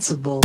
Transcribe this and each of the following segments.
responsible.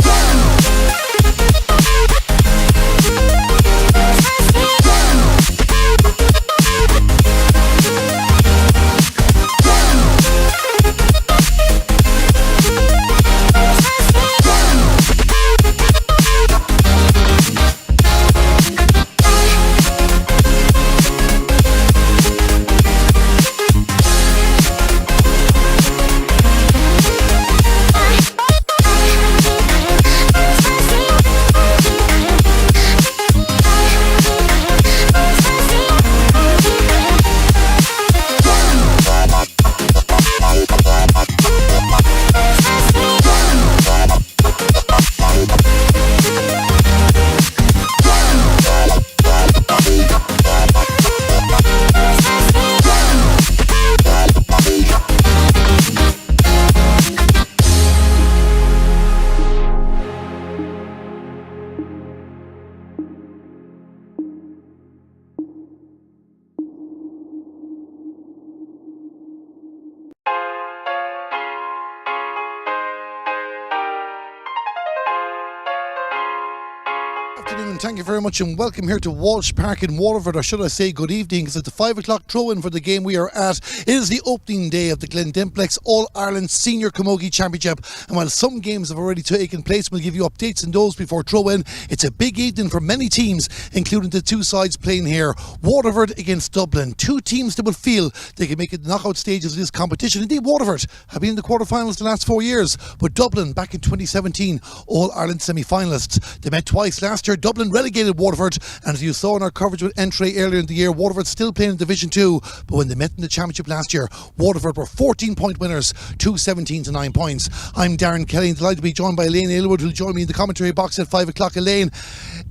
Afternoon, thank you very much and welcome here to Walsh Park in Waterford, or should I say good evening, because it's the 5 o'clock throw-in for the game we are at. It is the opening day of the Glen Dimplex All-Ireland Senior Camogie Championship, and while some games have already taken place, we'll give you updates on those before throw-in. It's a big evening for many teams, including the two sides playing here. Waterford against Dublin, two teams that will feel they can make it the knockout stages of this competition. Indeed, Waterford have been in the quarterfinals the last 4 years, but Dublin back in 2017 All-Ireland semi-finalists. They met twice last year. Dublin relegated Waterford, and as you saw in our coverage with Entry earlier in the year, Waterford still playing in Division 2, but when they met in the Championship last year, Waterford were 14-point winners, 2-17 to 9 points. I'm Darren Kelly, and delighted to be joined by Elaine Aylwood, who'll join me in the commentary box at 5 o'clock. Elaine,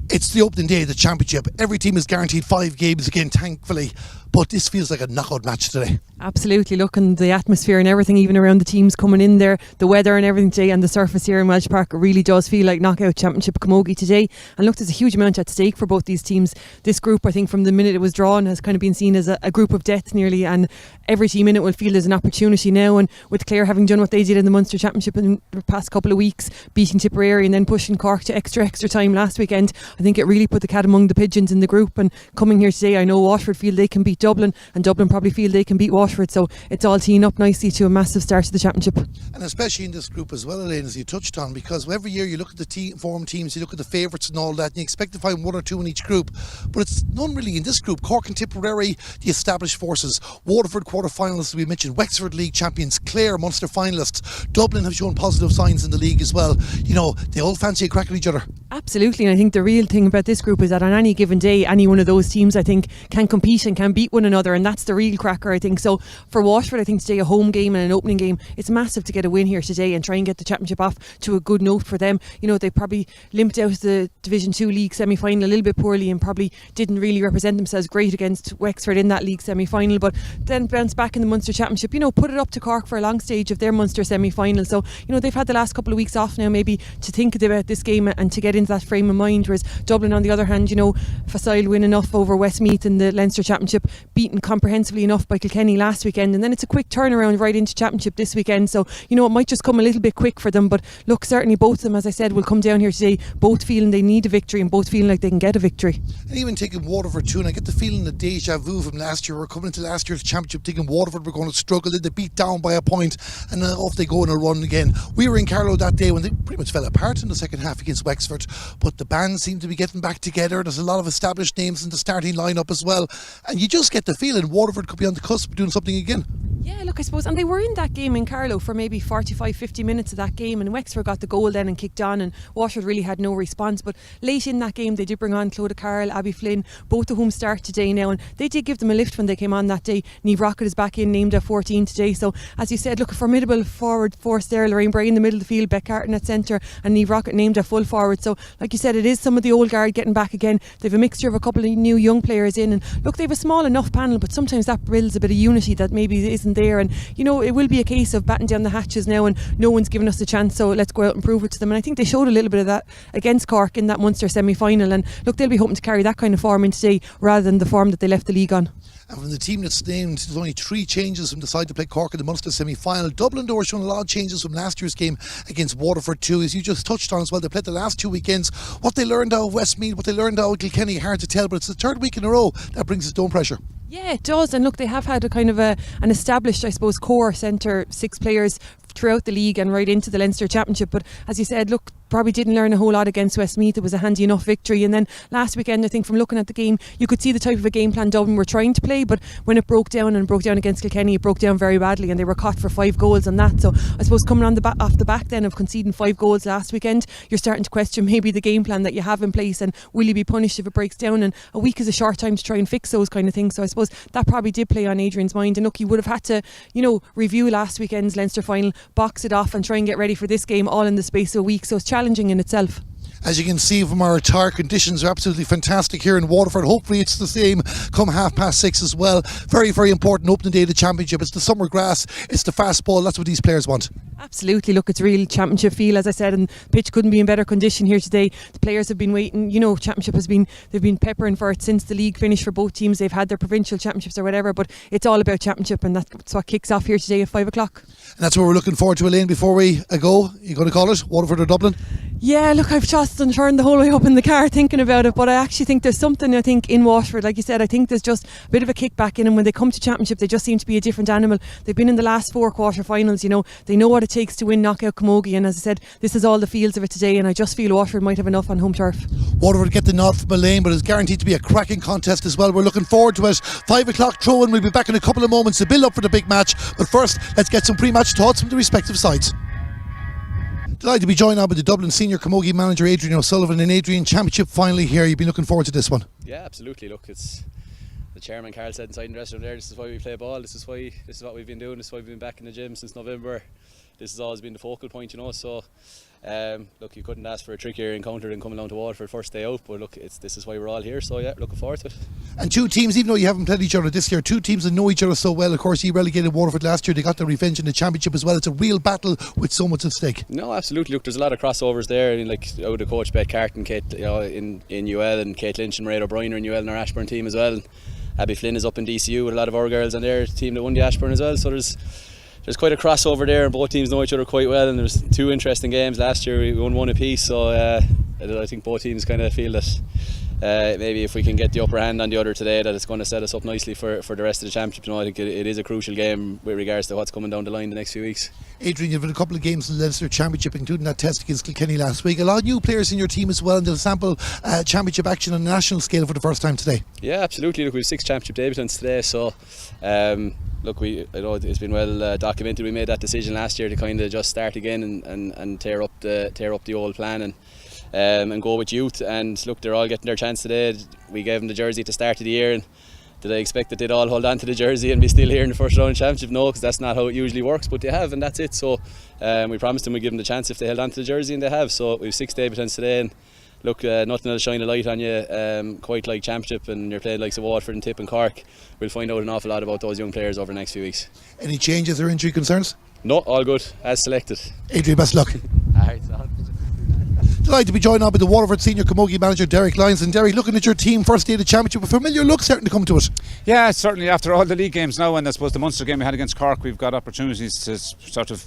it's the opening day of the Championship. Every team is guaranteed 5 games again, thankfully, but this feels like a knockout match today. Absolutely, look, and the atmosphere and everything, even around the teams coming in there, the weather and everything today, and the surface here in Walsh Park, it really does feel like knockout championship camogie today. And look, there's a huge amount at stake for both these teams. This group, I think from the minute it was drawn, has kind of been seen as a group of death nearly, and every team in it will feel there's an opportunity now. And with Clare having done what they did in the Munster Championship in the past couple of weeks, beating Tipperary and then pushing Cork to extra time last weekend, I think it really put the cat among the pigeons in the group. And coming here today, I know Waterford feel they can beat Dublin, and Dublin probably feel they can beat Waterford, so it's all teeing up nicely to a massive start to the championship. And especially in this group as well, Elaine, as you touched on, because every year you look at the form teams, you look at the favourites and all that, and you expect to find one or two in each group, but it's none really in this group. Cork and Tipperary, the established forces. Waterford quarter-finalists, as we mentioned. Wexford League champions. Clare Munster finalists. Dublin have shown positive signs in the league as well. You know, they all fancy a crack at each other. Absolutely, and I think the real thing about this group is that on any given day, any one of those teams, I think, can compete and can beat one another, and that's the real cracker, I think. So for Waterford, I think today a home game and an opening game, it's massive to get a win here today and try and get the championship off to a good note for them. You know, they probably limped out of the Division 2 league semi-final a little bit poorly and probably didn't really represent themselves great against Wexford in that league semi-final, but then bounced back in the Munster Championship, you know, put it up to Cork for a long stage of their Munster semi-final. So, you know, they've had the last couple of weeks off now maybe to think about this game and to get into that frame of mind, whereas Dublin on the other hand, you know, facile win enough over Westmeath in the Leinster Championship, beaten comprehensively enough by Kilkenny last weekend, and then it's a quick turnaround right into Championship this weekend. So, you know, it might just come a little bit quick for them, but look, certainly both of them, as I said, will come down here today both feeling they need a victory and both feeling like they can get a victory. And even taking Waterford too, and I get the feeling the deja vu from last year. We're coming into last year's Championship thinking Waterford were going to struggle, then they beat down by a point, and then off they go on a run again. We were in Carlow that day when they pretty much fell apart in the second half against Wexford, but the band seemed to be getting back together. There's a lot of established names in the starting lineup as well, and you just get the feeling Waterford could be on the cusp of doing something again. Yeah, look, I suppose, and they were in that game in Carlow for maybe 45-50 minutes of that game, and Wexford got the goal then and kicked on, and Waterford really had no response. But late in that game they did bring on Clodagh Carroll, Abby Flynn, both of whom start today now, and they did give them a lift when they came on that day. Niamh Rockett is back in, named at 14 today, so as you said, look, a formidable forward force there. Lorraine Bray in the middle of the field, Beck Carton at centre, and Niamh Rockett named at full forward. So like you said, it is some of the old guard getting back again. They've a mixture of a couple of new young players in, and look, they've a small enough panel, but sometimes that builds a bit of unity that maybe isn't there. And you know, it will be a case of batten down the hatches now, and no one's given us a chance, so let's go out and prove it to them. And I think they showed a little bit of that against Cork in that Munster semi-final, and look, they'll be hoping to carry that kind of form in today rather than the form that they left the league on. And from the team that's named, there's only 3 changes from the side to play Cork in the Munster semi-final. Dublin, though, are showing a lot of changes from last year's game against Waterford too. As you just touched on as well, they played the last 2 weekends. What they learned out of Westmeath, what they learned out of Kilkenny, hard to tell, but it's the 3rd week in a row that brings its own pressure. Yeah, it does. And look, they have had a kind of an established, I suppose, core centre, 6 players throughout the league and right into the Leinster Championship. But as you said, look, probably didn't learn a whole lot against Westmeath. It was a handy enough victory. And then last weekend, I think from looking at the game, you could see the type of a game plan Dublin were trying to play, but when it broke down against Kilkenny, it broke down very badly and they were caught for 5 goals on that. So I suppose coming on off the back then of conceding 5 goals last weekend, you're starting to question maybe the game plan that you have in place, and will you be punished if it breaks down? And a week is a short time to try and fix those kind of things. So I suppose that probably did play on Adrian's mind. And look, he would have had to, review last weekend's Leinster final, box it off and try and get ready for this game all in the space of a week. So it's challenging in itself. As you can see from our attire, conditions are absolutely fantastic here in Waterford. Hopefully it's the same come 6:30 as well. Very, very important opening day of the championship. It's the summer grass, it's the fast ball. That's what these players want. Absolutely. Look, it's real championship feel, as I said, and the pitch couldn't be in better condition here today. The players have been waiting. Championship they've been peppering for it since the league finished for both teams. They've had their provincial championships or whatever, but it's all about championship, and that's what kicks off here today at 5 o'clock. And that's what we're looking forward to, Elaine. Before we go, you going to call it Waterford or Dublin? Yeah, look, I've tossed and turned the whole way up in the car thinking about it, but I actually think there's something, in Waterford. Like you said, I think there's just a bit of a kickback in them. When they come to championship, they just seem to be a different animal. They've been in the last 4 quarter-finals, they know what it takes to win knockout Camogie, and as I said, this is all the fields of it today, and I just feel Waterford might have enough on home turf. Waterford get the nod from Elaine, but it's guaranteed to be a cracking contest as well. We're looking forward to it. 5 o'clock throw-in. We'll be back in a couple of moments to build up for the big match, but first, let's get some pre-match thoughts from the respective sides. Delighted to be joined on by the Dublin senior Camogie manager Adrian O'Sullivan. And Adrian, championship finally here. You've been looking forward to this one. Yeah, absolutely. Look, it's the chairman Carl said inside the dressing room there. This is why we play ball. This is what we've been doing. This is why we've been back in the gym since November. This has always been the focal point, So, look, you couldn't ask for a trickier encounter than coming down to Waterford first day out. But look, this is why we're all here. So yeah, looking forward to it. And 2 teams, even though you haven't played each other this year, 2 teams that know each other so well. Of course, you relegated Waterford last year. They got their revenge in the championship as well. It's a real battle with so much at stake. No, absolutely. Look, there's a lot of crossovers there. Out of coach Bet Carton, Kate, in UL, and Kate Lynch and Mairead O'Brien are in UL in our Ashburn team as well. And Abby Flynn is up in DCU with a lot of our girls on their team that won the Ashburn as well. So there's quite a crossover there, and both teams know each other quite well, and there's 2 interesting games last year. We won 1 apiece, so I think both teams kind of feel that maybe if we can get the upper hand on the other today, that it's going to set us up nicely for the rest of the championship. I think it is a crucial game with regards to what's coming down the line the next few weeks. Adrian, you've had a couple of games in the Leinster Championship, including that test against Kilkenny last week. A lot of new players in your team as well, and they'll sample championship action on a national scale for the first time today. Yeah, absolutely. Look, we have 6 championship debutants today, so look, I know it's been well documented. We made that decision last year to kind of just start again and tear up the old plan and go with youth. And look, they're all getting their chance today. We gave them the jersey at the start of the year, and did I expect that they'd all hold on to the jersey and be still here in the first round of the championship? No, because that's not how it usually works, but they have, and that's it. So we promised them we'd give them the chance if they held on to the jersey, and they have. So we have 6 debutants today, and look, nothing that'll shine a light on you quite like championship, and you're playing like Waterford and Tip and Cork. We'll find out an awful lot about those young players over the next few weeks. Any changes or injury concerns? No, all good, as selected. Adrian, best luck. Alright, Delighted to be joined on by the Waterford senior Camogie manager Derek Lyons. And Derek, looking at your team first day of the championship, a familiar look starting to come to it. Yeah, certainly after all the league games now, and I suppose the Munster game we had against Cork, we've got opportunities to sort of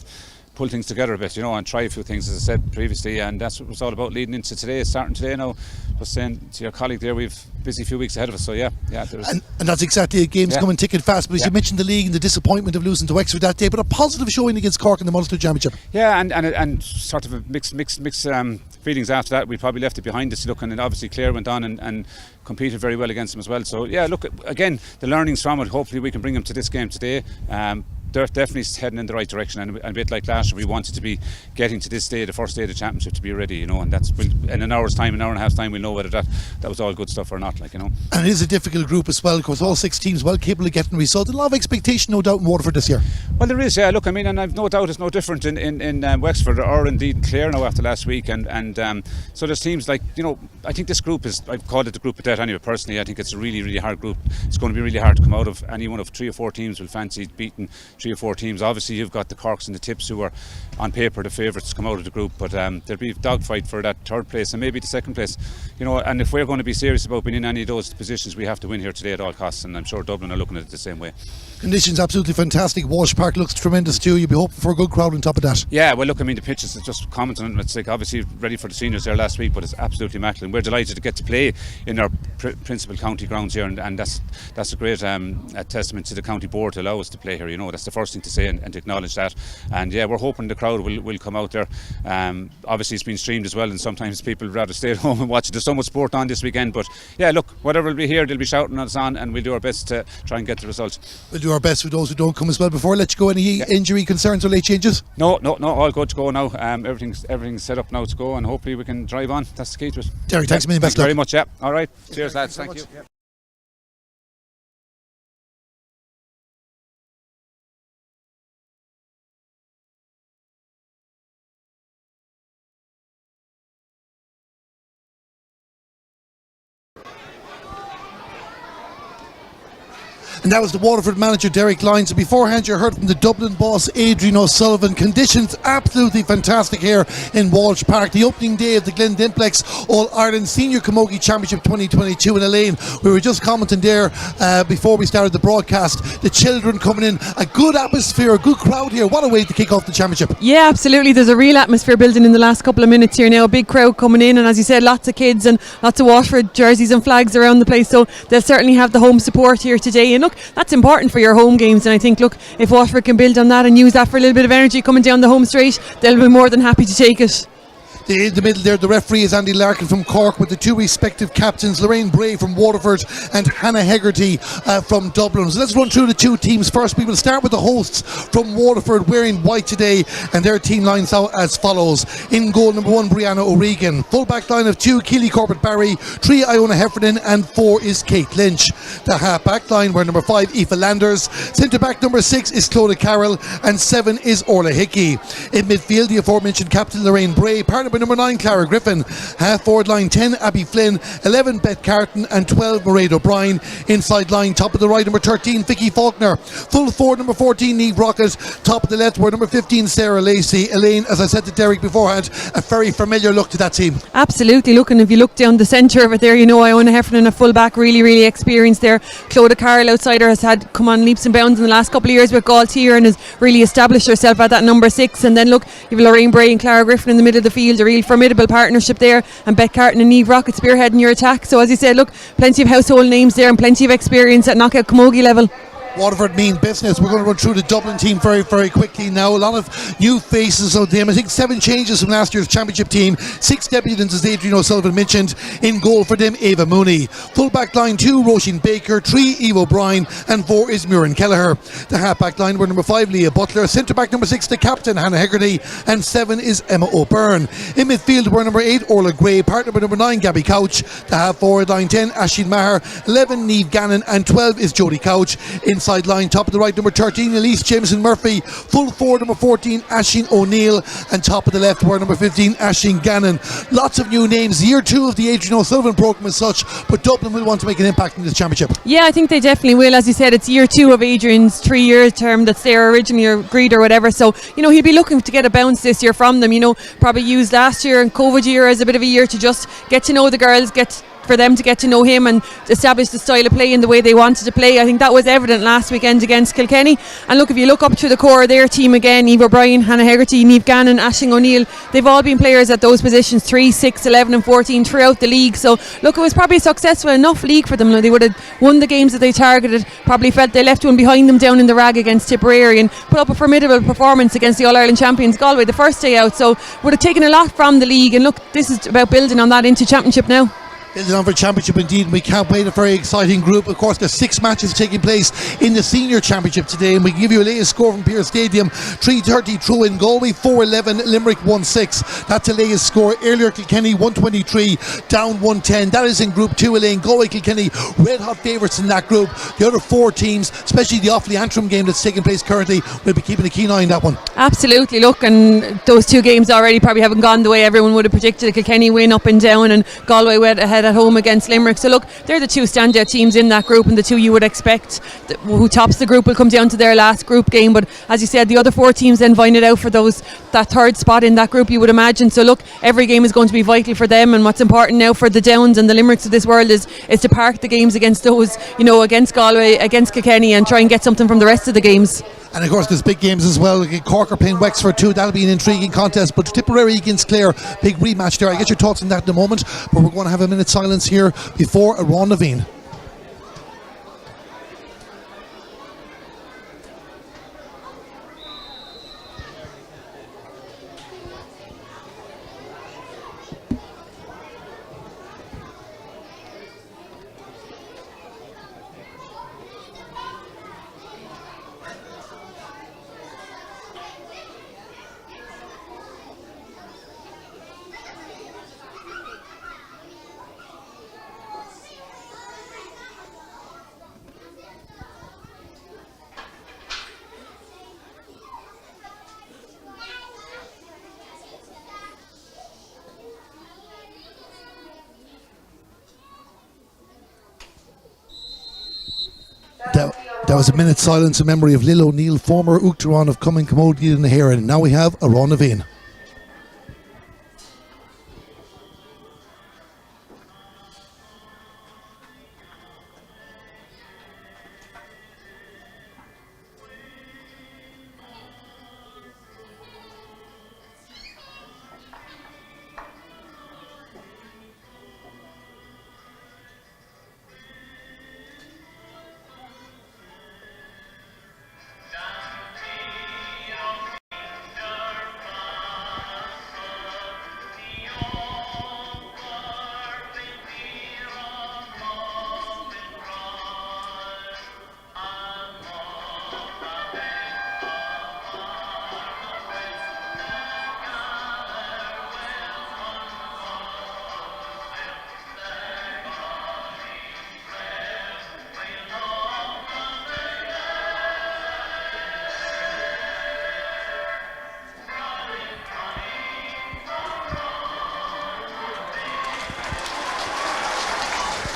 pull things together a bit, and try a few things, as I said previously, and that's what it was all about leading into today, starting today now. Just saying to your colleague there, we've busy few weeks ahead of us, so yeah. And that's exactly it. Games coming thick and fast, but as you mentioned the league and the disappointment of losing to Wexford that day, but a positive showing against Cork in the Munster Championship. Yeah, and sort of a mixed feelings after that. We probably left it behind us, looking, and obviously Clare went on and competed very well against them as well. So yeah, look, again, the learnings from it, hopefully we can bring them to this game today. They're definitely heading in the right direction, and a bit like last year, we wanted to be getting to this day, the first day of the championship, to be ready, and that's in an hour's time, an hour and a half's time, we'll know whether that was all good stuff or not, And it is a difficult group as well, because all 6 teams well capable of getting results. A lot of expectation, no doubt, in Waterford this year. Well, there is, yeah. Look, and I've no doubt it's no different in Wexford or indeed Clare now after last week, and so there's teams like, I think this group is, I've called it the group of death anyway. Personally, I think it's a really, really hard group. It's going to be really hard to come out of. Any one of 3 or 4 teams will fancy beating 3 or 4 teams. Obviously you've got the Corks and the Tips, who are on paper the favourites to come out of the group, but there'll be a dogfight for that 3rd place and maybe the 2nd place, you know. And if we're going to be serious about being in any of those positions, we have to win here today at all costs, and I'm sure Dublin are looking at it the same way. Conditions absolutely fantastic. Walsh Park looks tremendous too. You'll be hoping for a good crowd on top of that. Yeah, well look, I mean the pitches, it's just commenting on it, it's like obviously ready for the seniors there last week, but it's absolutely immaculate. We're delighted to get to play in our principal county grounds here, and that's a great a testament to the county board to allow us to play here, you know. That's the first thing to say and to acknowledge that. And yeah, we're hoping the crowd will come out there. Obviously it's been streamed as well, and sometimes people would rather stay at home and watch it. There's so much sport on this weekend, but yeah, look, whatever will be here, they'll be shouting us on, and we'll do our best to try and get the result. We'll do our best for those who don't come as well. Before I let you go, any injury concerns or late changes? No, all good to go now. Everything's set up now to go, and hopefully we can drive on. That's the key to it. Derek, thanks a million. Best luck. Very much. Yeah. All right. Cheers, lads. Thank you. And that was the Waterford manager, Derek Lyons. So beforehand, you heard from the Dublin boss, Adrian O'Sullivan. Conditions absolutely fantastic here in Walsh Park. The opening day of the Glen Dimplex All-Ireland Senior Camogie Championship 2022 in Elaine. We were just commenting there before we started the broadcast. The children coming in, a good atmosphere, a good crowd here. What a way to kick off the championship. Yeah, absolutely. There's a real atmosphere building in the last couple of minutes here now. A big crowd coming in, and as you said, lots of kids and lots of Waterford jerseys and flags around the place. So they'll certainly have the home support here today. And look, that's important for your home games, and I think, look, if Waterford can build on that and use that for a little bit of energy coming down the home straight, they'll be more than happy to take it. In the middle there, the referee is Andy Larkin from Cork, with the 2 respective captains, Lorraine Bray from Waterford and Hannah Hegarty from Dublin. So let's run through the 2 teams first. We will start with the hosts from Waterford, wearing white today, and their team lines out as follows. In goal, number 1, Brianna O'Regan. Full back line of 2, Keely Corbett Barry. 3, Iona Heffernan, and 4 is Kate Lynch. The half back line were number 5, Aoife Landers. Centre back number 6 is Clodagh Carroll, and 7 is Orla Hickey. In midfield, the aforementioned captain Lorraine Bray, partnered by number 9, Clara Griffin. Half forward line, 10, Abby Flynn. 11, Beth Carton, and 12, Mairead O'Brien. Inside line, top of the right, number 13, Vicky Faulkner. Full forward, number 14, Niamh Rockett. Top of the left were number 15, Sarah Lacey. Elaine, as I said to Derek beforehand, a very familiar look to that team. Absolutely. Look, and if you look down the centre of it there, you know, Iona Heffernan, a full back, really experienced there. Clodagh Carroll, outsider, has had come on leaps and bounds in the last couple of years with Galtier and has really established herself at that number 6. And then look, you've Lorraine Bray and Clara Griffin in the middle of the field, a real formidable partnership there, and Beth Carton and Niamh Rockett spearheading your attack. So as you said, look, plenty of household names there and plenty of experience at knockout camogie level. Waterford mean business. We're going to run through the Dublin team very quickly now. A lot of new faces of them. I think 7 changes from last year's championship team. 6 debutants, as Adrian O'Sullivan mentioned. In goal for them, Ava Mooney. Full back line, 2, Roisin Baker. 3, Eve O'Brien, and 4 is Muireann Kelleher. The half back line were number 5, Leah Butler. Centre back number 6, the captain Hannah Hegarty, and 7 is Emma O'Byrne. In midfield were number 8, Orla Gray, partnered by number 9, Gabby Couch. The half forward line, 10, Aisling Maher. 11, Niamh Gannon, and 12 is Jodie Couch. Inside line, top of the right, number 13, Elise Jameson Murphy. Full forward, number 14, Aisling O'Neill, and top of the left were number 15, Aisling Gannon. Lots of new names. Year 2 of the Adrian O'Sullivan programme as such, but Dublin will want to make an impact in this championship. Yeah, I think they definitely will. As you said, it's year 2 of Adrian's 3-year term that's there originally agreed or whatever, so you know, he'll be looking to get a bounce this year from them. You know, probably used last year and COVID year as a bit of a year to just get to know the girls, for them to get to know him and establish the style of play in the way they wanted to play. I think that was evident last weekend against Kilkenny. And look, if you look up through the core of their team again, Eve O'Brien, Hannah Hegarty, Niamh Gannon, Aisling O'Neill, they've all been players at those positions 3, 6, 11 and 14 throughout the league. So look, it was probably a successful enough league for them. They would have won the games that they targeted, probably felt they left one behind them down in the rag against Tipperary, and put up a formidable performance against the All-Ireland champions Galway the first day out. So would have taken a lot from the league, and look, this is about building on that into championship now. Building on for championship indeed, and we can't wait. A very exciting group. Of course, there's 6 matches taking place in the senior championship today, and we can give you a latest score from Pearse Stadium. 3:30 through in Galway, 4-11 Limerick 1-6. That's the latest score. Earlier Kilkenny 123 down 110. That is in Group 2, Elaine. Galway, Kilkenny, red hot favourites in that group. The other 4 teams, especially the Offaly Antrim game that's taking place currently, we'll be keeping a keen eye on that one. Absolutely. Look, and those 2 games already probably haven't gone the way everyone would have predicted. A Kilkenny win up and down, and Galway went ahead get at home against Limerick. So look, they're the two standout teams in that group, and the two you would expect who tops the group will come down to their last group game. But as you said, the other 4 teams then vying it out for that third spot in that group, you would imagine. So look, every game is going to be vital for them, and what's important now for the Downs and the Limericks of this world is to park the games against those, against Galway, against Kilkenny, and try and get something from the rest of the games. And of course there's big games as well. Cork are playing Wexford too. That'll be an intriguing contest. But Tipperary against Clare, big rematch there. I get your thoughts on that in a moment, but we're going to have a minute's silence here before a Ron Naveen. That was a minute's silence in memory of Lil O'Neill, former Uachtaráin of Cumming Camogie in the Hare. And now we have a Ron Naveen.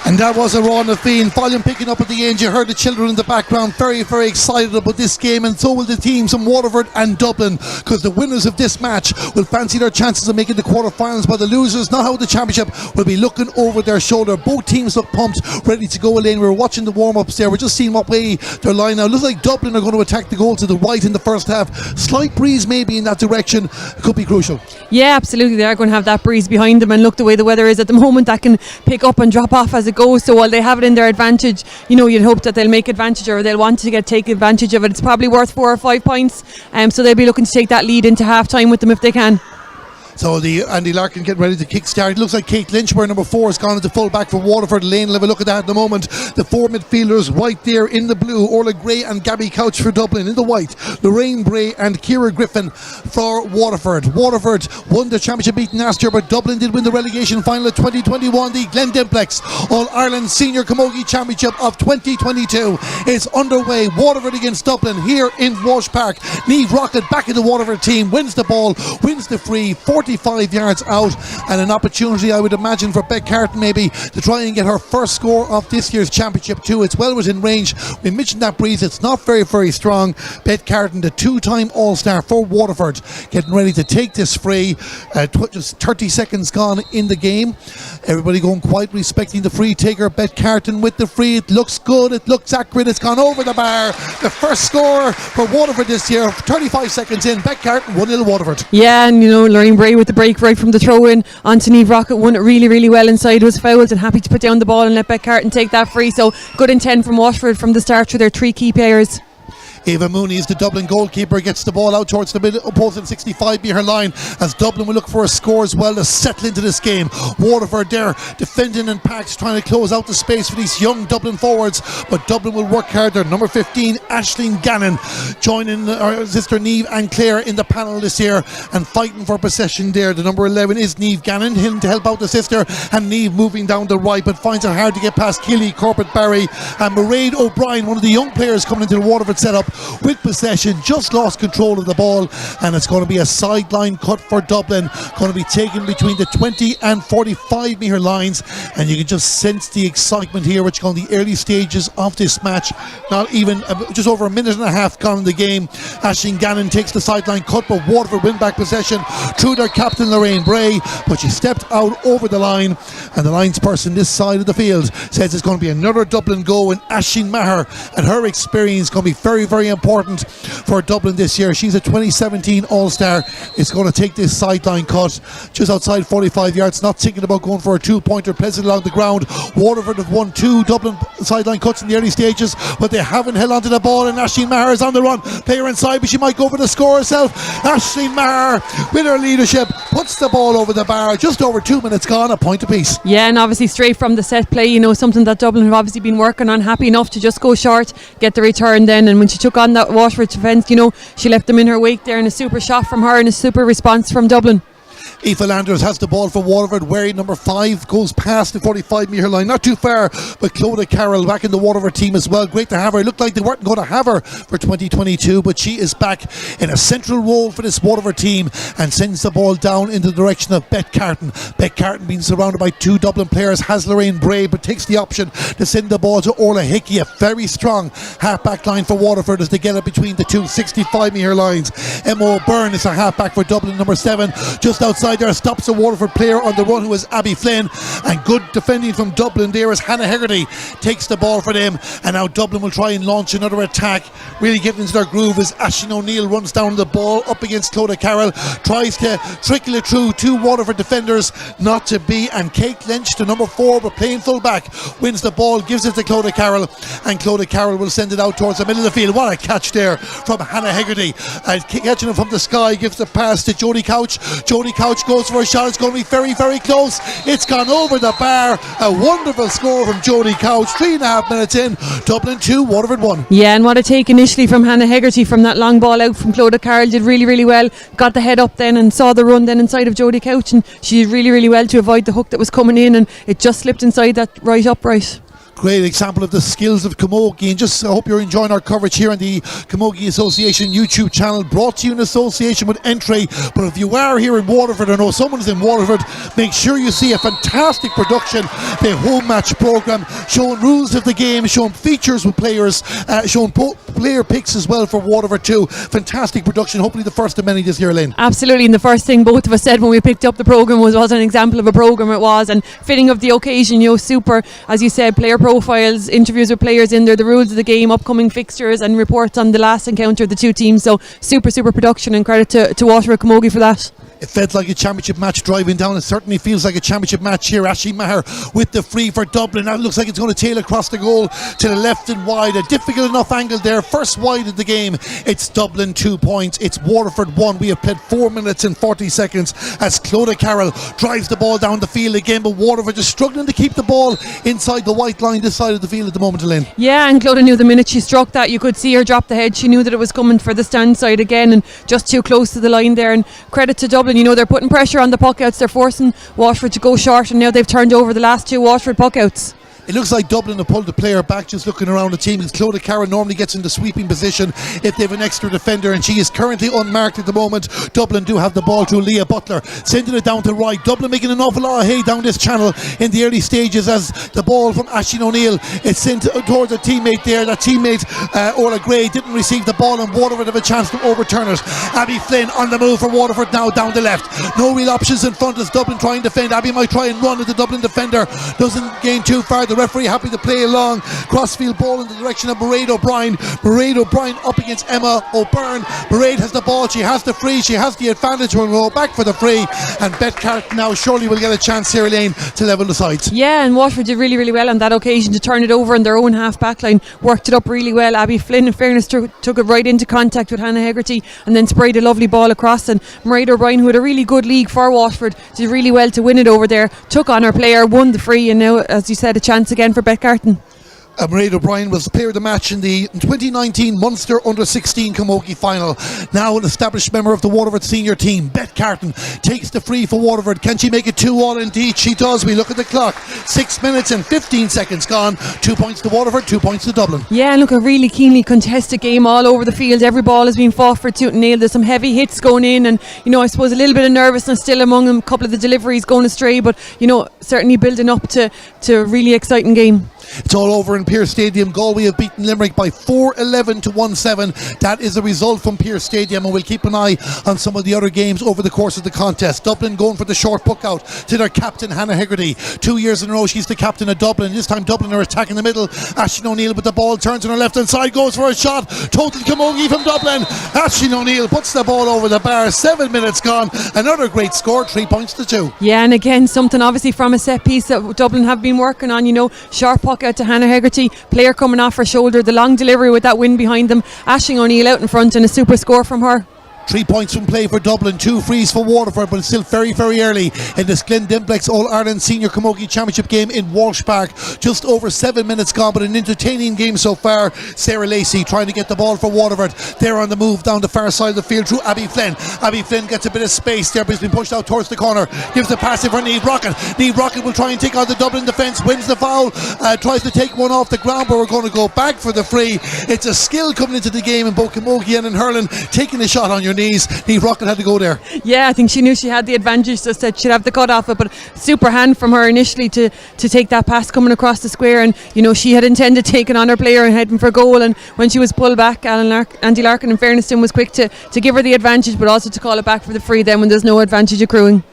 And that was a Ron Naveen. Volume picking up at the end. You heard the children in the background very, very excited about this game, and so will the teams from Waterford and Dublin, because the winners of this match will fancy their chances of making the quarterfinals, while the losers, not out the championship, will be looking over their shoulder. Both teams look pumped, ready to go, Elaine. We were watching the warm-ups there. We're just seeing what way they're lying now. Looks like Dublin are going to attack the goal to the right in the first half. Slight breeze maybe in that direction could be crucial. Yeah, absolutely. They are going to have that breeze behind them, and look, the way the weather is at the moment, that can pick up and drop off as it goes. So while they have it in their advantage, you'd hope that they'll make advantage, or they'll want to take advantage of it. It's probably worth 4 or 5 points, so they'll be looking to take that lead into half time with them if they can. So the Andy Larkin getting ready to kick start. It looks like Kate Lynch, where number 4 has gone into full back for Waterford. Lane will have a look at that at the moment. The 4 midfielders right there in the blue. Orla Gray and Gabby Couch for Dublin. In the white, Lorraine Bray and Ciara Griffin for Waterford. Waterford won the championship beating last year, but Dublin did win the relegation final of 2021. The Glen Dimplex All-Ireland Senior Camogie Championship of 2022 is underway. Waterford against Dublin here in Walsh Park. Niamh Rockett back in the Waterford team. Wins the ball, wins the free. 45 yards out, and an opportunity, I would imagine, for Beck Carton maybe to try and get her first score of this year's championship too. It's well within range. We mentioned that breeze, it's not very, very strong. Beck Carton, the 2-time All-Star for Waterford, getting ready to take this free. Just 30 seconds gone in the game. Everybody going quite respecting the free taker. Beck Carton with the free. It looks good, it looks accurate, it's gone over the bar. The first score for Waterford this year, 35 seconds in. Beck Carton, 1-0 Waterford. Yeah, and Lorraine Bray with the break right from the throw in onto Niamh Rockett, won it really, really well inside, was fouled and happy to put down the ball and let Beck Carton take that free. So good intent from Waterford from the start through their 3 key players. Ava Mooney is the Dublin goalkeeper, gets the ball out towards the middle opposing 65 near her line, as Dublin will look for a score as well to settle into this game. Waterford there defending and packs, trying to close out the space for these young Dublin forwards, but Dublin will work hard. Their number 15 Aisling Gannon joining her sister Niamh and Claire in the panel this year and fighting for possession there. The number 11 is Niamh Gannon, hitting to help out the sister, and Niamh moving down the right but finds it hard to get past Keely, Corbett Barry and Mairead O'Brien, one of the young players coming into the Waterford setup, with possession, just lost control of the ball, and it's going to be a sideline cut for Dublin, going to be taken between the 20 and 45 metre lines, and you can just sense the excitement here, which on the early stages of this match. Not even just over a minute and a half gone in the game. Aisling Gannon takes the sideline cut, but Waterford win back possession through their captain Lorraine Bray, but she stepped out over the line, and the linesperson this side of the field says it's going to be another Dublin go, and Aisling Maher and her experience going to be very, very important for Dublin this year. She's a 2017 All-Star. It's going to take this sideline cut just outside 45 yards, not thinking about going for a two-pointer, placing it along the ground. Waterford have won 2 Dublin sideline cuts in the early stages, but they haven't held onto the ball, and Aisling Maher is on the run. Player inside, but she might go for the score herself. Aisling Maher, with her leadership, puts the ball over the bar. Just over 2 minutes gone, a point apiece. Yeah, and obviously straight from the set play, you know, something that Dublin have obviously been working on. Happy enough to just go short, get the return then, and when she took on that Waterford defence, you know, she left them in her wake there, and a super shot from her and a super response from Dublin. Aoife Landers has the ball for Waterford. Wearing number 5 goes past the 45 metre line, not too far, but Clodagh Carroll back in the Waterford team as well. Great to have her. It looked like they weren't going to have her for 2022, but she is back in a central role for this Waterford team and sends the ball down in the direction of Beth Carton. Beth Carton being surrounded by 2 Dublin players, has Lorraine Bray, but takes the option to send the ball to Orla Hickey. A very strong half-back line for Waterford as they get it between the 2 65 metre lines. Emma O'Byrne is a half-back for Dublin, number 7, just outside there, stops a Waterford player on the run who is Abby Flynn, and good defending from Dublin there as Hannah Hegarty takes the ball for them, and now Dublin will try and launch another attack, really getting into their groove as Aisling O'Neill runs down the ball up against Clodagh Carroll, tries to trickle it through 2 Waterford defenders, not to be, and Kate Lynch, the number 4 but playing full back, wins the ball, gives it to Clodagh Carroll, and Clodagh Carroll will send it out towards the middle of the field. What a catch there from Hannah Hegarty, and catching it from the sky, gives the pass to Jodie Couch. Jodie Couch goes for a shot. It's going to be very, very close. It's gone over the bar. A wonderful score from Jodie Couch. 3.5 minutes in. Dublin 2, Waterford 1. Yeah, and what a take initially from Hannah Hegarty from that long ball out from Clodagh Carroll. Did really, really well. Got the head up then and saw the run then inside of Jodie Couch, and she did really, really well to avoid the hook that was coming in, and it just slipped inside that right upright. Great example of the skills of Camogie, and just I hope you're enjoying our coverage here on the Camogie Association YouTube channel, brought to you in association with Entry. But if you are here in Waterford, or know someone's in Waterford, make sure you see a fantastic production, the home match programme, showing rules of the game, showing features with players, showing player picks as well for Waterford too. Fantastic production, hopefully the first of many this year, Lynn. Absolutely, and the first thing both of us said when we picked up the programme was an example of a programme it was, and fitting of the occasion, you know, super, as you said, player profiles, interviews with players in there, the rules of the game, upcoming fixtures, and reports on the last encounter of the 2 teams. So super production, and credit to Waterford Camogie for that. It felt like a championship match driving down. It certainly feels like a championship match here. Aisling Maher with the free for Dublin. Now it looks like it's going to tail across the goal to the left and wide. A difficult enough angle there. First wide of the game. It's Dublin 2 points. It's Waterford 1. We have played 4 minutes and 40 seconds as Clodagh Carroll drives the ball down the field again. But Waterford just struggling to keep the ball inside the white line this side of the field at the moment, Elaine. Yeah, and Clodagh knew the minute she struck that, you could see her drop the head. She knew that it was coming for the stand side again, and just too close to the line there. And credit to Dublin, you know, they're putting pressure on the puck outs. They're forcing Waterford to go short, and now they've turned over the last 2 Waterford puck outs. It looks like Dublin have pulled the player back, just looking around the team, because Clodagh Carroll normally gets into sweeping position if they have an extra defender, and she is currently unmarked at the moment. Dublin do have the ball through Leah Butler, sending it down to right. Dublin making an awful lot of hay down this channel in the early stages as the ball from Aisling O'Neill is sent towards a teammate there. That teammate, Orla Gray, didn't receive the ball, and Waterford have a chance to overturn it. Abby Flynn on the move for Waterford now down the left. No real options in front as Dublin try and defend. Abby might try and run at the Dublin defender. Doesn't gain too far. The referee happy to play along. Crossfield ball in the direction of Mairead O'Brien. Mairead O'Brien up against Emma O'Byrne. Mairead has the ball. She has the free. She has the advantage. Will go back for the free. And Beth Carton now surely will get a chance here, Elaine, to level the sides. Yeah, and Waterford did really, really well on that occasion to turn it over in their own half back line. Worked it up really well. Abby Flynn, in fairness, took it right into contact with Hannah Hegarty and then sprayed a lovely ball across. And Mairead O'Brien, who had a really good league for Waterford, did really well to win it over there. Took on her player, won the free, and now, as you said, a chance again for Beth Carton. Mairead O'Brien was player of the match in the 2019 Munster Under-16 Camogie final. Now an established member of the Waterford senior team, Beth Carton, takes the free for Waterford. Can she make it 2-all? Indeed she does. We look at the clock. 6 minutes and 15 seconds gone. 2 points to Waterford, 2 points to Dublin. Yeah, look, a really keenly contested game all over the field. Every ball has been fought for tooth and nail. There's some heavy hits going in, and I suppose a little bit of nervousness still among them. A couple of the deliveries going astray, but certainly building up to a really exciting game. It's all over in Pearse Stadium. Galway have beaten Limerick by 4-11 to 1-7. That is a result from Pearse Stadium, and we'll keep an eye on some of the other games over the course of the contest. Dublin going for the short puck out to their captain Hannah Hegarty. 2 years in a row she's the captain of Dublin. This time Dublin are attacking the middle. Aisling O'Neill with the ball, turns on her left hand side, goes for a shot. Total Camogie from Dublin. Aisling O'Neill puts the ball over the bar. 7 minutes gone. Another great score, 3 points to 2. Yeah, and again something obviously from a set piece that Dublin have been working on. Sharp puck out to Hannah Hegarty, player coming off her shoulder, the long delivery with that wind behind them. Aisling O'Neill out in front, and a super score from her. 3 points from play for Dublin, 2 frees for Waterford, but it's still very, very early in this Glen Dimplex All-Ireland Senior Camogie Championship game in Walsh Park. Just over 7 minutes gone, but an entertaining game so far. Sarah Lacey trying to get the ball for Waterford. They're on the move down the far side of the field through Abby Flynn. Abby Flynn gets a bit of space there, but he's been pushed out towards the corner. Gives the pass in for Niamh Rocket. Niamh Rocket will try and take on the Dublin defence, wins the foul, tries to take one off the ground, but we're going to go back for the free. It's a skill coming into the game in both Camogie and in hurling, taking a shot on your knees. Niamh Rocket had to go there. Yeah, I think she knew she had the advantage, so said she'd have the cut off it, but super hand from her initially to take that pass coming across the square, and she had intended taking on her player and heading for goal, and when she was pulled back, Andy Larkin in fairness was quick to give her the advantage, but also to call it back for the free then when there's no advantage accruing.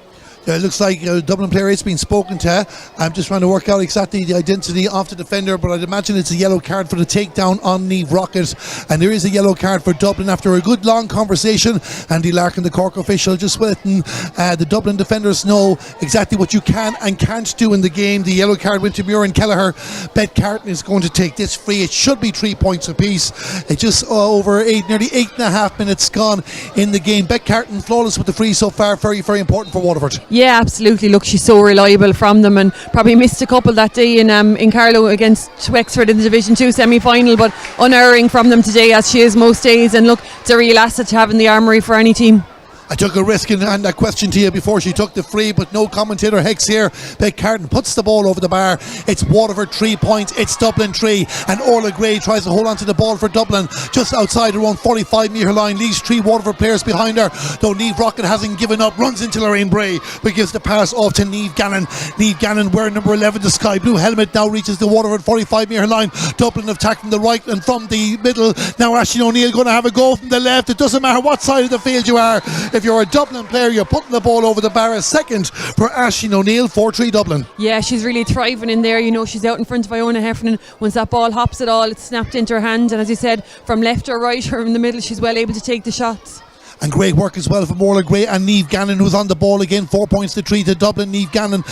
It looks like a Dublin player has been spoken to. I'm just trying to work out exactly the identity of the defender, but I'd imagine it's a yellow card for the takedown on Niamh Rocket, and there is a yellow card for Dublin after a good long conversation. Andy Larkin, the Cork official, just letting the Dublin defenders know exactly what you can and can't do in the game. The yellow card went to Muireann Kelleher. Beth Carton is going to take this free. It should be 3 points apiece. It's just over nearly 8.5 minutes gone in the game. Beth Carton flawless with the free so far. Very, very important for Waterford. Yeah, absolutely. Look, she's so reliable from them, and probably missed a couple that day in Carlow against Wexford in the Division 2 semi-final, but unerring from them today, as she is most days. And look, it's a real asset to have in the armoury for any team. I took a risk and a question to you before she took the free, but no commentator hex here. Beth Carton puts the ball over the bar. It's Waterford 3 points, it's Dublin 3, and Orla Gray tries to hold on to the ball for Dublin just outside her own 45 metre line, leaves 3 Waterford players behind her, though Niamh Rocket hasn't given up, runs into Lorraine Bray, but gives the pass off to Niamh Gannon. Niamh Gannon wearing number 11, the sky blue helmet, now reaches the Waterford 45 metre line. Dublin attack from the right and from the middle. Now Aisling O'Neill going to have a go from the left. It doesn't matter what side of the field you are. If you're a Dublin player, you're putting the ball over the bar. A second for Aisling O'Neill, 4-3 Dublin. Yeah, she's really thriving in there. She's out in front of Iona Heffernan. Once that ball hops at all, it's snapped into her hand, and as you said, from left or right or in the middle, she's well able to take the shots. And great work as well from Orla Gray and Niamh Gannon, who's on the ball again. 4 points to 3 to Dublin. Niamh Gannon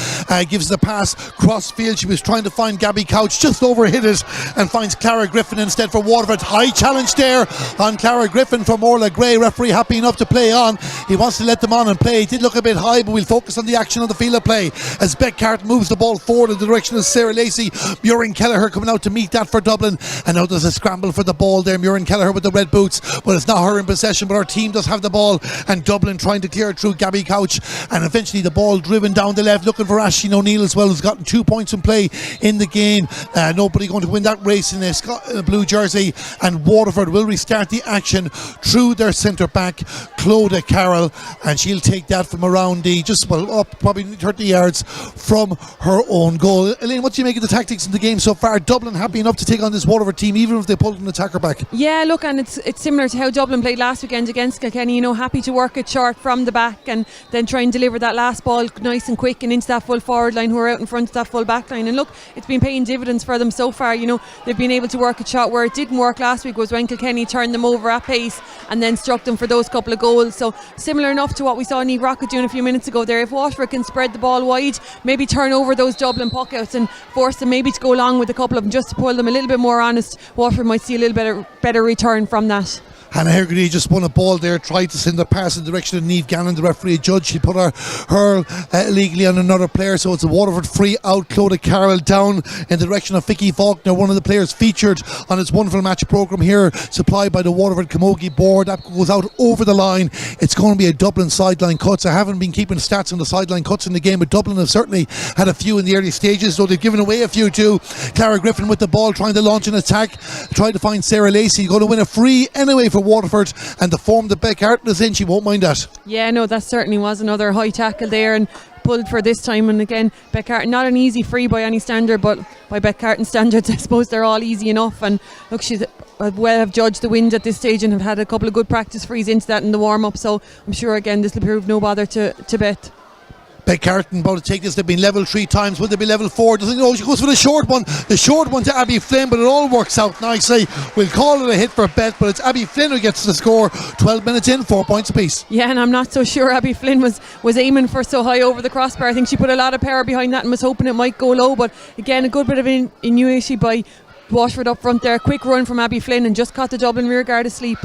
gives the pass cross field. She was trying to find Gabby Couch, just overhit it and finds Clara Griffin instead for Waterford. High challenge there on Clara Griffin from Orla Gray. Referee happy enough to play on. He wants to let them on and play. It did look a bit high, but we'll focus on the action on the field of play as Beth Carton moves the ball forward in the direction of Sarah Lacey. Muireann Kelleher coming out to meet that for Dublin, and now there's a scramble for the ball there. Muireann Kelleher with the red boots, but it's not her in possession, but her team does have the ball, and Dublin trying to clear it through Gabby Couch, and eventually the ball driven down the left, looking for Aisling O'Neill as well, who's gotten 2 points in play in the game. Nobody going to win that race in a blue jersey, and Waterford will restart the action through their centre back Clodagh Carroll, and she'll take that from around up probably 30 yards from her own goal. Elaine, what do you make of the tactics in the game so far? Dublin happy enough to take on this Waterford team even if they pulled an attacker back. Yeah, look, and it's similar to how Dublin played last weekend against Kilkenny. Happy to work it short from the back and then try and deliver that last ball nice and quick and into that full forward line who are out in front of that full back line. And look, it's been paying dividends for them so far. They've been able to work it short. Where it didn't work last week was when Kilkenny turned them over at pace and then struck them for those couple of goals. So similar enough to what we saw Niamh Rocket doing a few minutes ago there. If Waterford can spread the ball wide, maybe turn over those Dublin puckouts and force them maybe to go along with a couple of them just to pull them a little bit more honest, Waterford might see a little bit better return from that. Hannah Hegarty just won a ball there, tried to send a pass in the direction of Niamh Gannon, the referee judge. She put her illegally on another player, so it's a Waterford free out. Clodagh Carroll down in the direction of Vicky Faulkner, one of the players featured on its wonderful match programme here, supplied by the Waterford Camogie board. That goes out over the line. It's going to be a Dublin sideline cuts. I haven't been keeping stats on the sideline cuts in the game, but Dublin have certainly had a few in the early stages, though they've given away a few too. Clara Griffin with the ball, trying to launch an attack, trying to find Sarah Lacey, going to win a free anyway for Waterford, and the form that Beck Harton is in, she won't mind that. Yeah, no, that certainly was another high tackle there, and pulled for this time. And again, Beck Harton, not an easy free by any standard, but by Beck Harton standards I suppose they're all easy enough. And look, she's well have judged the wind at this stage and have had a couple of good practice frees into that in the warm-up, so I'm sure again this will prove no bother to Bet. Beck Harton about to take this. They've been level 3 times. Will they be level 4? Doesn't know. She goes for the short one to Abby Flynn, but it all works out nicely. We'll call it a hit for Bet, but it's Abby Flynn who gets the score. 12 minutes in, 4 points apiece. Yeah, and I'm not so sure Abby Flynn was aiming for so high over the crossbar. I think she put a lot of power behind that and was hoping it might go low, but again a good bit of ingenuity by Waterford up front there. Quick run from Abby Flynn and just caught the Dublin rear guard asleep.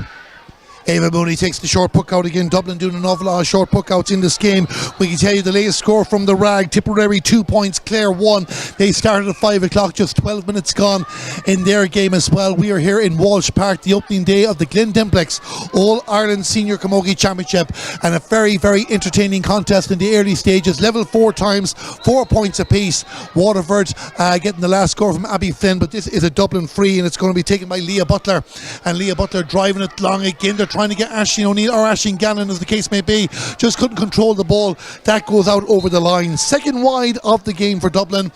Ava Mooney takes the short puck out again. Dublin doing an awful lot of short puck outs in this game. We can tell you the latest score from the RAG: Tipperary 2 points, Clare 1. They started at 5 o'clock, just 12 minutes gone in their game as well. We are here in Walsh Park, the opening day of the Glen Dimplex All-Ireland Senior Camogie Championship, and a very, very entertaining contest in the early stages. Level 4 times, 4 points apiece. Waterford getting the last score from Abby Flynn, but this is a Dublin free and it's going to be taken by Leah Butler, and Leah Butler driving it long again. They're trying to get Aisling O'Neill or Aisling Gannon, as the case may be, just couldn't control the ball. That goes out over the line. Second wide of the game for Dublin.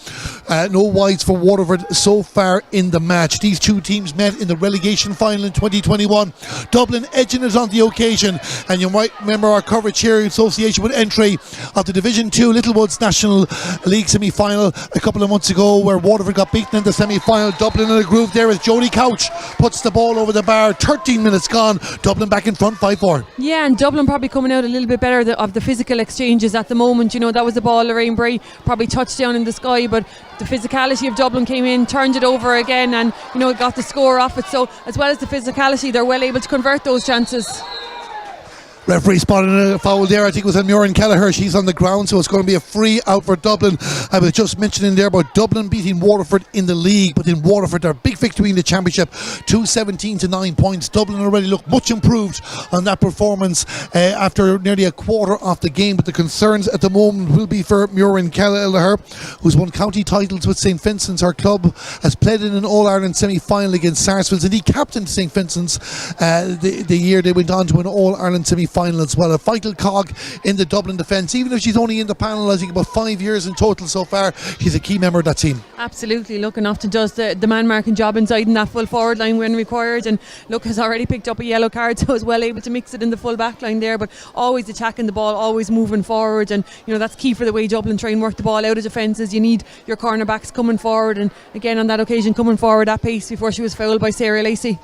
No wides for Waterford so far in the match. These two teams met in the relegation final in 2021. Dublin edging it on the occasion, and you might remember our coverage here in association with entry of the Division 2 Littlewoods National League semi-final a couple of months ago, where Waterford got beaten in the semi-final. Dublin in a groove there as Jodie Couch puts the ball over the bar. 13 minutes gone. Dublin back in front, 5-4. Yeah, and Dublin probably coming out a little bit better of the physical exchanges at the moment. You know, that was the ball Lorraine Bray probably touched down in the sky, but the physicality of Dublin came in, turned it over again, and you know, got the score off it. So as well as the physicality, they're well able to convert those chances. Referee spotted a foul there. I think it was on Muireann Kelleher. She's on the ground, so it's going to be a free out for Dublin. I was just mentioning there about Dublin beating Waterford in the league, but in Waterford, their big victory in the championship, 2-17 to 9 points. Dublin already look much improved on that performance after nearly a quarter of the game, but the concerns at the moment will be for Muireann Kelleher, who's won county titles with St Vincent's. Her club has played in an All-Ireland semi-final against Sarsfields, and he captained St Vincent's the year they went on to an All-Ireland semi-final as well. A vital cog in the Dublin defence. Even if she's only in the panel, I think about 5 years in total so far, she's a key member of that team. Absolutely. Look, and often does the man marking job inside in that full forward line when required, and look, has already picked up a yellow card, so is well able to mix it in the full back line there, but always attacking the ball, always moving forward, and you know, that's key for the way Dublin try and work the ball out of defences. You need your cornerbacks coming forward, and again on that occasion coming forward at pace before she was fouled by Sarah Lacey.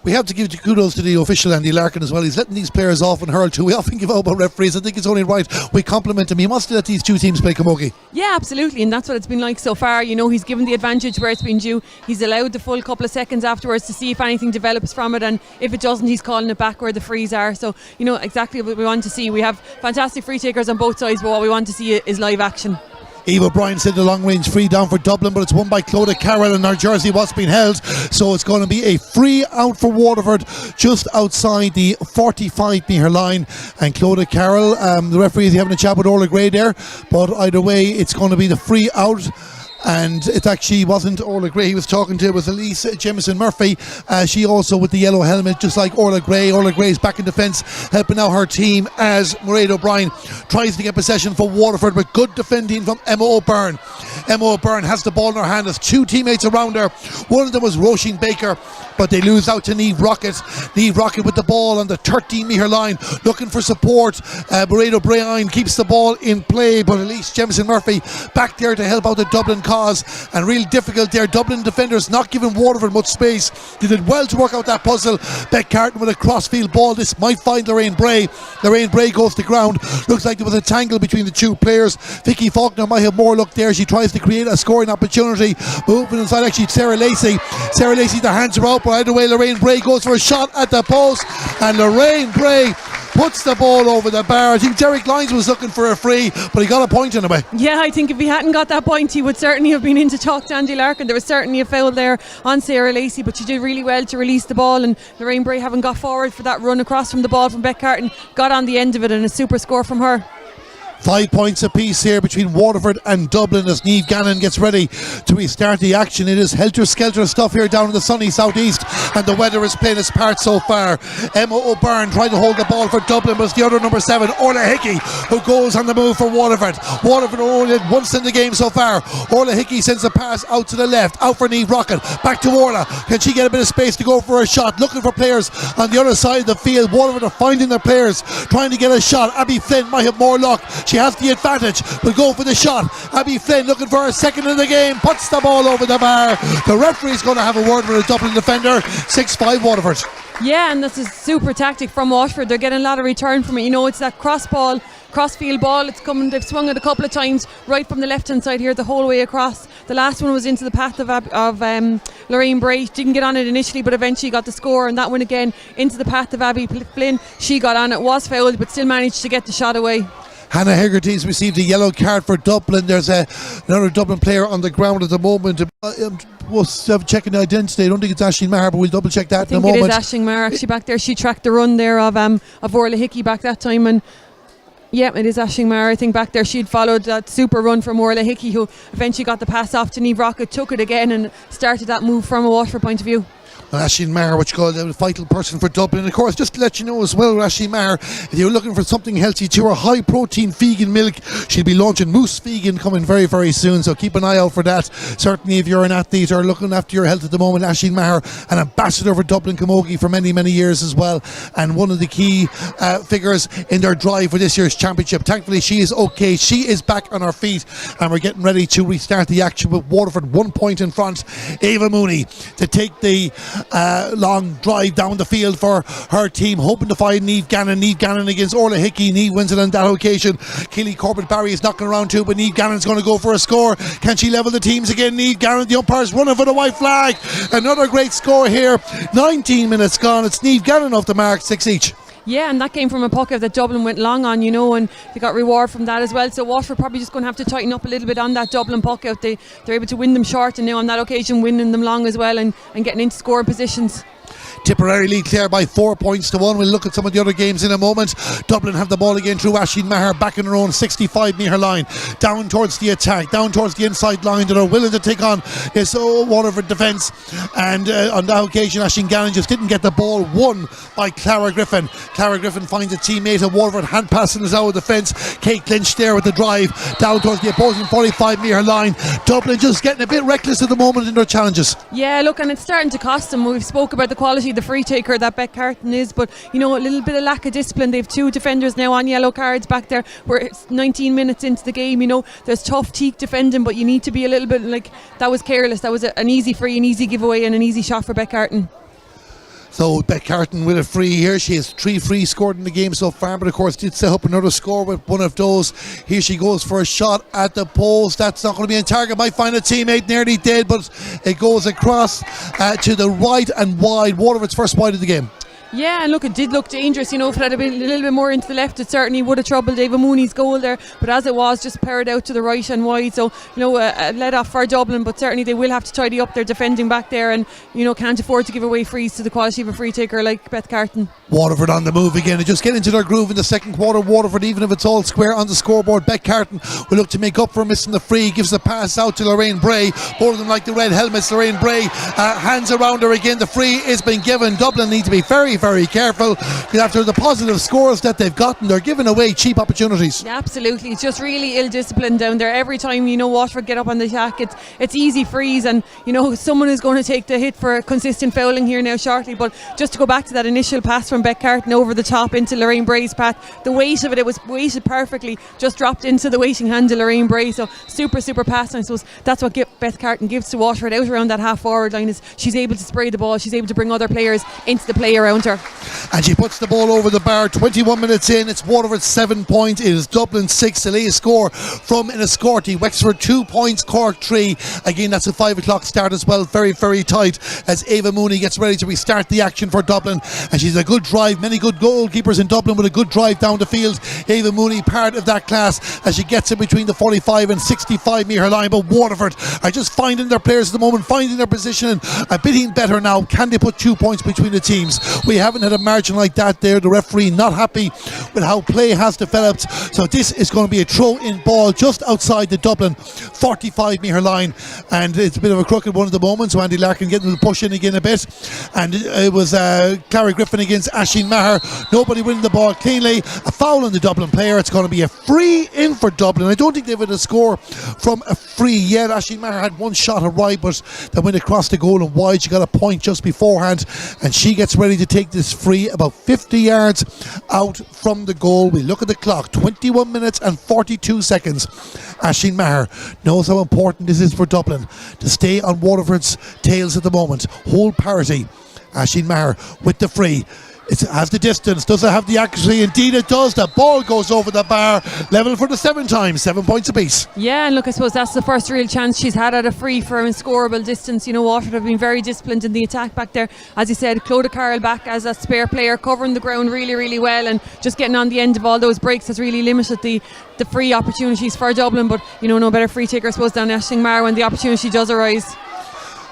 We have to give kudos to the official Andy Larkin as well. He's letting these players off and hurl too. We often give out about referees. I think it's only right we compliment him. He must let these two teams play camogie. Yeah, absolutely, and that's what it's been like so far. You know, he's given the advantage where it's been due. He's allowed the full couple of seconds afterwards to see if anything develops from it, and if it doesn't, he's calling it back where the frees are. So, you know, exactly what we want to see. We have fantastic free takers on both sides, but what we want to see is live action. Eva O'Brien sent a long range free down for Dublin, but it's won by Clodagh Carroll, and her jersey was being held, so it's going to be a free out for Waterford just outside the 45 metre line. And Clodagh Carroll, the referee is having a chat with Orla Gray there, but either way it's going to be the free out. And it actually wasn't Orla Gray he was talking to, it was Elise Jamieson Murphy. She also with the yellow helmet, just like Orla Gray. Orla Gray's back in defence, helping out her team as Mairead O'Brien tries to get possession for Waterford, with good defending from Emma O'Byrne. Emma O'Byrne has the ball in her hand, has two teammates around her. One of them was Roisin Baker, but they lose out to Niamh Rocket. Niamh Rocket with the ball on the 13 metre line, looking for support. Mairead O'Brien keeps the ball in play, but Elise Jamieson Murphy back there to help out the Dublin cause, and real difficult there. Dublin defenders not giving Waterford much space. They did well to work out that puzzle. Beck Carton with a crossfield ball. This might find Lorraine Bray. Lorraine Bray goes to ground. Looks like there was a tangle between the two players. Vicky Faulkner might have more luck there. She tries to create a scoring opportunity. Moving inside, actually, Sarah Lacey. Sarah Lacey, the hands are out, but either way, Lorraine Bray goes for a shot at the post, and Lorraine Bray puts the ball over the bar. I think Derek Lyons was looking for a free, but he got a point anyway. Yeah, I think if he hadn't got that point, he would certainly have been in to talk to Andy Larkin. There was certainly a foul there on Sarah Lacey, but she did really well to release the ball, and Lorraine Bray, having got forward for that run across from the ball from Beck Carton, got on the end of it, and a super score from her. 5 points apiece here between Waterford and Dublin as Niamh Gannon gets ready to restart the action. It is helter-skelter stuff here down in the sunny southeast, and the weather is playing its part so far. Emma O'Byrne trying to hold the ball for Dublin, but it's the other number 7, Orla Hickey, who goes on the move for Waterford. Waterford are only once in the game so far. Orla Hickey sends a pass out to the left, out for Niamh Rocket, back to Orla. Can she get a bit of space to go for a shot? Looking for players on the other side of the field. Waterford are finding their players, trying to get a shot. Abby Flynn might have more luck. She has the advantage, but go for the shot. Abby Flynn looking for her second in the game, puts the ball over the bar. The referee's going to have a word with a Dublin defender. 6-5 Waterford. Yeah, and that's a super tactic from Waterford. They're getting a lot of return from it. You know, it's that crossfield ball. It's coming. They've swung it a couple of times right from the left hand side here the whole way across. The last one was into the path of Lorraine Bray. Didn't get on it initially, but eventually got the score, and that one again into the path of Abby Flynn. She got on it, was fouled, but still managed to get the shot away. Hannah Hegarty's received a yellow card for Dublin. There's another Dublin player on the ground at the moment. We'll checking the identity. I don't think it's Aisling Maher, but we'll double check that in a moment. I think it is Aisling Maher actually back there. She tracked the run there of Orla Hickey back that time, and yeah, it is Aisling Maher, I think, back there. She'd followed that super run from Orla Hickey, who eventually got the pass off to Niamh Rocket, took it again and started that move from a Waterford point of view. Aisling Maher, which called a vital person for Dublin. And of course, just to let you know as well, Aisling Maher, if you're looking for something healthy to her high protein vegan milk, she'll be launching Moose Vegan coming very, very soon, so keep an eye out for that. Certainly if you're an athlete or looking after your health at the moment, Aisling Maher, an ambassador for Dublin Camogie for many, many years as well, and one of the key figures in their drive for this year's championship. Thankfully she is okay, she is back on her feet, and we're getting ready to restart the action with Waterford 1 point in front. Ava Mooney to take the long drive down the field for her team, hoping to find Niamh Gannon. Niamh Gannon against Orla Hickey. Niamh wins it on that occasion. Keely Corbett-Barry is knocking around too, but Niamh Gannon's going to go for a score. Can she level the teams again? Niamh Gannon, the umpire's running for the white flag. Another great score here. 19 minutes gone. It's Niamh Gannon off the mark, 6 each. Yeah, and that came from a puck that Dublin went long on, you know, and they got reward from that as well. So Waterford probably just going to have to tighten up a little bit on that Dublin puck out. They're able to win them short, and now on that occasion winning them long as well, and getting into scoring positions. Tipperary lead clear by 4 points to 1. We'll look at some of the other games in a moment. Dublin have the ball again through Aisling Maher, back in her own 65 metre line, down towards the attack, down towards the inside line that are willing to take on this Waterford defence, and on that occasion Aisling Gannon just didn't get the ball won by Clara Griffin. Clara Griffin finds a teammate of Waterford, hand passing us out of defence. Kate Lynch there with the drive down towards the opposing 45 metre line. Dublin just getting a bit reckless at the moment in their challenges. Yeah, look, and it's starting to cost them. We've spoke about the quality of the free taker that Beck Carton is, but you know, a little bit of lack of discipline. They've 2 defenders now on yellow cards back there. We're 19 minutes into the game, you know, there's tough teak defending, but you need to be a little bit like, that was careless. That was an easy free, an easy giveaway, and an easy shot for Beck Carton. So Beck Carton with a free here. She has 3 frees scored in the game so far, but of course did set up another score with one of those. Here she goes for a shot at the post. That's not going to be in target. Might find a teammate, nearly did, but it goes across to the right and wide. Waterford's first wide of the game. Yeah, and look, it did look dangerous, you know. If it had been a little bit more into the left, it certainly would have troubled Ava Mooney's goal there, but as it was, just powered out to the right and wide. So, you know, a let off for Dublin, but certainly they will have to tidy up their defending back there, and, you know, can't afford to give away frees to the quality of a free taker like Beth Carton. Waterford on the move again and just get into their groove in the second quarter. Waterford, even if it's all square on the scoreboard, Beck Carton will look to make up for missing the free, gives the pass out to Lorraine Bray. Both of them like the red helmets. Lorraine Bray, hands around her again. The free is being given. Dublin need to be very, very careful, because after the positive scores that they've gotten, they're giving away cheap opportunities. Yeah, absolutely. It's just really ill discipline down there. Every time, you know, Waterford get up on the attack, it's easy frees, and, you know, someone is going to take the hit for consistent fouling here now shortly. But just to go back to that initial pass from Beck Carton over the top into Lorraine Bray's path, the weight of it was weighted perfectly, just dropped into the waiting hand of Lorraine Bray. So super pass, and I suppose that's what Beth Carton gives to Waterford out around that half forward line, is she's able to spray the ball, she's able to bring other players into the play around her. And she puts the ball over the bar. 21 minutes in, it's Waterford 7 points. It is Dublin 6. The latest score from Enniscorthy. Wexford 2 points, Cork 3. Again, that's a 5 o'clock start as well. Very, very tight as Ava Mooney gets ready to restart the action for Dublin. And she's a good drive. Many good goalkeepers in Dublin with a good drive down the field. Ava Mooney part of that class as she gets in between the 45 and 65 metre line. But Waterford are just finding their players at the moment, finding their position, a bit better now. Can they put 2 points between the teams? We haven't had a margin like that there. The referee not happy with how play has developed. So this is going to be a throw-in ball just outside the Dublin 45 metre line, and it's a bit of a crooked one at the moment. So Andy Larkin getting the push in again a bit, and it was Clara Griffin against Aisling Maher. Nobody winning the ball cleanly. A foul on the Dublin player. It's going to be a free in for Dublin. I don't think they've had a score from a free yet. Aisling Maher had one shot at right, but that went across the goal and wide. She got a point just beforehand, and she gets ready to take this free about 50 yards out from the goal. We look at the clock, 21 minutes and 42 seconds. Aisling Maher knows how important this is for Dublin to stay on Waterford's tails at the moment. Hold parity. Aisling Maher with the free. It has the distance. Does it have the accuracy? Indeed it does. The ball goes over the bar. Level for the 7 times. 7 points apiece. Yeah, and look, I suppose that's the first real chance she's had at a free for a scoreable distance. You know, Waterford have been very disciplined in the attack back there. As you said, Clodagh Carroll back as a spare player, covering the ground really, really well, and just getting on the end of all those breaks has really limited the free opportunities for Dublin. But, you know, no better free taker, I suppose, than Aisling Maher when the opportunity does arise.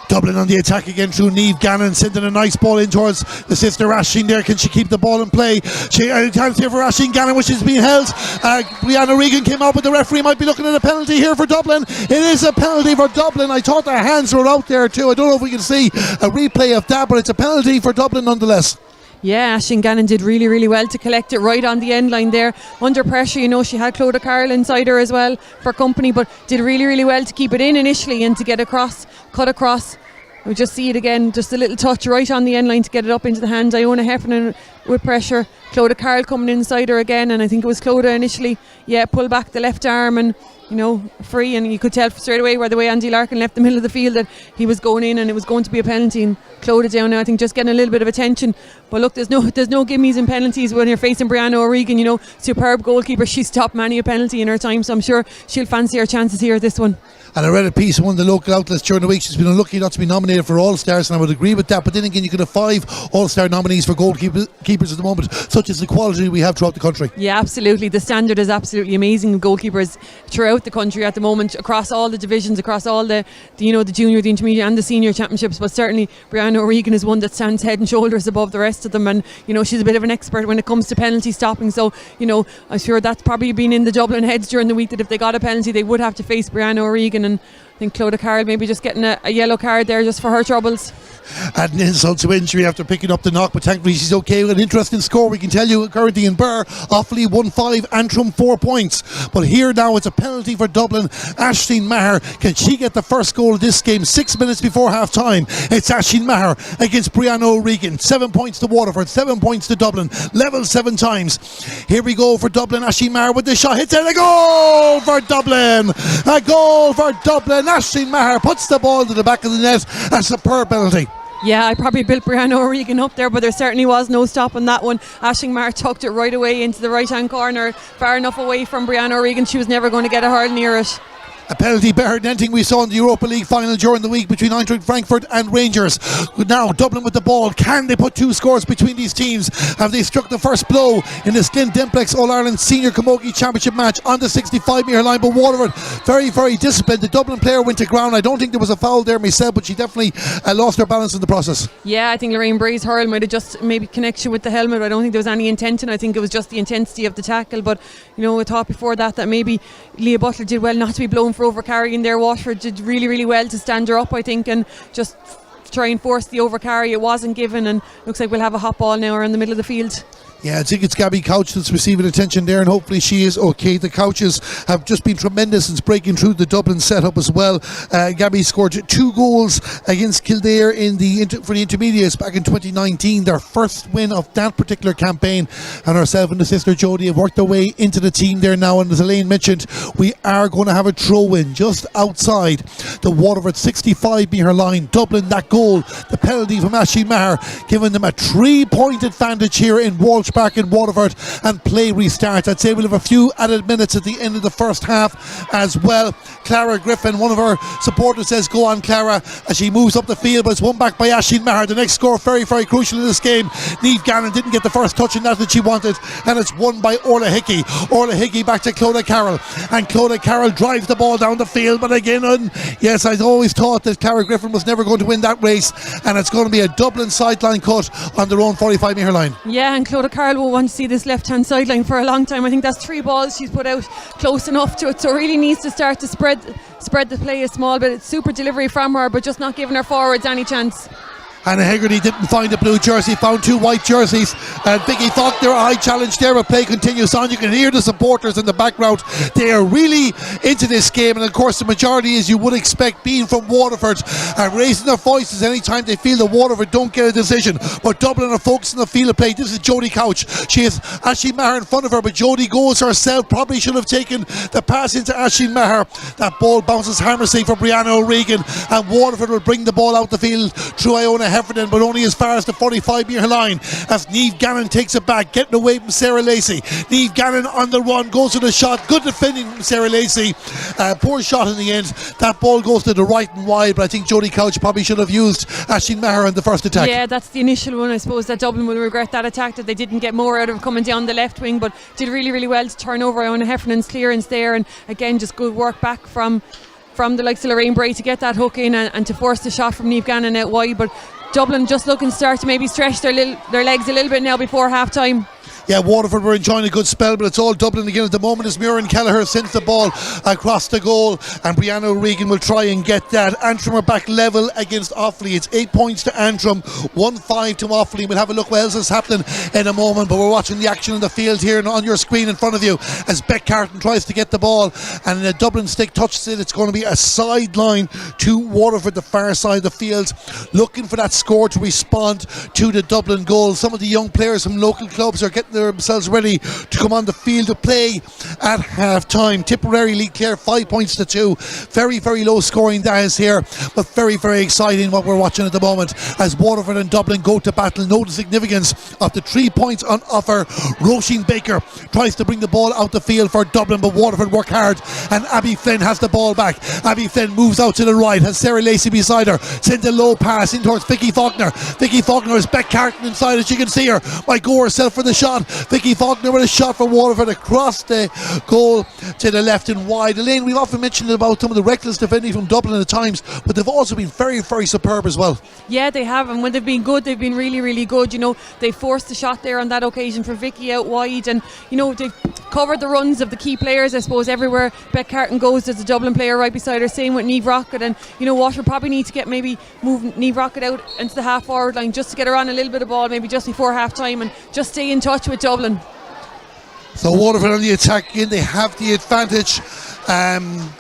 Dublin on the attack again through Niamh Gannon, sending a nice ball in towards the sister Aisling there. Can she keep the ball in play? She chance here for Aisling Gannon, which is being held. Brianna Regan came out, but the referee might be looking at a penalty here for Dublin. It is a penalty for Dublin. I thought their hands were out there too. I don't know if we can see a replay of that, but it's a penalty for Dublin nonetheless. Yeah, Aisling Gannon did really, really well to collect it right on the end line there. Under pressure, you know, she had Clodagh Carroll inside her as well for company, but did really, really well to keep it in initially and to get across, cut across. We just see it again, just a little touch right on the end line to get it up into the hand. Iona Heffernan with pressure. Clodagh Carroll coming inside her again, and I think it was Clodagh initially. Yeah, pull back the left arm and, you know, free, and you could tell straight away where the way Andy Larkin left the middle of the field that he was going in and it was going to be a penalty, and Clodagh down now, I think, just getting a little bit of attention. But look, there's no gimmies and penalties when you're facing Brianna O'Regan. You know, superb goalkeeper. She stopped many a penalty in her time, so I'm sure she'll fancy her chances here this one. And I read a piece in one of the local outlets during the week. She's been unlucky not to be nominated for All-Stars, and I would agree with that. But then again, you could have 5 All-Star nominees for goalkeepers at the moment, such as the quality we have throughout the country. Yeah, absolutely. The standard is absolutely amazing. Goalkeepers throughout the country at the moment, across all the divisions, across all the you know, the junior, the intermediate and the senior championships. But certainly Brianna O'Regan is one that stands head and shoulders above the rest of them, and, you know, she's a bit of an expert when it comes to penalty stopping. So, you know, I'm sure that's probably been in the Dublin heads during the week, that if they got a penalty they would have to face Brianna O'Regan, and I think Clodagh Carroll maybe just getting a yellow card there just for her troubles. Adding insult to injury after picking up the knock, but thankfully she's okay. An interesting score, we can tell you, currently in Burr, Offaly 1-5, Antrim 4 points. But here now it's a penalty for Dublin. Aisling Maher, can she get the first goal of this game 6 minutes before half time? It's Aisling Maher against Brianna O'Regan. 7 points to Waterford, 7 points to Dublin, level 7 times. Here we go for Dublin. Aisling Maher with the shot, hits it, a goal for Dublin! A goal for Dublin. Aisling Maher puts the ball to the back of the net. A superb penalty. Yeah, I probably built Brianna O'Regan up there, but there certainly was no stopping that one. Aisling Maher tucked it right away into the right hand corner, far enough away from Brianna O'Regan. She was never going to get a hurl near it. A penalty better than anything we saw in the Europa League final during the week between Eintracht Frankfurt and Rangers. Now Dublin with the ball. Can they put 2 scores between these teams? Have they struck the first blow in this Glen Dimplex All-Ireland Senior Camogie Championship match on the 65 metre line? But Waterford very, very disciplined. The Dublin player went to ground. I don't think there was a foul there myself, but she definitely lost her balance in the process. Yeah, I think Lorraine Bray's hurl might have just maybe connection with the helmet, but I don't think there was any intent, and I think it was just the intensity of the tackle. But, you know, I thought before that maybe Leah Butler did well not to be blown for overcarrying there. Waterford did really, really well to stand her up, I think, and just try and force the overcarry. It wasn't given, and looks like we'll have a hot ball now around the middle of the field. Yeah, I think it's Gabby Couch that's receiving attention there, and hopefully she is okay. The Couches have just been tremendous since breaking through the Dublin setup as well. Gabby scored 2 goals against Kildare for the intermediates back in 2019, their first win of that particular campaign. And herself and the sister Jodie have worked their way into the team there now. And as Elaine mentioned, we are going to have a throw-in just outside the Waterford 65-metre line. Dublin, that goal, the penalty from Aisling Maher, giving them a 3-point advantage here in Walsh Park in Waterford, and play restarts. I'd say we'll have a few added minutes at the end of the first half as well. Clara Griffin, one of her supporters, says go on Clara, as she moves up the field, but it's won back by Aisling Maher. The next score very, very crucial in this game. Niamh Gannon didn't get the first touch in that she wanted, and it's won by Orla Hickey. Orla Hickey back to Clodagh Carroll, and Clodagh Carroll drives the ball down the field, but again, yes, I'd always thought that Clara Griffin was never going to win that race, and it's going to be a Dublin sideline cut on their own 45-metre line. Yeah, and Clodagh Carroll will want to see this left-hand sideline for a long time. I think that's 3 balls she's put out close enough to it, so really needs to start to spread the play a small bit. It's super delivery from her, but just not giving her forwards any chance. Hannah Hegarty didn't find a blue jersey, found 2 white jerseys, and Vicky Faulkner, a high challenge there, but play continues on. You can hear the supporters in the background. They are really into this game, and of course the majority, as you would expect, being from Waterford, are raising their voices anytime they feel that Waterford don't get a decision. But Dublin are focused on the field of play. This is Jodie Couch. She has Aisling Maher in front of her, but Jodie goes herself. Probably should have taken the pass into Aisling Maher. That ball bounces harmlessly for Brianna O'Regan, and Waterford will bring the ball out the field through Iona Heffernan, but only as far as the 45-metre line, as Niamh Gannon takes it back, getting away from Sarah Lacey. Niamh Gannon on the run, goes to the shot. Good defending from Sarah Lacey. Poor shot in the end. That ball goes to the right and wide, but I think Jodie Couch probably should have used Aisling Maher in the first attack. Yeah, that's the initial one. I suppose that Dublin will regret that attack, that they didn't get more out of coming down the left wing, but did really, really well to turn over Iona Heffernan's clearance there, and again just good work back from the likes of Lorraine Bray to get that hook in and to force the shot from Niamh Gannon out wide. But Dublin just looking to start to maybe stretch their legs a little bit now before half time. Yeah, Waterford were enjoying a good spell, but it's all Dublin again at the moment as Muireann Kelleher sends the ball across the goal, and Brianna O'Regan will try and get that. Antrim are back level against Offaly. It's 8 points to Antrim, 1-5 to Offaly. We'll have a look what else is happening in a moment, but we're watching the action on the field here on your screen in front of you as Beck Carton tries to get the ball, and a Dublin stick touches it. It's going to be a sideline to Waterford, the far side of the field, looking for that score to respond to the Dublin goal. Some of the young players from local clubs are getting themselves ready to come on the field to play at half time. Tipperary Lee Clare 5 points to 2. Very, very low scoring that is here, but very, very exciting what we're watching at the moment as Waterford and Dublin go to battle. Note the significance of the 3 points on offer. Roisin Baker tries to bring the ball out the field for Dublin, but Waterford work hard, and Abby Flynn has the ball back. Abby Flynn moves out to the right, has Sarah Lacey beside her, sends a low pass in towards Vicky Faulkner. Vicky Faulkner has Beck Carton inside, as you can see her might go herself for the shot. Vicky Faulkner with a shot for Waterford across the goal to the left and wide. Elaine, we've often mentioned about some of the reckless defending from Dublin at times, but they've also been very, very superb as well. Yeah, they have, and when they've been good, they've been really, really good. You know, they forced the shot there on that occasion for Vicky out wide, and you know, they've covered the runs of the key players, I suppose. Everywhere Beck Carton goes, there's a Dublin player right beside her. Same with Niamh Rockett, and you know, Waterford probably need to get maybe move Niamh Rockett out into the half forward line just to get her on a little bit of ball, maybe just before half time, and just stay in touch with Dublin. So Waterford on the attack again, they have the advantage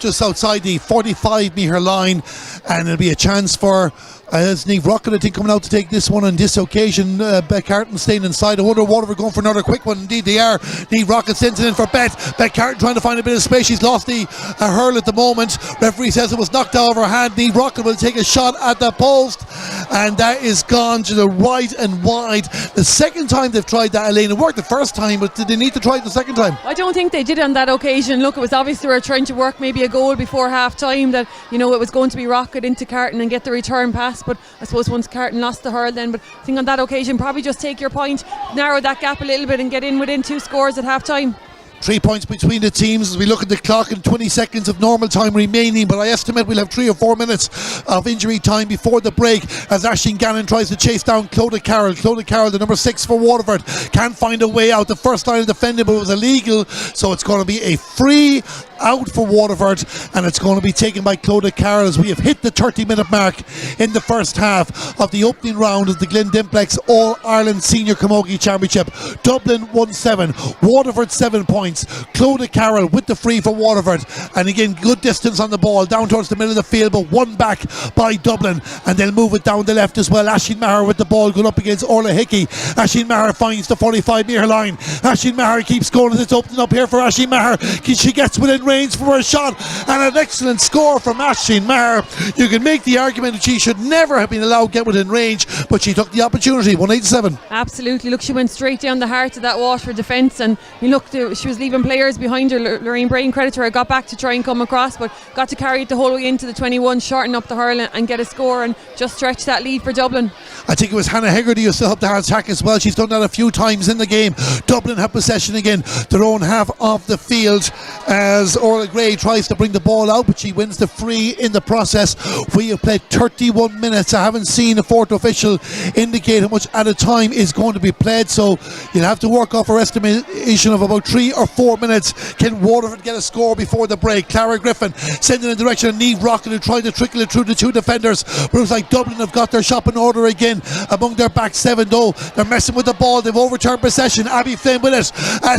just outside the 45-metre line, and it'll be a chance for it's Niamh Rockett, I think, coming out to take this one on this occasion. Beck Carton staying inside. I wonder Waterford going for another quick one. Indeed they are. Niamh Rockett sends it in for Beck Carton trying to find a bit of space. She's lost the hurl at the moment. Referee says it was knocked out of her hand. Niamh Rockett will take a shot at the post, and that is gone to the right and wide. The second time they've tried that, Elaine, it worked the first time, but did they need to try it the second time? I don't think they did on that occasion. Look, it was obvious they were trying to work maybe a goal before half time, that you know it was going to be Rockett into Carton and get the return pass, but I suppose once Carton lost the hurl then, but I think on that occasion probably just take your point, narrow that gap a little bit and get in within 2 scores at half time. 3 points between the teams as we look at the clock and 20 seconds of normal time remaining, but I estimate we'll have 3 or 4 minutes of injury time before the break as Aisling Gannon tries to chase down Clodagh Carroll. Clodagh Carroll, the number 6 for Waterford, can't find a way out. The first line of defending, but it was illegal, so it's going to be a free out for Waterford, and it's going to be taken by Clodagh Carroll as we have hit the 30-minute mark in the first half of the opening round of the Glen Dimplex All-Ireland Senior Camogie Championship. Dublin 1-7, Waterford 7 points. Clodagh Carroll with the free for Waterford, and again good distance on the ball down towards the middle of the field, but one back by Dublin, and they'll move it down the left as well. Aisling Maher with the ball going up against Orla Hickey. Aisling Maher finds the 45-metre line. Aisling Maher keeps going as it's opening up here for Aisling Maher. She gets within range for a shot, and an excellent score from Aisling Maher. You can make the argument that she should never have been allowed to get within range, but she took the opportunity. 187. Absolutely. Look, she went straight down the heart of that Waterford defence, and you look, she was leaving players behind her. Lorraine Brain, credit to her, got back to try and come across, but got to carry it the whole way into the 21, shorten up the hurl and get a score and just stretch that lead for Dublin. I think it was Hannah Hegarty who still up the hard attack as well. She's done that a few times in the game. Dublin have possession again, their own half of the field, as Orla Gray tries to bring the ball out, but she wins the free in the process. We have played 31 minutes. I haven't seen a fourth official indicate how much at a time is going to be played, so you'll have to work off our estimation of about 3 or 4 minutes. Can Waterford get a score before the break? Clara Griffin sending in the direction of Niamh Rocket, who tried to trickle it through the 2 defenders, but it was like Dublin have got their shop in order again among their back 7 though. They're messing with the ball. They've overturned possession. Abby Flynn with it.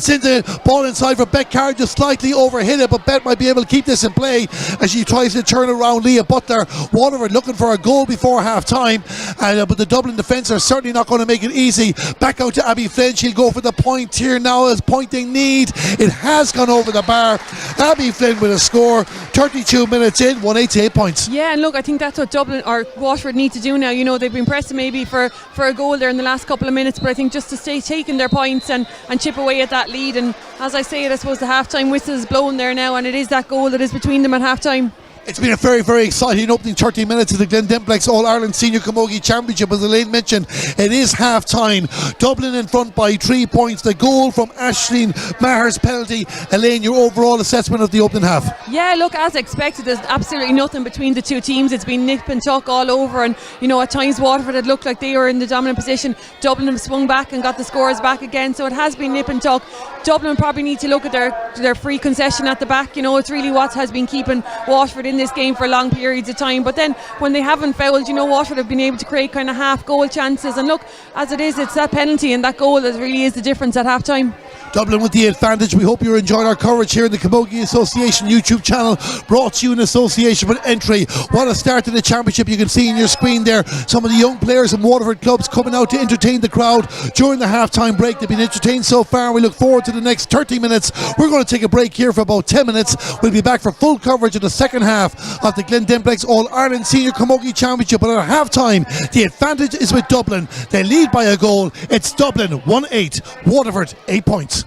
Sends the ball inside for Beck Carr, just slightly overhit it, but Bet might be able to keep this in play as she tries to turn around Leah Butler. Waterford looking for a goal before half time, but the Dublin defence are certainly not going to make it easy. Back out to Abby Flynn. She'll go for the point here now as pointing need. It has gone over the bar. Abby Flynn with a score. 32 minutes in, 188 points. Yeah, and look, I think that's what Dublin or Waterford need to do now. You know, they've been pressing maybe for a goal there in the last couple of minutes, but I think just to stay taking their points and chip away at that lead. And as I say it, I suppose the half-time whistle is blown there now, and it is that goal that is between them at half-time. It's been a very, very exciting opening 30 minutes of the Glen Dimplex All-Ireland Senior Camogie Championship. As Elaine mentioned, it is half-time. Dublin in front by 3 points. The goal from Aisling Maher's penalty. Elaine, your overall assessment of the opening half? Yeah, look, as expected, there's absolutely nothing between the two teams. It's been nip and tuck all over, and you know, at times Waterford had looked like they were in the dominant position. Dublin have swung back and got the scores back again, so it has been nip and tuck. Dublin probably need to look at their free concession at the back. You know, it's really what has been keeping Waterford in this game for long periods of time. But then when they haven't fouled, you know, Waterford have been able to create kind of half goal chances, and look, as it is, it's that penalty and that goal that really is the difference at half time. Dublin with the advantage. We hope you're enjoying our coverage here in the Camogie Association YouTube channel, brought to you in association with Entry. What a start to the championship. You can see in your screen there some of the young players in Waterford clubs coming out to entertain the crowd during the half-time break. They've been entertained so far. We look forward to the next 30 minutes. We're going to take a break here for about 10 minutes. We'll be back for full coverage of the second half of the Glen Dimplex All-Ireland Senior Camogie Championship. But at half-time, the advantage is with Dublin. They lead by a goal. It's Dublin 1-8, Waterford 8 points.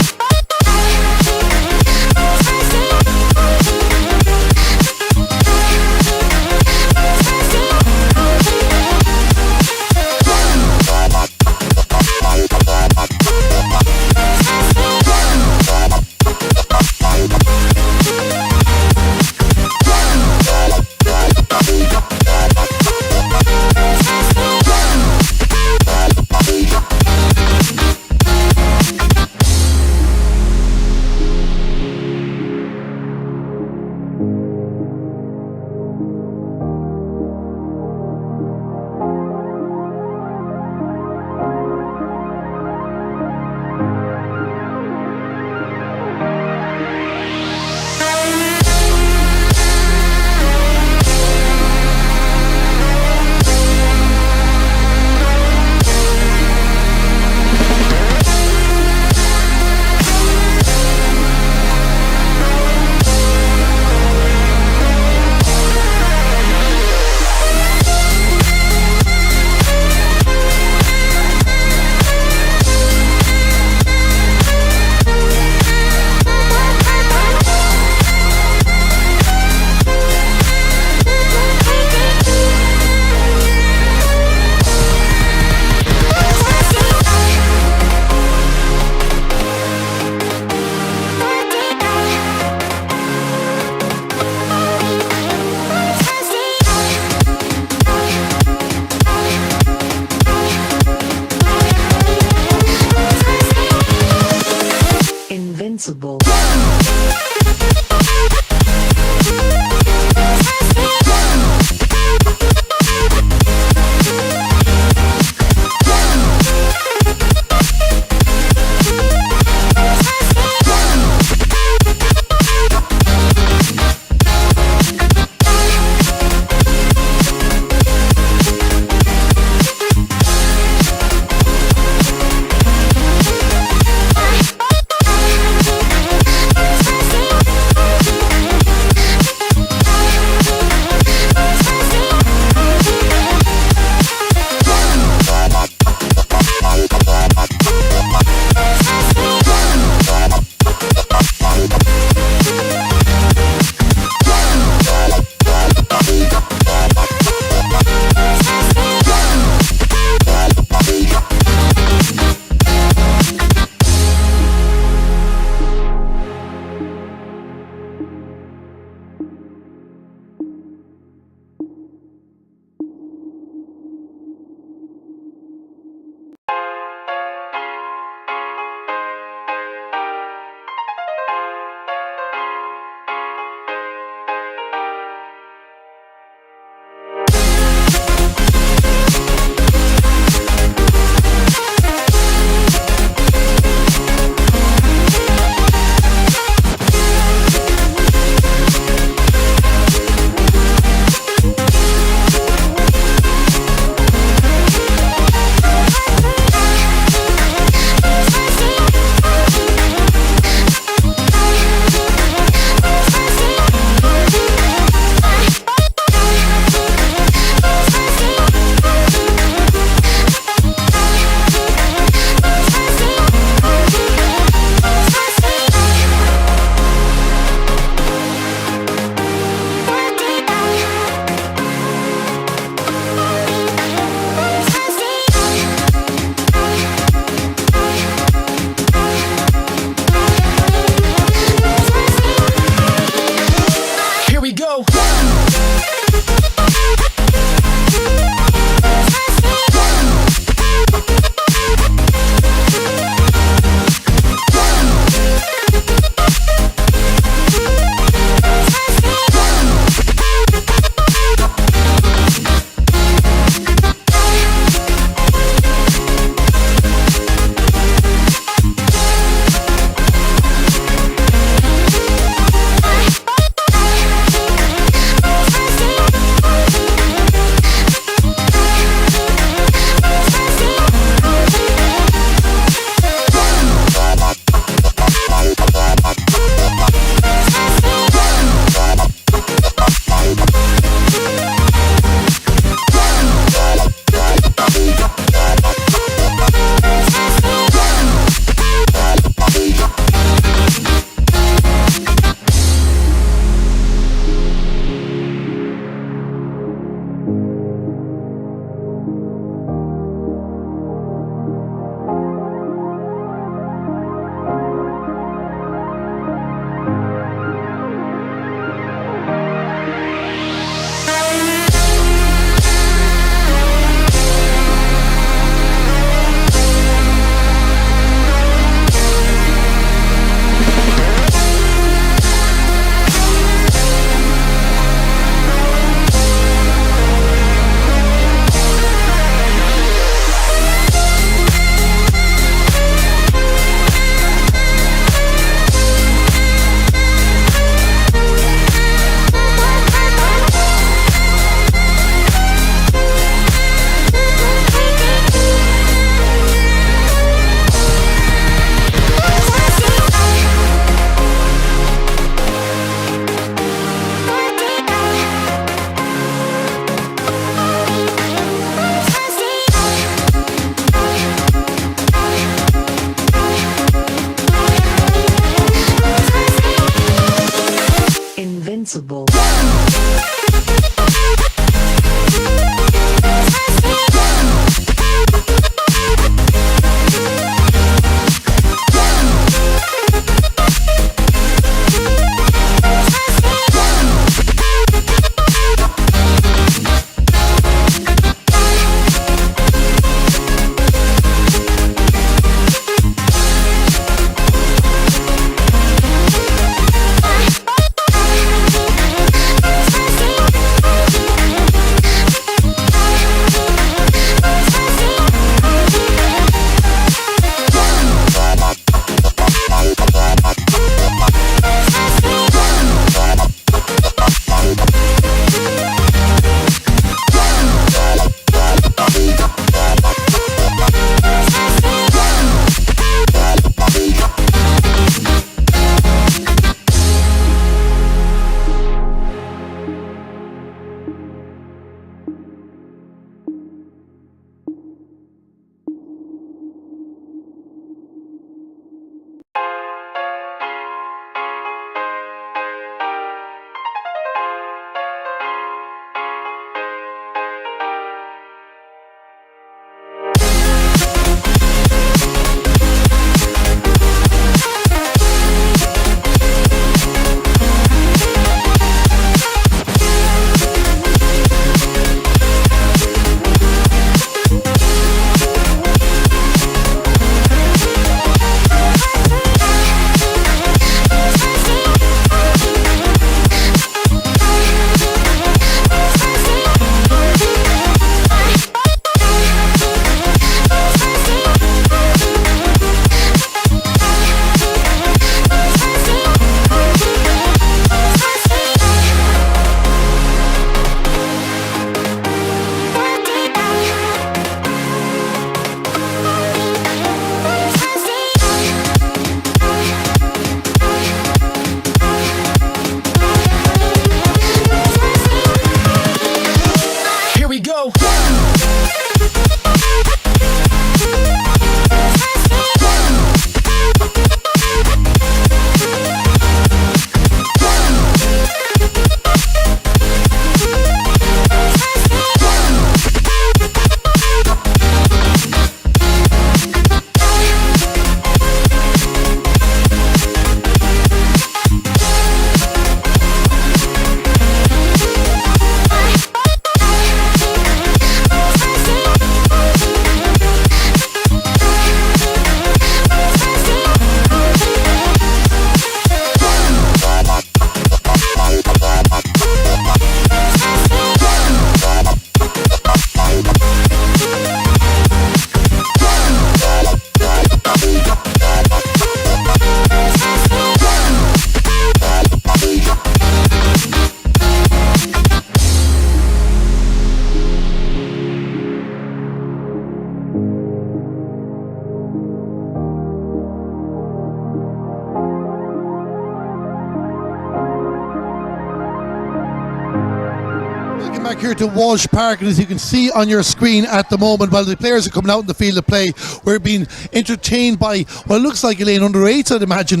Back here to Walsh Park, and as you can see on your screen at the moment, while the players are coming out in the field of play, we're being entertained by, well, it looks like Elaine under 8s, I'd imagine,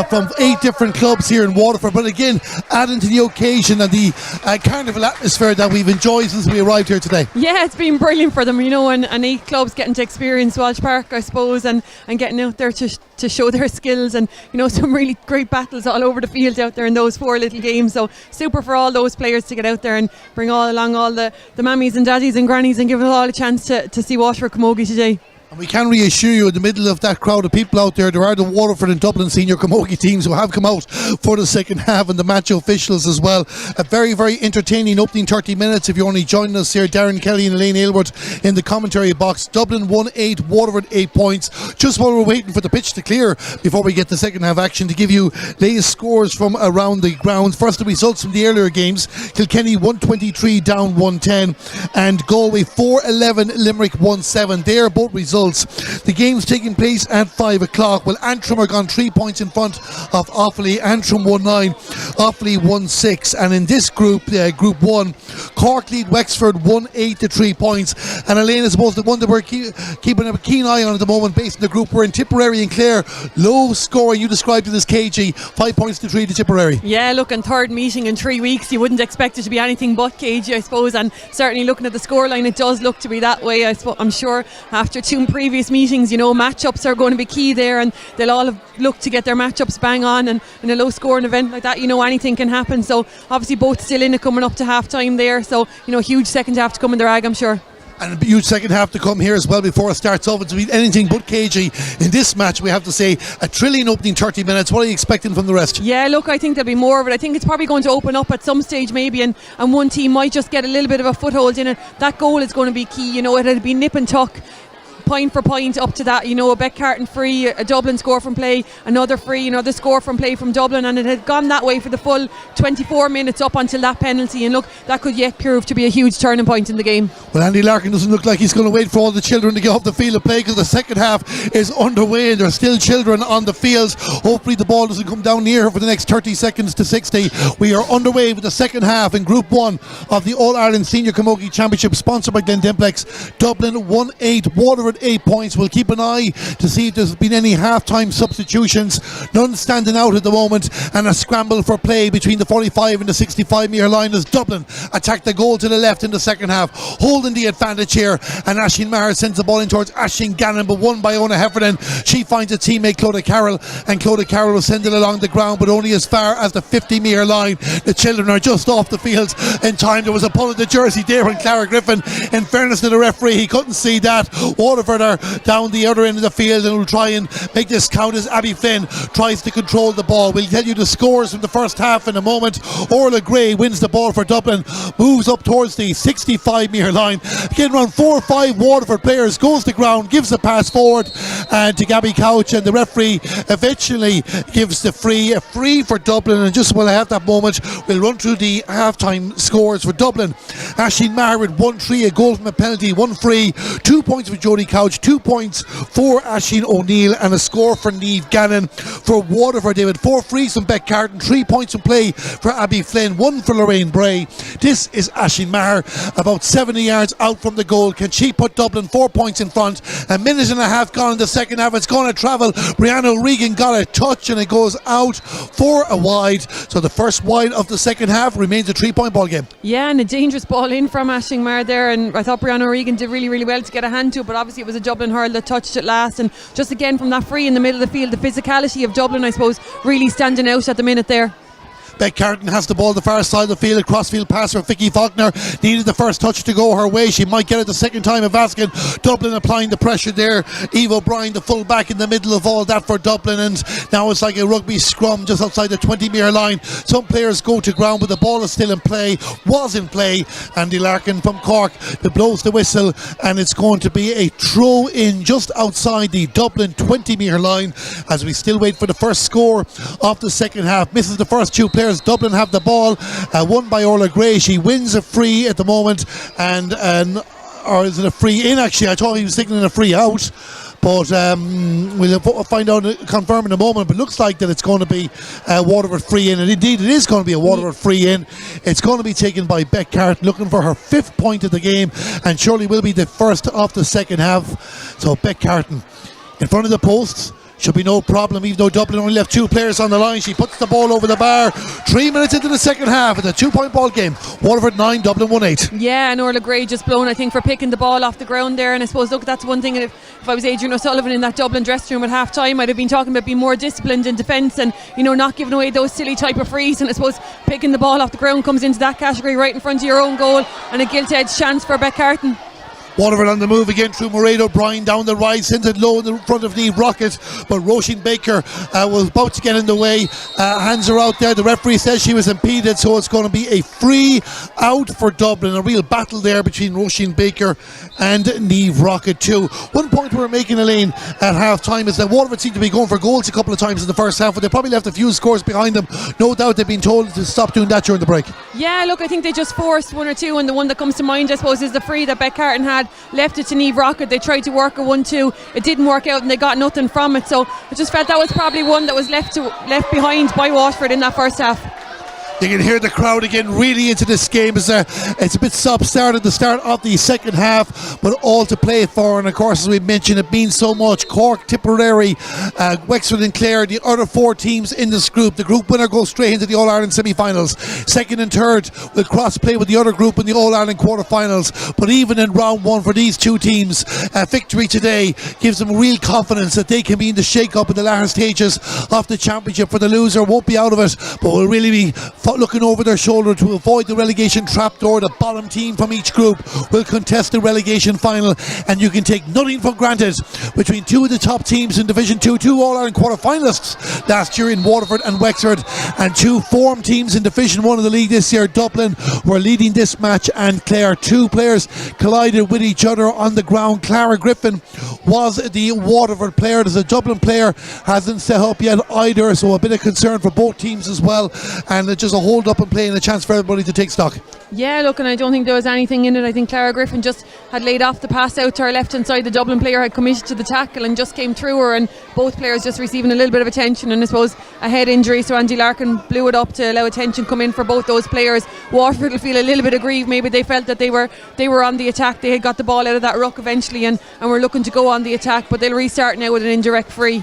from 8 different clubs here in Waterford. But again, adding to the occasion and the carnival atmosphere that we've enjoyed since we arrived here today. Yeah, it's been brilliant for them, and 8 clubs getting to experience Walsh Park, I suppose, and getting out there to show their skills, and some really great battles all over the field out there in those 4 little games. So super for all those players to get out there and bring all along all the mammies and daddies and grannies and give us all a chance to see Waterford Camogie today. And we can reassure you, in the middle of that crowd of people out there are the Waterford and Dublin senior camogie teams who have come out for the second half, and the match officials as well. A very, very entertaining opening 30 minutes. If you're only joining us here, Darren Kelly and Elaine Aylward in the commentary box. Dublin 1-8, Waterford 8 points. Just while we're waiting for the pitch to clear before we get the second half action, to give you latest scores from around the grounds. First, the results from the earlier games. Kilkenny 123 down 110, and Galway 4-11, Limerick 1-7. They are both results. The game's taking place at 5 o'clock. Well, Antrim are gone 3 points in front of Offaly. Antrim 1-9, Offaly 1-6. And in this group, Group 1, Cork lead Wexford 1-8 to 3 points. And Elaine, I suppose the one that we're keeping a keen eye on at the moment, based on the group, we're in Tipperary and Clare. Low scoring, you described it as cagey. 5 points to 3 to Tipperary. Yeah, look, and third meeting in 3 weeks, you wouldn't expect it to be anything but cagey, I suppose. And certainly looking at the scoreline, it does look to be that way. I'm sure after 2 previous meetings, matchups are going to be key there, and they'll all have looked to get their matchups bang on, and in a low scoring event like that, anything can happen. So obviously both still in it coming up to half time there, so huge second half to come in the rag, I'm sure. And a huge second half to come here as well before it starts off. It's been anything but cagey in this match, we have to say. A thrilling opening 30 minutes. What are you expecting from the rest? Yeah, look, I think there'll be more of it. I think it's probably going to open up at some stage maybe, and one team might just get a little bit of a foothold in it. That goal is going to be key. It'll be nip and tuck, point for point up to that. A Beckcarton free, a Dublin score from play, another free, another score from play from Dublin, and it had gone that way for the full 24 minutes up until that penalty. And look, that could yet prove to be a huge turning point in the game. Well, Andy Larkin doesn't look like he's going to wait for all the children to get off the field of play, because the second half is underway and there's still children on the fields. Hopefully the ball doesn't come down near for the next 30 seconds to 60. We are underway with the second half in Group 1 of the All-Ireland Senior Camogie Championship, sponsored by Glen Dimplex. Dublin 1-8, Waterford 8 points. We'll keep an eye to see if there's been any half-time substitutions. None standing out at the moment, and a scramble for play between the 45 and the 65 metre line as Dublin attack the goal to the left in the second half, holding the advantage here. And Aisling Maher sends the ball in towards Aisling Gannon, but won by Ona Heffernan. She finds a teammate, Clodagh Carroll, and Clodagh Carroll will send it along the ground, but only as far as the 50 metre line. The children are just off the field in time. There was a pull of the jersey there from Clara Griffin. In fairness to the referee, he couldn't see that. Waterford are down the other end of the field and will try and make this count as Abby Flynn tries to control the ball. We'll tell you the scores from the first half in a moment. Orla Gray wins the ball for Dublin, moves up towards the 65 metre line. Again, around 4 or 5 Waterford players, goes to ground, gives the pass forward and to Gabby Couch, and the referee eventually gives the a free for Dublin. And just while I have that moment, we'll run through the half-time scores for Dublin. Aisling Maher with 1-3, a goal from a penalty, 1 free, 2 points for Jodie Couch, 2 points for Aisling O'Neill, and a score for Niamh Gannon. For Waterford, they had 4 frees from Beck Carton, 3 points in play for Abby Flynn, 1 for Lorraine Bray. This is Aisling Maher, about 70 yards out from the goal. Can she put Dublin 4 points in front? A minute and a half gone in the second half. It's going to travel. Brianna O'Regan got a touch and it goes out for a wide. So the first wide of the second half remains a 3-point ball game. Yeah, and a dangerous ball in from Aisling Maher there, and I thought Brianna O'Regan did really, really well to get a hand to it, but obviously it was a Dublin hurl that touched it last. And just again from that free in the middle of the field, the physicality of Dublin, I suppose, really standing out at the minute there. Beck Carton has the ball the far side of the field. A crossfield pass for Vicky Faulkner. Needed the first touch to go her way. She might get it the second time of asking. Dublin applying the pressure there. Eve O'Brien, the full back, in the middle of all that for Dublin. And now it's like a rugby scrum just outside the 20 metre line. Some players go to ground, but the ball is still in play. Was in play. Andy Larkin from Cork that blows the whistle, and it's going to be a throw in just outside the Dublin 20 metre line as we still wait for the first score of the second half. Misses the first 2 players. Dublin have the ball, won by Orla Gray. She wins a free at the moment, and or is it a free in? Actually, I thought he was signaling a free out, but we'll find out, confirm in a moment. But it looks like that it's going to be Waterford free in, and indeed it is going to be a Waterford free in. It's going to be taken by Beck Carton, looking for her 5th point of the game, and surely will be the first of the second half. So Beck Carton in front of the posts. Should be no problem, even though Dublin only left 2 players on the line. She puts the ball over the bar. 3 minutes into the second half. It's a 2-point ball game. Waterford 9, Dublin 1-8. Yeah, and Orla Gray just blown, I think, for picking the ball off the ground there. And I suppose, look, that's one thing. If I was Adrian O'Sullivan in that Dublin dressing room at half time, I'd have been talking about being more disciplined in defence and, not giving away those silly type of frees. And I suppose picking the ball off the ground comes into that category right in front of your own goal, and a gilt-edged chance for Beck Carton. Waterford on the move again through Mairead O'Brien down the right, sends it low in the front of Niamh Rocket, but Roisin Baker was about to get in the way. Hands are out there. The referee says she was impeded, so it's going to be a free out for Dublin. A real battle there between Roisin Baker and Niamh Rocket too. One point we're making, Elaine, at half time is that Waterford seemed to be going for goals a couple of times in the first half, but they probably left a few scores behind them. No doubt they've been told to stop doing that during the break. Yeah, look, I think they just forced 1 or 2, and the one that comes to mind, I suppose, is the free that Beck Carton had. Left it to Niamh Rocket. They tried to work a 1-2. It didn't work out and they got nothing from it. So I just felt that was probably one that was left behind by Waterford in that first half. You can hear the crowd again really into this game. It's a bit stop-start at the start of the second half, but all to play for. And of course, as we mentioned, it means so much. Cork, Tipperary, Wexford and Clare, the other 4 teams in this group. The group winner goes straight into the All-Ireland semi-finals. Second and third will cross-play with the other group in the All-Ireland quarter-finals. But even in round 1 for these 2 teams, victory today gives them real confidence that they can be in the shake-up in the latter stages of the championship. For the loser, won't be out of it, but will really be looking over their shoulder to avoid the relegation trapdoor. The bottom team from each group will contest the relegation final, and you can take nothing for granted between 2 of the top teams in Division 2, 2 All-Ireland quarter-finalists last year in Waterford and Wexford, and 2 form teams in Division 1 of the league this year. Dublin were leading this match, and Clare. 2 players collided with each other on the ground. Clara Griffin was the Waterford player. There's a Dublin player hasn't set up yet either, so a bit of concern for both teams as well, and just a hold up and play and a chance for everybody to take stock. Yeah, look, and I don't think there was anything in it. I think Clara Griffin just had laid off the pass out to her left hand side. The Dublin player had committed to the tackle and just came through her, and both players just receiving a little bit of attention, and I suppose a head injury, so Andy Larkin blew it up to allow attention come in for both those players. Waterford will feel a little bit aggrieved. Maybe they felt that they were on the attack. They had got the ball out of that ruck eventually and were looking to go on the attack, but they'll restart now with an indirect free.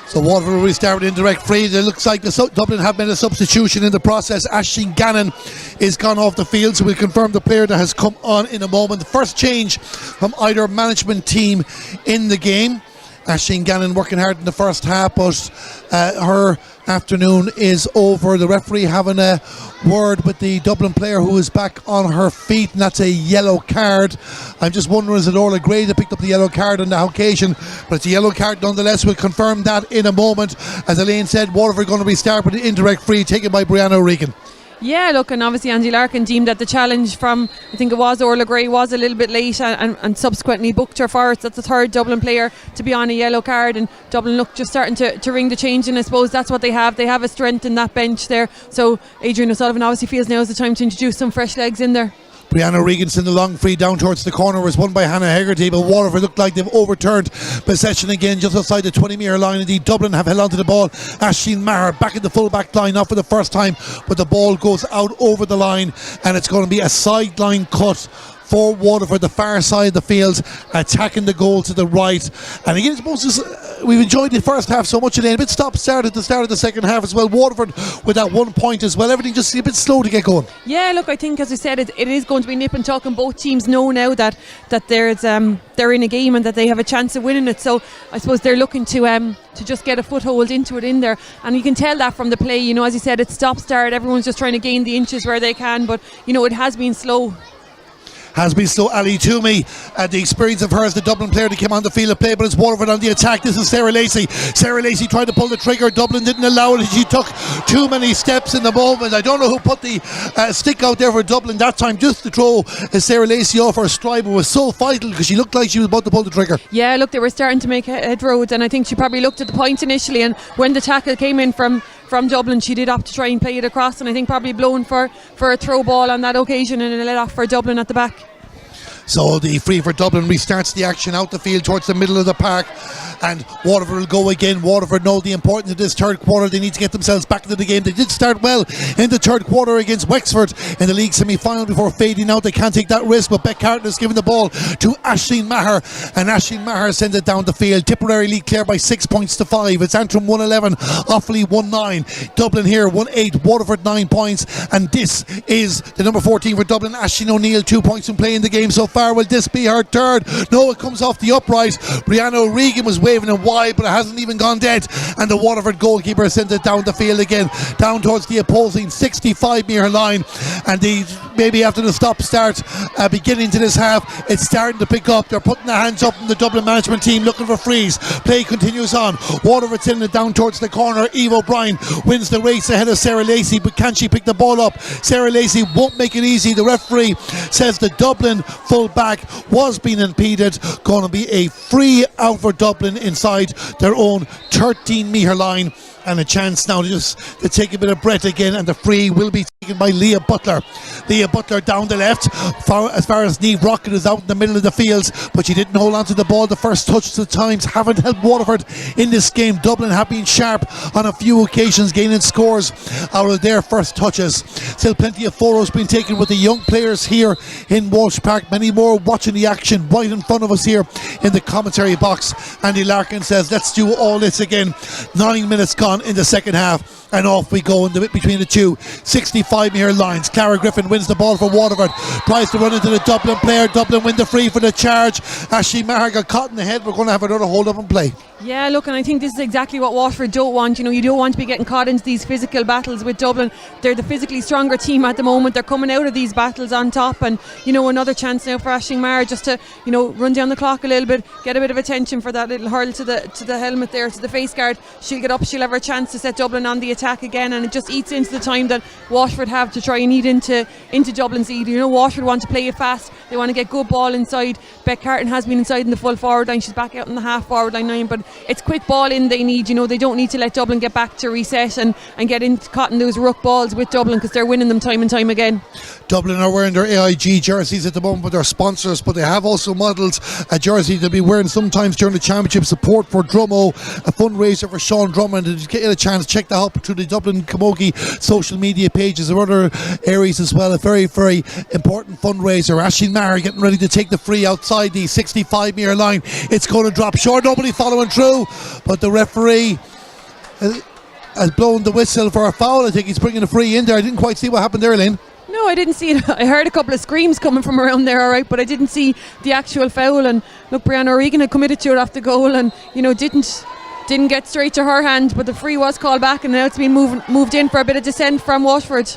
So Waterford will restart with indirect free. It looks like Dublin have made a substitution in the process. Aisling Gannon is gone off the field, so we'll confirm the player that has come on in a moment. The first change from either management team in the game. Aisling Gannon working hard in the first half, but her afternoon is over. The referee having a word with the Dublin player who is back on her feet, and that's a yellow card. I'm just wondering, is it Orla Gray that picked up the yellow card on the occasion? But it's a yellow card nonetheless. We'll confirm that in a moment. As Elaine said, Waterford going to restart with an indirect free taken by Brianna O'Regan. Yeah, look, and obviously Andy Larkin deemed that the challenge from, I think it was Orla Gray, was a little bit late and subsequently booked her for it. That's the third Dublin player to be on a yellow card, and Dublin look just starting to ring the change, and I suppose that's what they have. They have a strength in that bench there, so Adrian O'Sullivan obviously feels now is the time to introduce some fresh legs in there. Brianna Regan sent the long free down towards the corner, was won by Hannah Hegarty, but Waterford looked like they've overturned possession again just outside the 20-metre line. Indeed, Dublin have held onto the ball. Aisling Maher back in the full-back line, not for the first time, but the ball goes out over the line, and it's going to be a sideline cut for Waterford, the far side of the field, attacking the goal to the right. And again, we've enjoyed the first half so much, Elaine. A bit stop-start at the start of the second half as well. Waterford with that 1 point as well. Everything just a bit slow to get going. Yeah, look, I think, as we said, it is going to be nip and tuck, and both teams know now that there's they're in a game and that they have a chance of winning it. So I suppose they're looking to just get a foothold into it in there, and you can tell that from the play. You know, as you said, it's stop-start. Everyone's just trying to gain the inches where they can, but you know, it has been slow. Has been slow. Ali Toomey, the experience of her as the Dublin player that came on the field of play, but it's Waterford on the attack. This is Sarah Lacey. Sarah Lacey tried to pull the trigger. Dublin didn't allow it. She took too many steps in the moment. I don't know who put the stick out there for Dublin that time, just to throw Sarah Lacey off her stride, but was so vital because she looked like she was about to pull the trigger. Yeah, look, they were starting to make headroads, and I think she probably looked at the point initially, and when the tackle came in from Dublin, she did opt to try and play it across, and I think probably blown for a throw ball on that occasion, and a let off for Dublin at the back. So the free for Dublin restarts the action out the field towards the middle of the park, and Waterford will go again. Waterford know the importance of this third quarter. They need to get themselves back into the game. They did start well in the third quarter against Wexford in the league semi-final before fading out. They can't take that risk, but Beck Carton has given the ball to Aisling Maher, and Aisling Maher sends it down the field. Tipperary lead clear by 6 points to 5. It's Antrim 111, Offaly 1-9. Dublin here 1-8, Waterford 9 points, and this is the number 14 for Dublin, Aisling O'Neill, 2 points in play in the game so far. Will this be her third? No, it comes off the upright. Brianna O'Regan was waving it wide, but it hasn't even gone dead, and the Waterford goalkeeper sends it down the field again, down towards the opposing 65-metre line. And maybe after the stop-start beginning to this half, it's starting to pick up. They're putting their hands up in the Dublin management team looking for frees. Play continues on. Waterford sending it down towards the corner. Eve O'Brien wins the race ahead of Sarah Lacey, but can she pick the ball up? Sarah Lacey won't make it easy. The referee says the Dublin full back was being impeded. Going to be a free out for Dublin inside their own 13-metre line, and a chance now to take a bit of breath again, and the free will be taken by Leah Butler. Leah Butler down the left, as far as Niamh Rocket is out in the middle of the fields, but she didn't hold on to the ball. The first touches at times haven't helped Waterford in this game. Dublin have been sharp on a few occasions, gaining scores out of their first touches. Still plenty of photos being taken with the young players here in Walsh Park. Many more watching the action right in front of us here in the commentary box. Andy Larkin says, let's do all this again. 9 minutes gone in the second half, and off we go in the bit between the two 65-metre lines. Clara Griffin wins the ball for Waterford, tries to run into the Dublin player. Dublin win the free for the charge. Aisling Maher got caught in the head. We're going to have another hold up and play. Yeah, look, and I think this is exactly what Waterford don't want. You know, you don't want to be getting caught into these physical battles with Dublin. They're the physically stronger team at the moment. They're coming out of these battles on top, and you know, another chance now for Aisling Maher just to, you know, run down the clock a little bit, get a bit of attention for that little hurl to the helmet there, to the face guard. She'll get up, she'll have her chance to set Dublin on the attack again, and it just eats into the time that Waterford have to try and eat into Dublin's eat. You know, Waterford want to play it fast. They want to get good ball inside. Beck Carton has been inside in the full forward line. She's back out in the half forward line 9, but it's quick ball in they need. You know, they don't need to let Dublin get back to reset and get in caught in those ruck balls with Dublin, because they're winning them time and time again. Dublin are wearing their AIG jerseys at the moment with their sponsors, but they have also modelled a jersey they'll be wearing sometimes during the championship. Support for Drummo, a fundraiser for Sean Drummond. And if you get a chance, check that out through the Dublin Camogie social media pages or other areas as well. A very, very important fundraiser. Aisling Maher getting ready to take the free outside the 65-metre line. It's going to drop short. Nobody following through, but the referee has blown the whistle for a foul. I think he's bringing a free in there. I didn't quite see what happened there, Lynn. No, I didn't see it. I heard a couple of screams coming from around there, all right, but I didn't see the actual foul. And look, Brianna O'Regan had committed to it off the goal, and you know, didn't get straight to her hand, but the free was called back, and now it's been moved in for a bit of dissent from Waterford.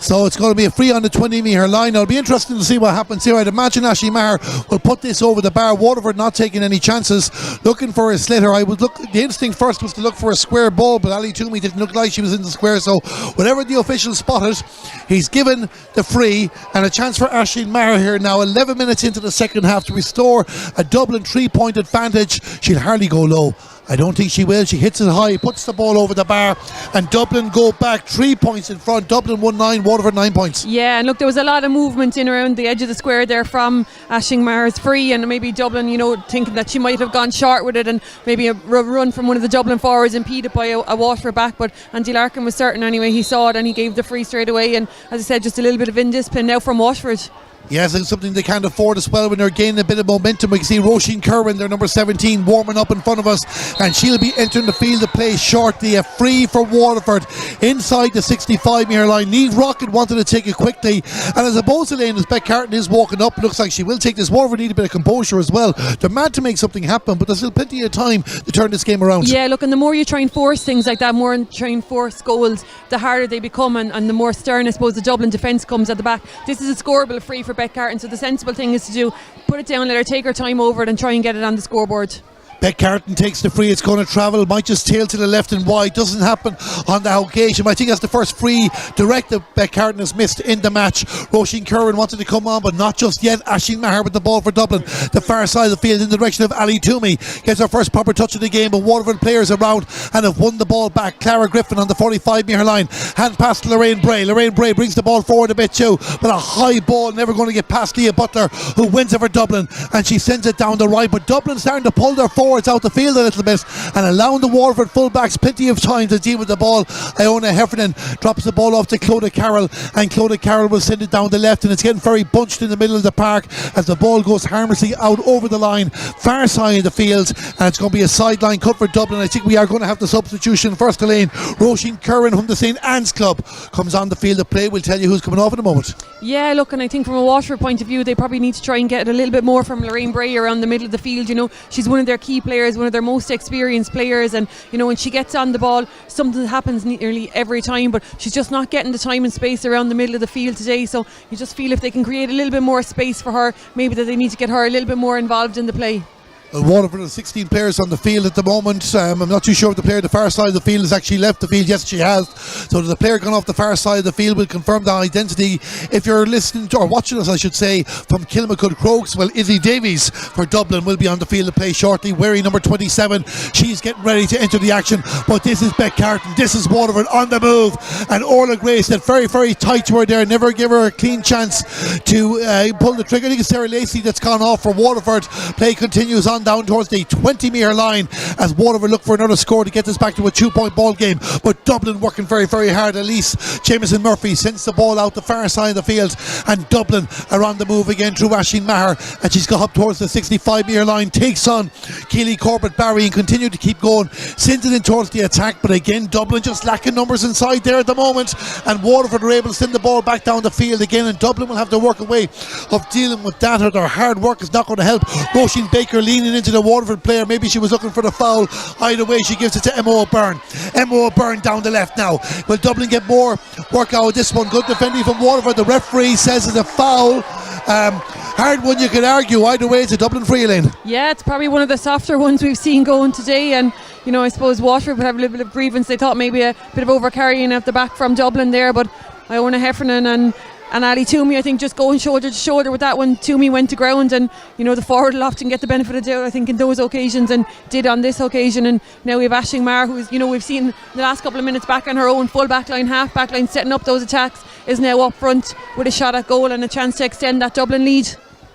So it's going to be a free on the 20-metre line. Now it'll be interesting to see what happens here. I'd imagine Aisling Maher will put this over the bar. Waterford not taking any chances, looking for a slitter. I would look. The instinct first was to look for a square ball, but Ali Toomey didn't look like she was in the square. So whatever the official spotted, he's given the free, and a chance for Aisling Maher here now. 11 minutes into the second half to restore a Dublin 3-point advantage. She'll hardly go low. I don't think she will. She hits it high, puts the ball over the bar, and Dublin go back 3 points in front. Dublin 1-9, Waterford 9 points. Yeah, and look, there was a lot of movement in around the edge of the square there from Aisling Maher's free, and maybe Dublin, you know, thinking that she might have gone short with it, and maybe a run from one of the Dublin forwards impeded by a Waterford back. But Andy Larkin was certain anyway. He saw it and he gave the free straight away. And as I said, just a little bit of indiscipline now from Waterford. Yes, it's something they can't afford as well when they're gaining a bit of momentum. We can see Roisin Kerwin, their number 17, warming up in front of us, and she'll be entering the field of play shortly. A free for Waterford inside the 65-metre line. Niamh Rocket wanted to take it quickly, and as opposed to Lane, as Beck Carton is walking up, looks like she will take this. Waterford need a bit of composure as well. They're mad to make something happen, but there's still plenty of time to turn this game around. Yeah, look, and the more you try and force things like that, more and try and force goals, the harder they become, and the more stern, I suppose, the Dublin defence comes at the back. This is a scoreable free for Beck Carton, so the sensible thing is to do, put it down, let her take her time over it and try and get it on the scoreboard. Beck Carton takes the free, it's going to travel, might just tail to the left and wide, doesn't happen on the occasion. I think that's the first free direct that Beck Carton has missed in the match. Roisin Curran wanted to come on, but not just yet. Aisling Maher with the ball for Dublin, the far side of the field in the direction of Ali Toomey, gets her first proper touch of the game, but Waterford players around and have won the ball back. Clara Griffin on the 45-metre line, hand pass to Lorraine Bray. Lorraine Bray brings the ball forward a bit too, but a high ball, never going to get past Leah Butler, who wins it for Dublin, and she sends it down the right. But Dublin starting to pull their forwards out the field a little bit and allowing the Waterford fullbacks plenty of time to deal with the ball. Iona Heffernan drops the ball off to Clodagh Carroll, and Clodagh Carroll will send it down the left, and it's getting very bunched in the middle of the park as the ball goes harmlessly out over the line, far side of the field, and it's going to be a sideline cut for Dublin. I think we are going to have the substitution first. Elaine, Roisin Curran from the St Anne's Club comes on the field of play. We'll tell you who's coming off in a moment. Yeah, look, and I think from a Waterford point of view, they probably need to try and get a little bit more from Lorraine Bray around the middle of the field. You know, she's one of their key players, one of their most experienced players, and you know, when she gets on the ball, something happens nearly every time, but she's just not getting the time and space around the middle of the field today. So you just feel if they can create a little bit more space for her, maybe that they need to get her a little bit more involved in the play. Waterford has 16 players on the field at the moment. I'm not too sure if the player at the far side of the field has actually left the field. Yes, she has. So the player gone off the far side of the field will confirm that identity. If you're listening to, or watching us I should say, from Kilmacud Crokes, well, Izzy Davies for Dublin will be on the field to play shortly, wearing number 27. She's getting ready to enter the action, but this is Beck Carton, this is Waterford on the move, and Orla Grace that very, very tight to her there, never give her a clean chance to pull the trigger. I think it's Sarah Lacey that's gone off for Waterford. Play continues on down towards the 20-metre line as Waterford look for another score to get this back to a 2-point ball game, but Dublin working very, very hard. Elise Jameson Murphy sends the ball out the far side of the field, and Dublin are on the move again through Aisling Maher, and she's got up towards the 65-metre line, takes on Keely Corbett Barry and continue to keep going, sends it in towards the attack, but again Dublin just lacking numbers inside there at the moment, and Waterford are able to send the ball back down the field again, and Dublin will have to work a way of dealing with that, or their hard work is not going to help. Roisin Baker leaning into the Waterford player, maybe she was looking for the foul. Either way, she gives it to Emma O'Byrne. Emma O'Byrne down the left now. Will Dublin get more work out of this one? Good defending from Waterford. The referee says it's a foul. Hard one, you could argue. Either way, it's a Dublin free lane. Yeah, it's probably one of the softer ones we've seen going today, and you know, I suppose Waterford would have a little bit of grievance. They thought maybe a bit of overcarrying at the back from Dublin there, but Iona Heffernan and Ali Toomey, I think, just going shoulder to shoulder with that one. Toomey went to ground, and you know, the forward will often get the benefit of the doubt, I think, in those occasions, and did on this occasion. And now we have Aisling Maher, who's, you know, we've seen the last couple of minutes back on her own full back line, half back line, setting up those attacks, is now up front with a shot at goal and a chance to extend that Dublin lead.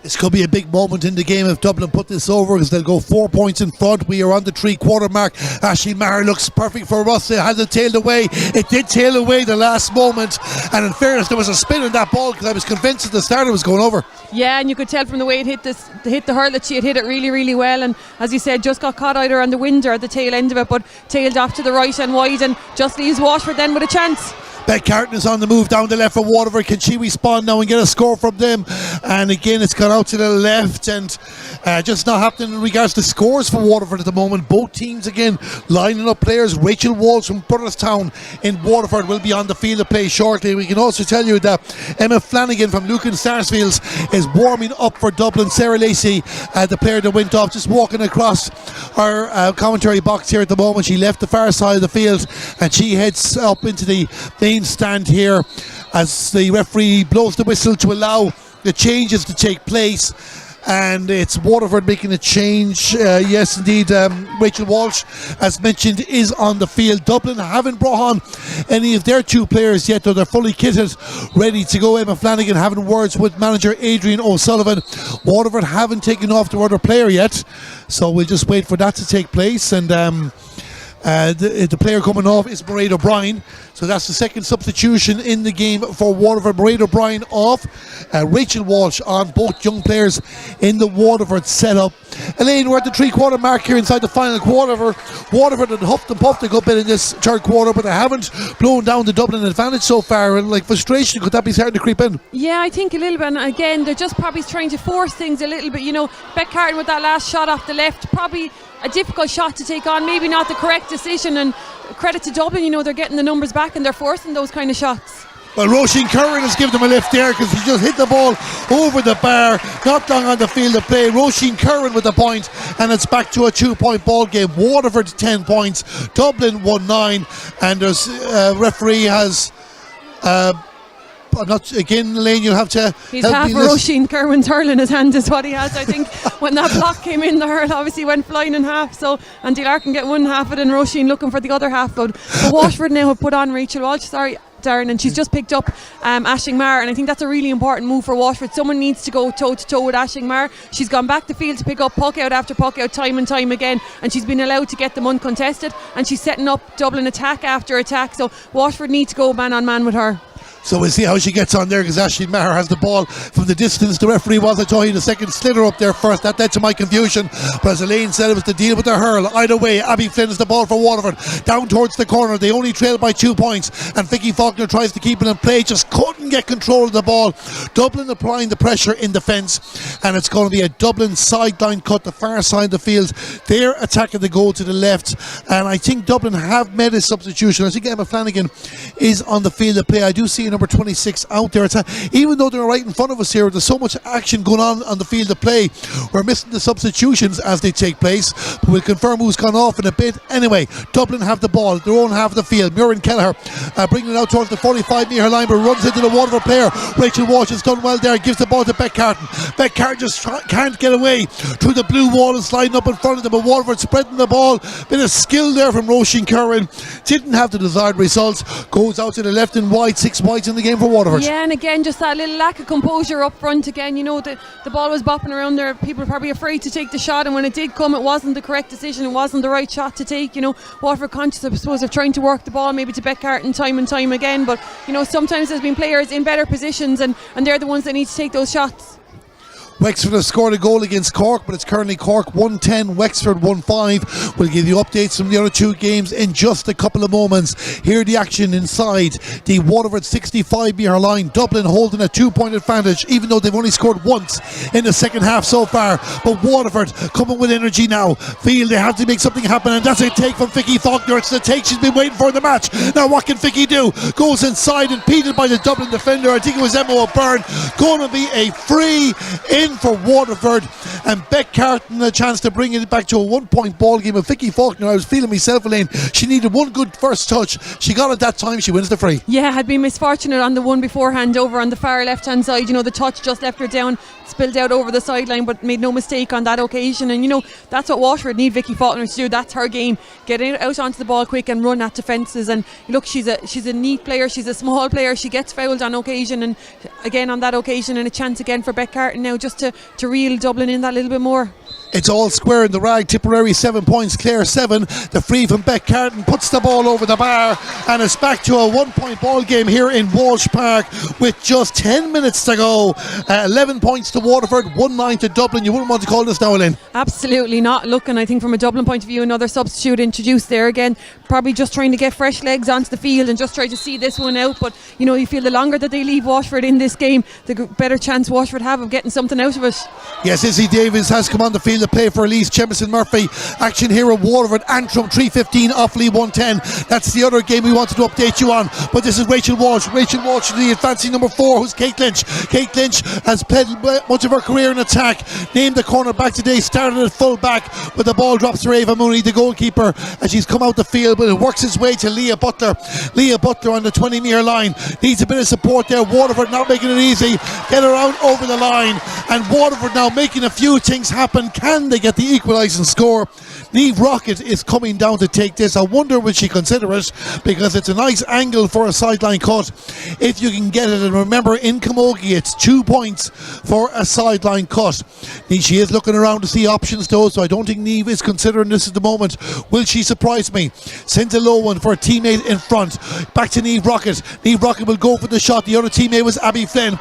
This could be a big moment in the game if Dublin put this over, because they'll go 4 points in front. We are on the 3-quarter mark. Aisling Maher looks perfect for us. It has it tailed away. It did tail away the last moment, and in fairness, there was a spin on that ball, because I was convinced at the start it was going over. Yeah, and you could tell from the way it hit the hurl that she had hit it really, really well, and as you said, just got caught either on the wind or at the tail end of it, but tailed off to the right and wide, and just leaves Waterford then with a chance. Beck Carton is on the move down the left for Waterford. Can she respond now and get a score from them? And again, it's gone out to the left, and just not happening in regards to scores for Waterford at the moment. Both teams again lining up players. Rachel Walsh from Brotherstown in Waterford will be on the field to play shortly. We can also tell you that Emma Flanagan from Lucan Sarsfields is warming up for Dublin. Sarah Lacey, the player that went off, just walking across our commentary box here at the moment. She left the far side of the field, and she heads up into the main stand here as the referee blows the whistle to allow the changes to take place, and it's Waterford making a change. Yes indeed, Rachel Walsh, as mentioned, is on the field. Dublin haven't brought on any of their 2 players yet, though they're fully kitted, ready to go. Emma Flanagan having words with manager Adrian O'Sullivan. Waterford haven't taken off their other player yet, so we'll just wait for that to take place. And the player coming off is Mairead O'Brien, so that's the second substitution in the game for Waterford. Mairead O'Brien off, Rachel Walsh on, both young players in the Waterford setup. Elaine, we're at the 3-quarter mark here inside the final quarter. Waterford had huffed and puffed a good bit in this third quarter, but they haven't blown down the Dublin advantage so far, and like frustration, could that be starting to creep in? Yeah, I think a little bit, and again, they're just probably trying to force things a little bit. You know, Beck Carton with that last shot off the left, probably a difficult shot to take on, maybe not the correct decision, and credit to Dublin, you know, they're getting the numbers back and they're forcing those kind of shots. Well, Roisin Curran has given them a lift there because he just hit the ball over the bar, not long on the field of play. Roisin Curran with the point, and it's back to a 2-point ball game. Waterford 10 points, Dublin 1-9, and there's referee has. I'm not again, Elaine. You'll have to. He's half a Roisin Curran's hurl in his hand, is what he has. I think when that block came in, the hurl obviously went flying in half. So Andy Larkin get one half of it, and Roisin looking for the other half. But Waterford now have put on Rachel Walsh. Sorry, Darren, and she's just picked up Aisling Maher, and I think that's a really important move for Waterford. Someone needs to go toe to toe with Aisling Maher. She's gone back the field to pick up puck out after puck out time and time again, and she's been allowed to get them uncontested, and she's setting up Dublin attack after attack. So Waterford need to go man on man with her. So we'll see how she gets on there, because Aisling Maher has the ball from the distance. The referee wasn't talking the second slither up there first. That led to my confusion. But as Elaine said, it was the deal with the hurl. Either way, Abby Flynn is the ball for Waterford. Down towards the corner. They only trail by 2 points. And Vicky Faulkner tries to keep it in play. Just couldn't get control of the ball. Dublin applying the pressure in defence. And it's going to be a Dublin sideline cut, the far side of the field. They're attacking the goal to the left. And I think Dublin have made a substitution. I think Emma Flanagan is on the field of play. I do see number 26 out there. Even though they're right in front of us here, there's so much action going on the field of play. We're missing the substitutions as they take place, but we'll confirm who's gone off in a bit. Anyway, Dublin have the ball, their own half of the field. Muireann Kelleher bringing it out towards the 45-metre line, but runs into the Waterford player. Rachel Walsh has done well there, gives the ball to Beck Carton. Beck Carton just can't get away through the blue wall and sliding up in front of them, but Waterford spreading the ball. Bit of skill there from Roisin Curran. Didn't have the desired results. Goes out to the left and wide, 6 wides in the game for Waterford. Yeah, and again, just that little lack of composure up front again. You know, the ball was bopping around there. People were probably afraid to take the shot, and when it did come, it wasn't the correct decision. It wasn't the right shot to take. You know, Waterford conscious, I suppose, of trying to work the ball maybe to Beck Carton time and time again. But, you know, sometimes there's been players in better positions, and they're the ones that need to take those shots. Wexford have scored a goal against Cork, but it's currently Cork 1-10, Wexford 1-5. We'll give you updates from the other two games in just a couple of moments. Here the action inside the Waterford 65-metre line. Dublin holding a 2-point advantage, even though they've only scored once in the second half so far. But Waterford coming with energy now. Feel they have to make something happen, and that's a take from Vicky Faulkner. It's the take she's been waiting for in the match. Now what can Vicky do? Goes inside, impeded by the Dublin defender. I think it was Emma O'Byrne. Going to be a free in for Waterford, and Beck Carton a chance to bring it back to a 1-point ball game. Of Vicky Faulkner, I was feeling myself, Elaine, she needed one good first touch. She got it that time. She wins the free. Yeah, had been misfortunate on the one beforehand over on the far left hand side. You know, the touch just left her down, spilled out over the sideline, but made no mistake on that occasion. And you know, that's what Waterford need Vicky Faulkner to do. That's her game. Get out onto the ball quick and run at defences. And look, she's a neat player. She's a small player. She gets fouled on occasion, and again on that occasion, and a chance again for Beck Carton now just to reel Dublin in that little bit more. It's all square in the rag. Tipperary 7 points, Clare 7. The free from Beck Carton puts the ball over the bar, and it's back to a 1-point ball game here in Walsh Park with just 10 minutes to go. 11 points to Waterford, 1-9 to Dublin. You wouldn't want to call this now, Elaine? Absolutely not. Look, and I think from a Dublin point of view, another substitute introduced there again. Probably just trying to get fresh legs onto the field and just try to see this one out. But you know, you feel the longer that they leave Waterford in this game, the better chance Waterford have of getting something out of it. Yes, Izzy Davies has come on the field to play for Elise Jemison Murphy. Action here at Waterford. Antrim 3-15, Offaly 1-10. That's the other game we wanted to update you on. But this is Rachel Walsh. Rachel Walsh, the advancing number 4, who's Kate Lynch. Kate Lynch has played much of her career in attack. Named the corner back today, started at full back, but the ball drops to Ava Mooney, the goalkeeper, as she's come out the field, but it works its way to Leah Butler. Leah Butler on the 20-metre line. Needs a bit of support there. Waterford not making it easy. Get her out over the line. And Waterford now making a few things happen. Can they get the equalising score? Niamh Rocket is coming down to take this. I wonder will she consider it, because it's a nice angle for a sideline cut if you can get it. And remember, in Camogie it's 2 points for a sideline cut. She is looking around to see options though, so I don't think Niamh is considering this at the moment. Will she surprise me? Sends a low one for a teammate in front. Back to Niamh Rocket. Niamh Rocket will go for the shot. The other teammate was Abby Flynn.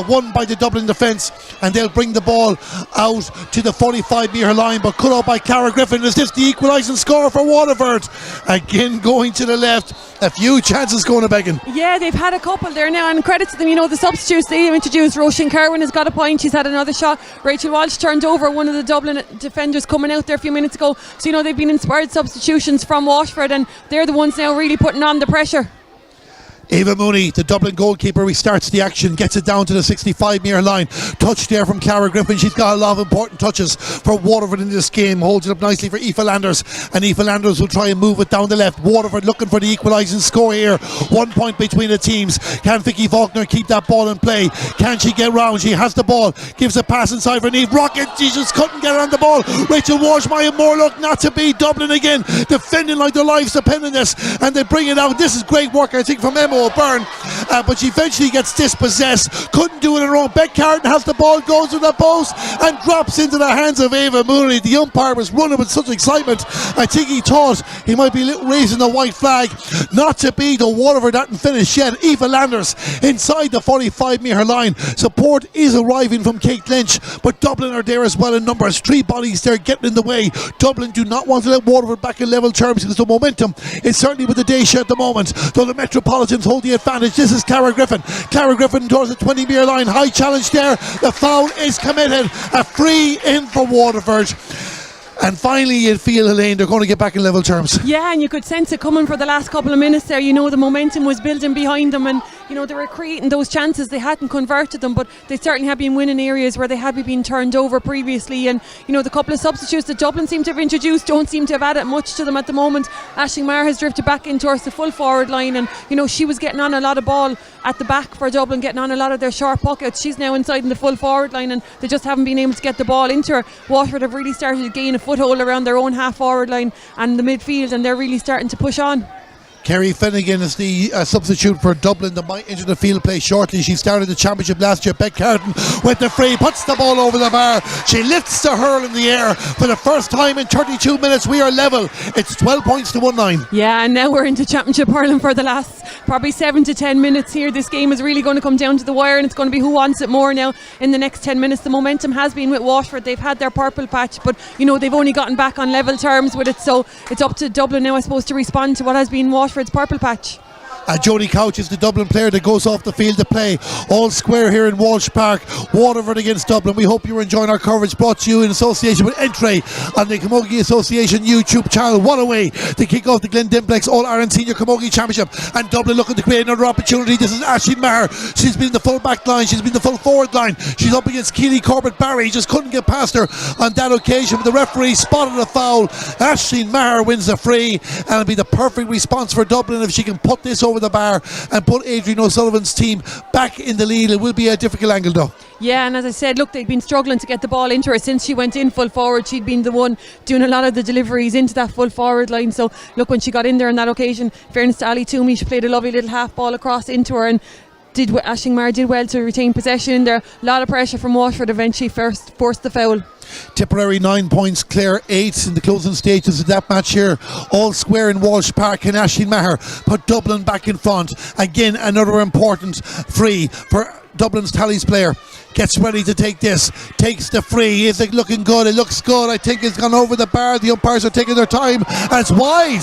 Won by the Dublin defence, and they'll bring the ball out to the 45-metre line, but cut out by Clara Griffin. Is this the equalising score for Waterford? Again going to the left. A few chances going to Began. Yeah, they've had a couple there now, and credit to them. You know, the substitutes they have introduced. Roisin Curran has got a point. She's had another shot. Rachel Walsh turned over one of the Dublin defenders coming out there a few minutes ago. So you know, they've been inspired substitutions from Waterford, and they're the ones now really putting on the pressure. Ava Mooney, the Dublin goalkeeper, restarts the action, gets it down to the 65-metre line. Touch there from Cara Griffin. She's got a lot of important touches for Waterford in this game. Holds it up nicely for Aoife Landers, and Aoife Landers will try and move it down the left. Waterford looking for the equalising score here. 1 point between the teams. Can Vicky Faulkner keep that ball in play? Can she get round? She has the ball, gives a pass inside for Niamh Rocket. She just couldn't get on the ball. Rachel Walsh, Maya Morlock, not to be. Dublin again, defending like their lives depend on this, and they bring it out. This is great work, I think, from Emma O'Byrne, but she eventually gets dispossessed. Couldn't do it on her own. Beck Carton has the ball, goes to the post and drops into the hands of Ava Mooney. The umpire was running with such excitement, I think he thought he might be raising the white flag. Not to be. The Waterford hadn't finished yet. Aoife Landers inside the 45-metre line. Support is arriving from Kate Lynch, but Dublin are there as well in numbers. 3 bodies there getting in the way. Dublin do not want to let Waterford back in level terms because the momentum is certainly with the Dacia at the moment, though the Metropolitans hold the advantage. This is Cara Griffin. Cara Griffin towards the 20-metre line. High challenge there. The foul is committed. A free in for Waterford. And finally, you'd feel, Elaine, they're going to get back in level terms. Yeah, and you could sense it coming for the last couple of minutes there. You know, the momentum was building behind them, and you know, they were creating those chances. They hadn't converted them, but they certainly had been winning areas where they had been turned over previously. And you know, the couple of substitutes that Dublin seem to have introduced don't seem to have added much to them at the moment. Aisling Maher has drifted back in towards the full forward line, and you know, she was getting on a lot of ball at the back for Dublin, getting on a lot of their sharp pockets. She's now inside in the full forward line, and they just haven't been able to get the ball into her. Waterford have really started to gain a foothold around their own half forward line and the midfield, and they're really starting to push on. Kerry Finnegan is the substitute for Dublin that might enter the field play shortly. She started the championship last year. Beck Carton went to free, puts the ball over the bar. She lifts the hurl in the air for the first time in 32 minutes. We are level. It's 12 points to 1-9. Yeah, and now we're into Championship hurling for the last probably 7 to 10 minutes here. This game is really going to come down to the wire, and it's going to be who wants it more now in the next 10 minutes. The momentum has been with Waterford. They've had their purple patch, but you know, they've only gotten back on level terms with it, so it's up to Dublin now, I suppose, to respond to what has been Waterford's purple patch. Jodie Couch is the Dublin player that goes off the field to play. All square here in Walsh Park. Waterford against Dublin. We hope you're enjoying our coverage, brought to you in association with Entray on the Camogie Association YouTube channel. What a way to kick off the Glen Dimplex All-Ireland Senior Camogie Championship, and Dublin looking to create another opportunity. This is Aisling Maher. She's been in the full back line, she's been in the full forward line. She's up against Keely Corbett Barry. Just couldn't get past her on that occasion, but the referee spotted a foul. Aisling Maher wins the free, and it'll be the perfect response for Dublin if she can put this over the bar and put Adrian O'Sullivan's team back in the lead. It will be a difficult angle though. Yeah, and as I said, look, they've been struggling to get the ball into her since she went in full forward. She'd been the one doing a lot of the deliveries into that full forward line. So look, when she got in there on that occasion, fairness to Ali Toomey, she played a lovely little half ball across into her, and Aisling Maher did well to retain possession in there. A lot of pressure from Waterford, eventually forced the foul. Tipperary 9 points, Clare 8 in the closing stages of that match here. All square in Walsh Park, and Aisling Maher put Dublin back in front. Again, another important free for Dublin's Tallies player. Gets ready to take this, takes the free. Is it looking good? It looks good. I think it's gone over the bar. The umpires are taking their time, and it's wide.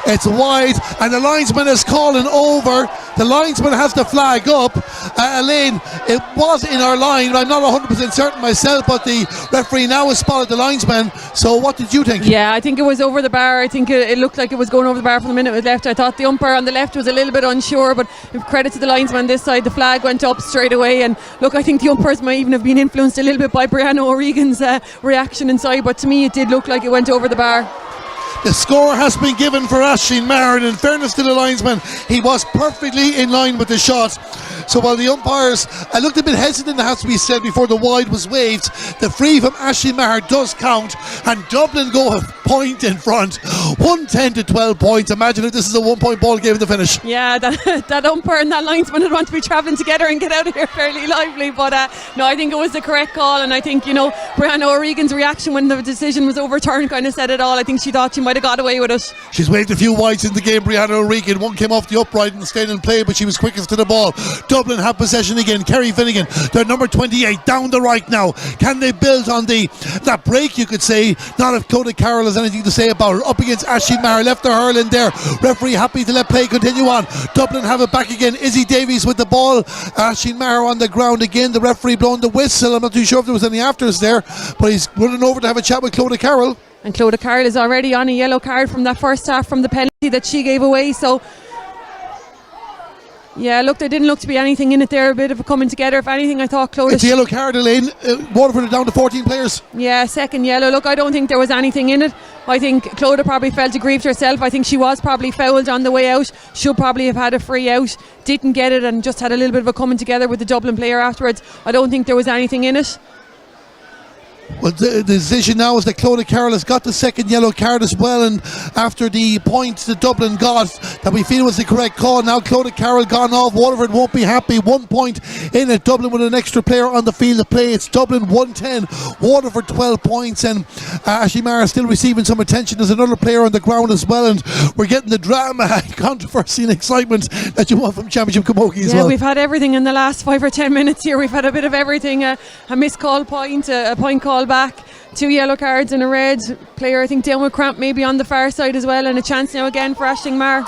It's wide, and the linesman is calling over. The linesman has the flag up. Elaine, it was in our line. I'm not 100% certain myself, but the referee now has spotted the linesman. So what did you think? Yeah, I think it was over the bar. I think it looked like it was going over the bar from the minute it was left. I thought the umpire on the left was a little bit unsure, but credit to the linesman this side, the flag went up straight away. And look, I think the umpires might even have been influenced a little bit by Brianna O'Regan's reaction inside, but to me it did look like it went over the bar. The score has been given for Aisling Maher, and in fairness to the linesman, he was perfectly in line with the shot. So while the umpires looked a bit hesitant, it has to be said, before the wide was waved, the free from Aisling Maher does count, and Dublin go a point in front, 110 to 12 points. Imagine if this is a 1 point ball game in the finish. Yeah, that umpire and that linesman would want to be travelling together and get out of here fairly lively, but no, I think it was the correct call, and I think, you know, Brianna O'Regan's reaction when the decision was overturned kind of said it all. I think she thought she might have got away with it. She's waved a few wides in the game, Brianna O'Regan. One came off the upright and stayed in play, but she was quickest to the ball. Dublin have possession again. Kerry Finnegan, their number 28, down the right now. Can they build on that break, you could say? Not if Clodagh Carroll has anything to say about it. Up against Aisling Maher, left the hurl in there. Referee happy to let play continue on. Dublin have it back again. Izzy Davies with the ball. Aisling Maher on the ground again. The referee blowing the whistle. I'm not too sure if there was any afters there, but he's running over to have a chat with Clodagh Carroll. And Clodagh Carroll is already on a yellow card from that first half from the penalty that she gave away. So Yeah, look, there didn't look to be anything in it there, a bit of a coming together. If anything, I thought Clodagh... It's a yellow card, Elaine. Waterford are down to 14 players. Yeah, second yellow. Look, I don't think there was anything in it. I think Clodagh probably felt aggrieved herself. I think she was probably fouled on the way out. Should probably have had a free out. Didn't get it and just had a little bit of a coming together with the Dublin player afterwards. I don't think there was anything in it. Well, the decision now is that Clodagh Carroll has got the second yellow card as well, and after the point that Dublin got that we feel was the correct call, now Clodagh Carroll gone off. Waterford won't be happy. 1 point in it. Dublin with an extra player on the field of play. It's Dublin 110, Waterford 12 points, and Aisling Maher still receiving some attention. There's another player on the ground as well, and we're getting the drama, controversy and excitement that you want from Championship Camogie as well. Yeah, we've had everything in the last 5 or 10 minutes here. We've had a bit of everything. A missed call point, a point call back, 2 yellow cards and a red. Player, I think, down with cramp maybe on the far side as well, and a chance now again for Aisling Maher.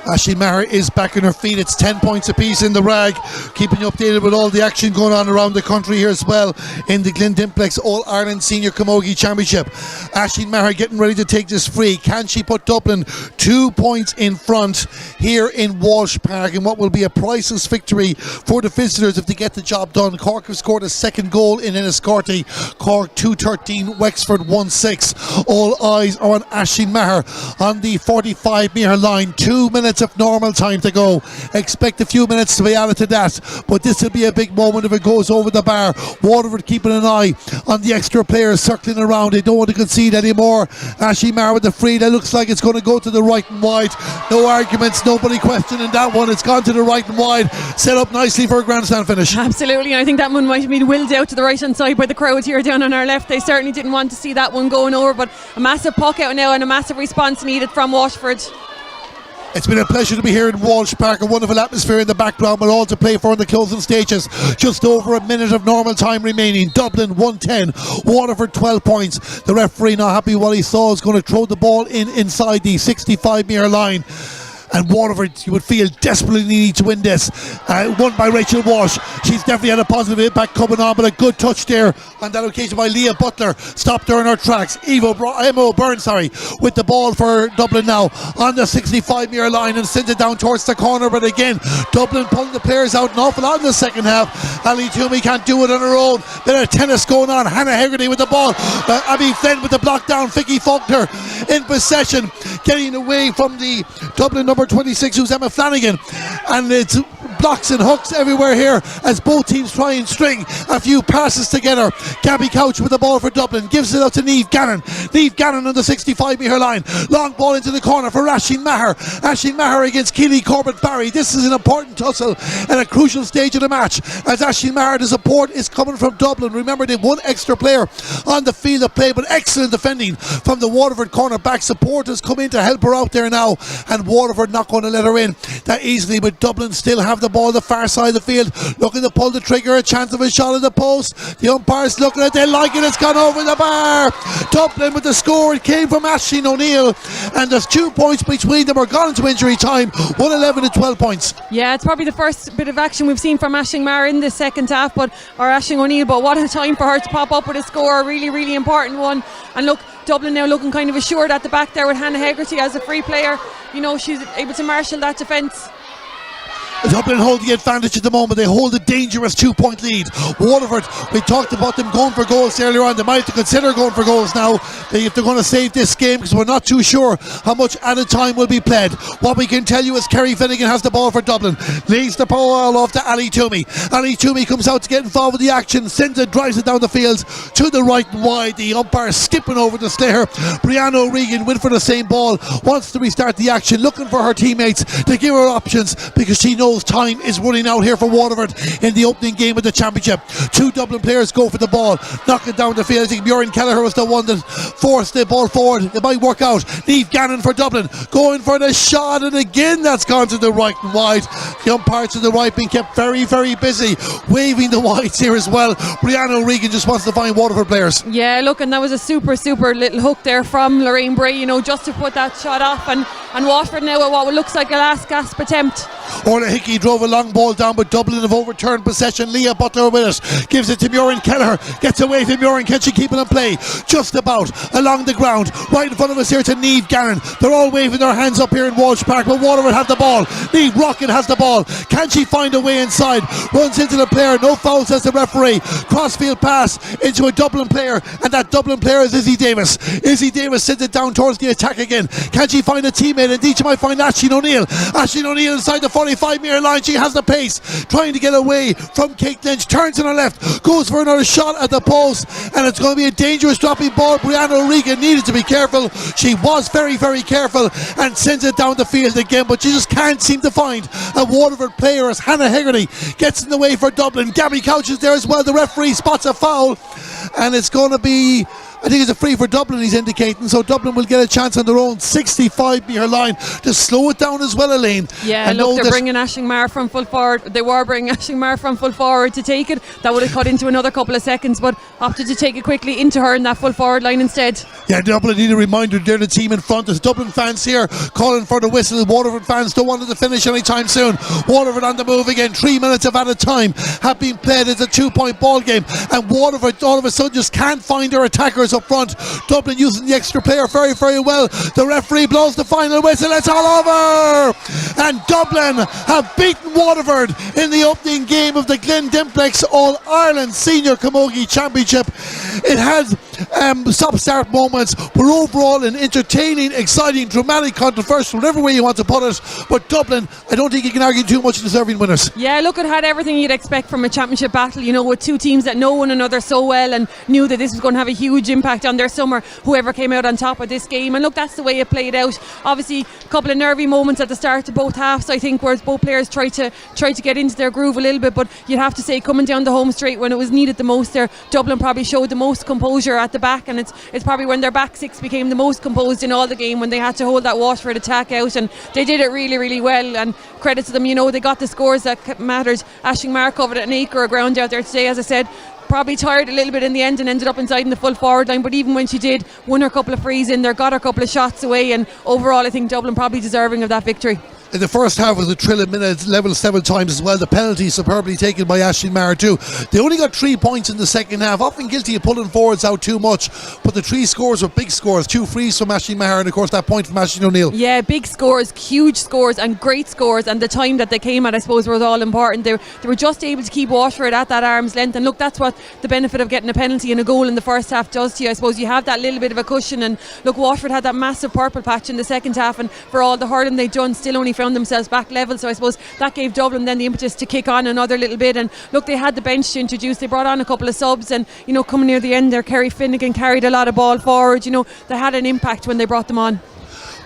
Aisling Maher is back on her feet. It's 10 points apiece in the rag. Keeping you updated with all the action going on around the country here as well in the Glen Dimplex All-Ireland Senior Camogie Championship. Aisling Maher getting ready to take this free. Can she put Dublin 2 points in front here in Walsh Park in what will be a priceless victory for the visitors if they get the job done? Cork have scored a second goal in Enniscorthy. Cork 2-13, Wexford 1-6. All eyes are on Aisling Maher on the 45-metre line. 2 minutes of normal time to go. Expect a few minutes to be added to that, but this will be a big moment if it goes over the bar. Waterford keeping an eye on the extra players circling around. They don't want to concede anymore. Aisling Maher with the free. That looks like it's going to go to the right and wide. No arguments, nobody questioning that one. It's gone to the right and wide. Set up nicely for a grandstand finish. Absolutely, and I think that one might have been willed out to the right hand side by the crowd here down on our left. They certainly didn't want to see that one going over, but a massive puck out now and a massive response needed from Waterford. It's been a pleasure to be here in Walsh Park. A wonderful atmosphere in the background, but all to play for in the closing stages. Just over a minute of normal time remaining. Dublin 110, Waterford 12 points. The referee not happy what he saw is going to throw the ball inside the 65-metre line. And Waterford, you would feel, desperately need to win this. Won by Rachel Walsh. She's definitely had a positive impact coming on, but a good touch there on that occasion by Leah Butler. Stopped her in her tracks. Emma O'Byrne, with the ball for Dublin now on the 65-metre line and sends it down towards the corner. But again, Dublin pulling the players out an awful lot in the second half. Ali Toomey can't do it on her own. Bit of tennis going on. Hannah Hegarty with the ball. Abby Flynn with the block down. Vicky Faulkner in possession, getting away from the Dublin number 26, who's Emma Flanagan, and it's blocks and hooks everywhere here as both teams try and string a few passes together. Gabby Couch with the ball for Dublin, gives it out to Niamh Gannon. Niamh Gannon on the 65-metre line, long ball into the corner for Aisling Maher. Aisling Maher against Keely Corbett Barry. This is an important tussle and a crucial stage of the match as Aisling Maher, the support is coming from Dublin. Remember, they've one extra player on the field of play, but excellent defending from the Waterford cornerback. Support has come in to help her out there now, and Waterford not going to let her in that easily, but Dublin still have the ball the far side of the field, looking to pull the trigger, a chance of a shot at the post. The umpires looking at it, they like it, it's gone over the bar. Dublin with the score, it came from Aisling O'Neill, and there's 2 points between them, are gone into injury time, 111 to 12 points. Yeah, it's probably the first bit of action we've seen from Aisling Maher in the second half, or Aisling O'Neill, but what a time for her to pop up with a score, a really, really important one. And look, Dublin now looking kind of assured at the back there with Hannah Hegarty as a free player. You know, she's able to marshal that defence. Dublin hold the advantage at the moment. They hold a dangerous 2-point lead. Waterford, we talked about them going for goals earlier on. They might have to consider going for goals now if they're going to save this game, because we're not too sure how much added time will be played. What we can tell you is Kerry Finnegan has the ball for Dublin, leads the ball off to Ali Toomey. Ali Toomey comes out to get involved with the action, sends it, drives it down the field to the right and wide. The umpire skipping over the stair. Brianna O'Regan went for the same ball, wants to restart the action, looking for her teammates to give her options, because she knows time is running out here for Waterford in the opening game of the championship. 2 Dublin players go for the ball, knock it down the field. I think Muireann Kelleher was the one that forced the ball forward. It might work out. Niamh Gannon for Dublin, going for the shot, and again that's gone to the right and wide. The umpires to the right being kept very, very busy, waving the whites here as well. Brianna O'Regan just wants to find Waterford players. Yeah, look, and that was a super little hook there from Lorraine Bray, you know, just to put that shot off. And and Waterford now at what looks like a last gasp attempt. Orla Hickey drove a long ball down, but Dublin have overturned possession. Leah Butler with it, gives it to Muireann Kelleher, gets away from Muireann. Can she keep it in play? Just about along the ground, right in front of us here to Niamh Gannon. They're all waving their hands up here in Walsh Park, but Waterford have the ball. Niamh Rocket has the ball. Can she find a way inside? Runs into the player, no foul says the referee. Crossfield pass into a Dublin player, and that Dublin player is Izzy Davis. Izzy Davis sends it down towards the attack again. Can she find a teammate? Indeed she might find Aisling O'Neill. Aisling O'Neill inside the 45-metre line. She has the pace, trying to get away from Kate Lynch. Turns on her left, goes for another shot at the post, and it's going to be a dangerous dropping ball. Brianna O'Regan needed to be careful. She was very, very careful and sends it down the field again, but she just can't seem to find a Waterford player as Hannah Hegarty gets in the way for Dublin. Gabby Couch is there as well. The referee spots a foul, and it's going to be, I think it's a free for Dublin, he's indicating, so Dublin will get a chance on their own 65-metre line to slow it down as well, Elaine. Yeah, look, they're bringing Aisling Maher from full forward. They were bringing Aisling Maher from full forward to take it. That would have cut into another couple of seconds, but opted to take it quickly into her in that full forward line instead. Yeah, Dublin need a reminder, they're the team in front. There's Dublin fans here calling for the whistle. Waterford fans don't want it to finish anytime soon. Waterford on the move again. 3 minutes of added time have been played. It's a 2-point ball game, and Waterford all of a sudden just can't find their attackers up front. Dublin using the extra player very, very well. The referee blows the final whistle. It's all over, and Dublin have beaten Waterford in the opening game of the Glen Dimplex All-Ireland Senior Camogie Championship. It had stop-start moments, but overall an entertaining, exciting, dramatic, controversial, whatever way you want to put it, but Dublin, I don't think you can argue too much, deserving winners. Yeah, look, it had everything you'd expect from a championship battle, you know, with two teams that know one another so well and knew that this was going to have a huge impact on their summer, whoever came out on top of this game. And look, that's the way it played out. Obviously a couple of nervy moments at the start of both halves, I think, where both players tried to get into their groove a little bit, but you'd have to say, coming down the home straight when it was needed the most there, Dublin probably showed the most composure at the back, and it's probably when their back six became the most composed in all the game, when they had to hold that Waterford attack out, and they did it really, really well, and credit to them, you know, they got the scores that mattered. Aisling Maher covered an acre of ground out there today, as I said. Probably tired a little bit in the end and ended up inside in the full forward line, but even when she did, won her couple of frees in there, got her couple of shots away, and overall I think Dublin probably deserving of that victory. In the first half was a thrilling minute, level several times as well. The penalty superbly taken by Aisling Maher too. They only got 3 points in the second half, often guilty of pulling forwards out too much, but the 3 scores were big scores. 2 frees from Aisling Maher, and of course that point from Aisling O'Neill. Yeah, big scores, huge scores and great scores, and the time that they came at, I suppose, was all important. They were just able to keep Waterford at that arm's length, and look, that's what the benefit of getting a penalty and a goal in the first half does to you. I suppose you have that little bit of a cushion, and look, Waterford had that massive purple patch in the second half, and for all the hurling they'd done, still only found themselves back level. So I suppose that gave Dublin then the impetus to kick on another little bit, and look, they had the bench to introduce. They brought on a couple of subs, and you know, coming near the end there, Kerry Finnegan carried a lot of ball forward. You know, they had an impact when they brought them on.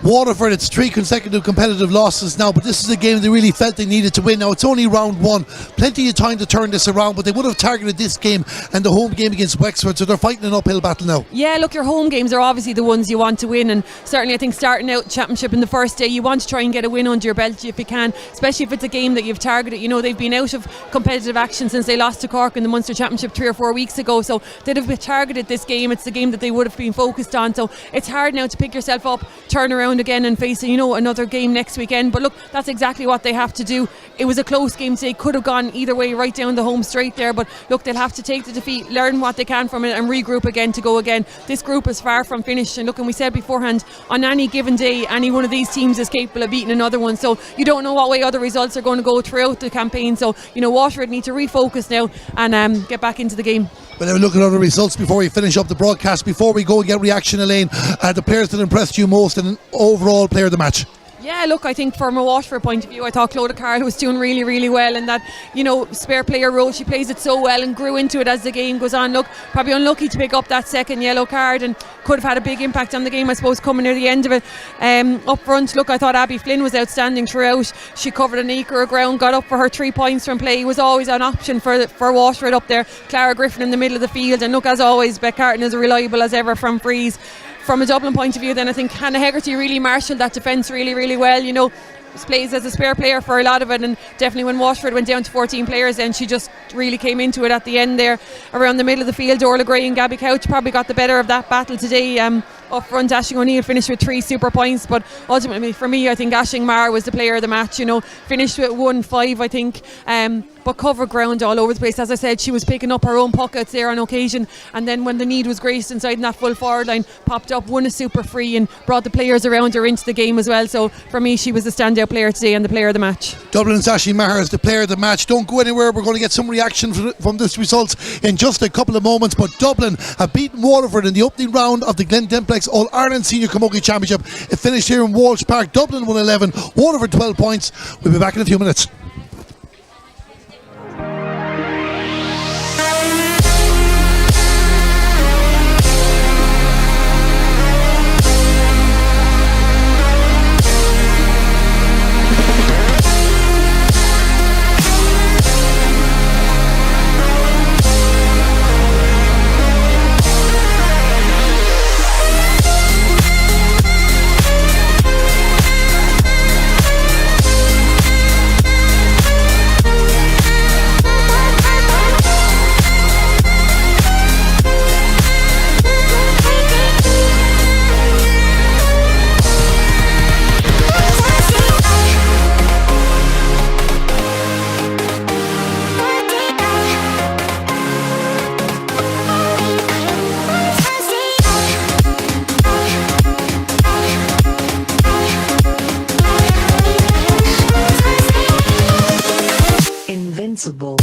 Waterford, it's 3 consecutive competitive losses now, but this is a game they really felt they needed to win. Now it's only round 1, plenty of time to turn this around, but they would have targeted this game and the home game against Wexford, so they're fighting an uphill battle now. Yeah, look, your home games are obviously the ones you want to win, and certainly I think starting out championship in the first day, you want to try and get a win under your belt if you can, especially if it's a game that you've targeted. You know, they've been out of competitive action since they lost to Cork in the Munster Championship 3 or 4 weeks ago, so they'd have targeted this game. It's the game that they would have been focused on, so it's hard now to pick yourself up, turn around again and face, you know, another game next weekend. But look, that's exactly what they have to do. It was a close game today, could have gone either way right down the home straight there, but look, they'll have to take the defeat, learn what they can from it and regroup again to go again. This group is far from finished, and look, and we said beforehand, on any given day any one of these teams is capable of beating another one, so you don't know what way other results are going to go throughout the campaign. So you know, Waterford need to refocus now and get back into the game. But now look at other results before we finish up the broadcast, before we go and get reaction, Elaine. The players that impressed you most and overall player of the match. Yeah, look, I think from a Waterford point of view, I thought Clodagh Carl was doing really, really well in that, you know, spare player role. She plays it so well and grew into it as the game goes on. Look, probably unlucky to pick up that second yellow card and could have had a big impact on the game, I suppose, coming near the end of it. Up front, look, I thought Abby Flynn was outstanding throughout. She covered an acre of ground, got up for her 3 points from play, was always an option for Waterford up there. Clara Griffin in the middle of the field, and look, as always, Beck Carton is reliable as ever from frees. From a Dublin point of view, then I think Hannah Hegarty really marshalled that defence really, really well. You know, plays as a spare player for a lot of it, and definitely when Waterford went down to 14 players, then she just really came into it at the end there around the middle of the field. Orla Gray and Gabby Couch probably got the better of that battle today. up front. Aisling O'Neill finished with 3 super points, but ultimately for me I think Aisling Maher was the player of the match. Finished with 1-5 I think, but covered ground all over the place. As I said, she was picking up her own pockets there on occasion, and then when the need was greatest inside in that full forward line, popped up, won a super free and brought the players around her into the game as well. So for me she was the standout player today and the player of the match. Dublin's Aisling Maher is the player of the match. Don't go anywhere, we're going to get some reaction from this result in just a couple of moments. But Dublin have beaten Waterford in the opening round of the Glen Dimplex All-Ireland Senior Camogie Championship. It finished here in Walsh Park. Dublin won 11, Waterford 12 points. We'll be back in a few minutes. Invincible.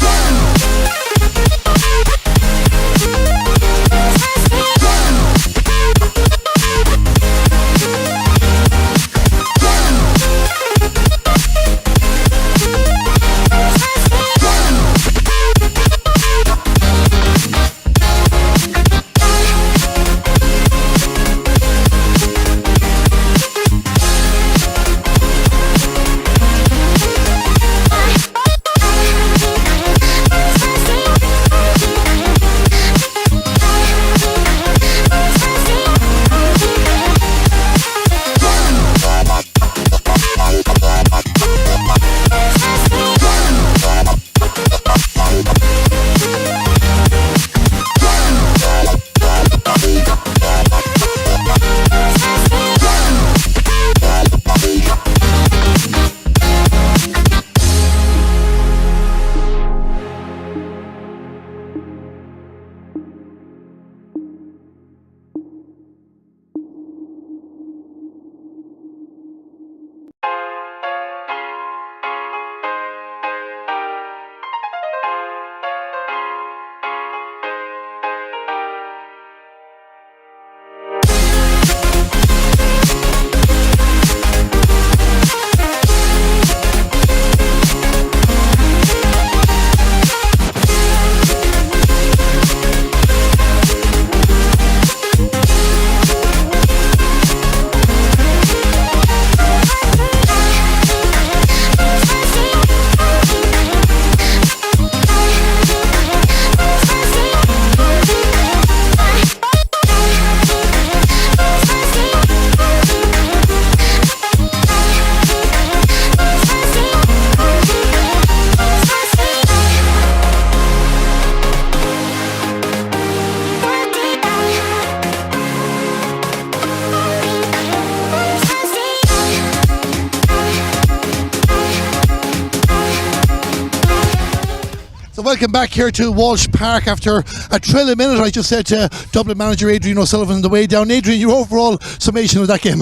Welcome back here to Walsh Park after a thrilling minute. I just said to Dublin manager Adrian O'Sullivan on the way down. Adrian, your overall summation of that game?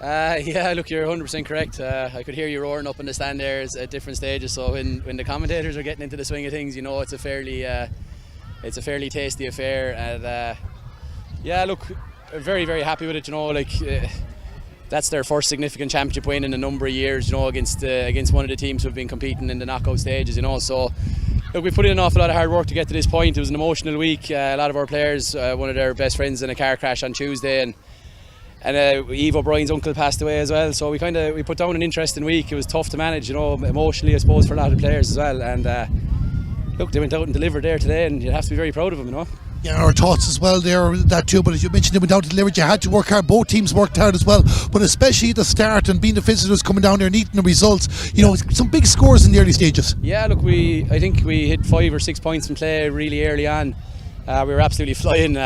Yeah, look, you're 100% correct. I could hear you roaring up in the stand there at different stages. So when the commentators are getting into the swing of things, it's a fairly tasty affair. And yeah, look, very, very happy with it. That's their first significant championship win in a number of years, against one of the teams who've been competing in the knockout stages, So, look, we put in an awful lot of hard work to get to this point. It was an emotional week. A lot of our players, one of their best friends in a car crash on Tuesday, and Eve O'Brien's uncle passed away as well. So we put down an interesting week. It was tough to manage, emotionally, I suppose, for a lot of players as well. And look, they went out and delivered there today, and you'd have to be very proud of them, Yeah, our thoughts as well there, that too. But as you mentioned, they went down to deliver. You had to work hard. Both teams worked hard as well. But especially at the start and being the visitors coming down there and eating the results, some big scores in the early stages. Yeah, look, I think we hit 5 or 6 points in play really early on. We were absolutely flying.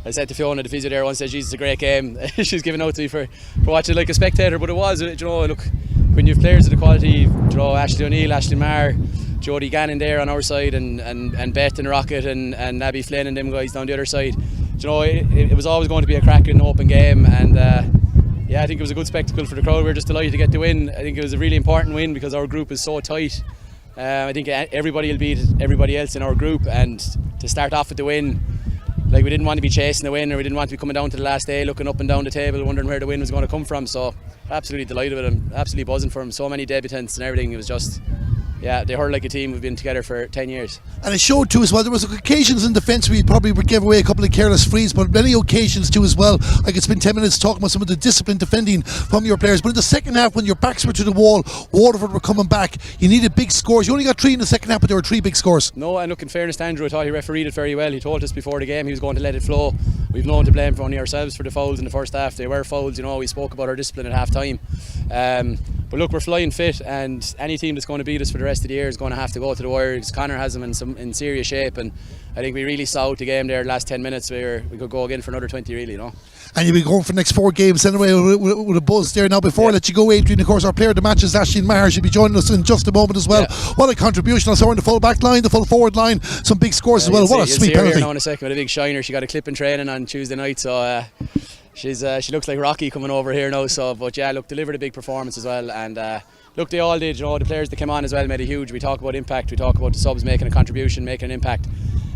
I said to Fiona, the physio there, once said, "Jesus, it's a great game." She's giving out to me for watching like a spectator, but it was, you know, look, when you have players of the quality, you know, Ashley O'Neill, Ashley Marr, Jodie Gannon there on our side, and Beth and Rocket and Abby Flynn and them guys down the other side. You know, it was always going to be a cracking open game, and yeah, I think it was a good spectacle for the crowd. We were just delighted to get the win. I think it was a really important win because our group is so tight. I think everybody will beat everybody else in our group, and to start off with the win, like, we didn't want to be chasing the win, or we didn't want to be coming down to the last day looking up and down the table wondering where the win was going to come from. So absolutely delighted with him, absolutely buzzing for him. So many debutants and everything. It was just, yeah, they hurled like a team. We've been together for 10 years. And it showed too as well. There was occasions in defence where you probably would give away a couple of careless frees, but many occasions too as well. I could spend 10 minutes talking about some of the discipline defending from your players. But in the second half, when your backs were to the wall, Waterford were coming back, you needed big scores. You only got 3 in the second half, but there were 3 big scores. No, and look, in fairness to Andrew, I thought he refereed it very well. He told us before the game he was going to let it flow. We've no one to blame for only ourselves for the fouls in the first half. They were fouls, you know. We spoke about our discipline at half time. But look, we're flying fit, and any team that's going to beat us for the rest of the year is going to have to go to the wire. Connor has them in serious shape, and I think we really saw out the game there the last 10 minutes where we could go again for another 20, really, you know. And you'll be going for the next 4 games anyway with a buzz there. Now, before I let you go, Adrian, of course, our player of the match is Ashley Maher. She'll be joining us in just a moment as well. Yeah. What a contribution. I saw her in the full back line, the full forward line, some big scores as well. What a sweet penalty. Now in a second with a big shiner. She got a clip in training on Tuesday night, so she looks like Rocky coming over here now. So, but yeah, look, delivered a big performance as well, and look, they all did. You know, the players that came on as well made a huge. We talk about impact. We talk about the subs making a contribution, making an impact.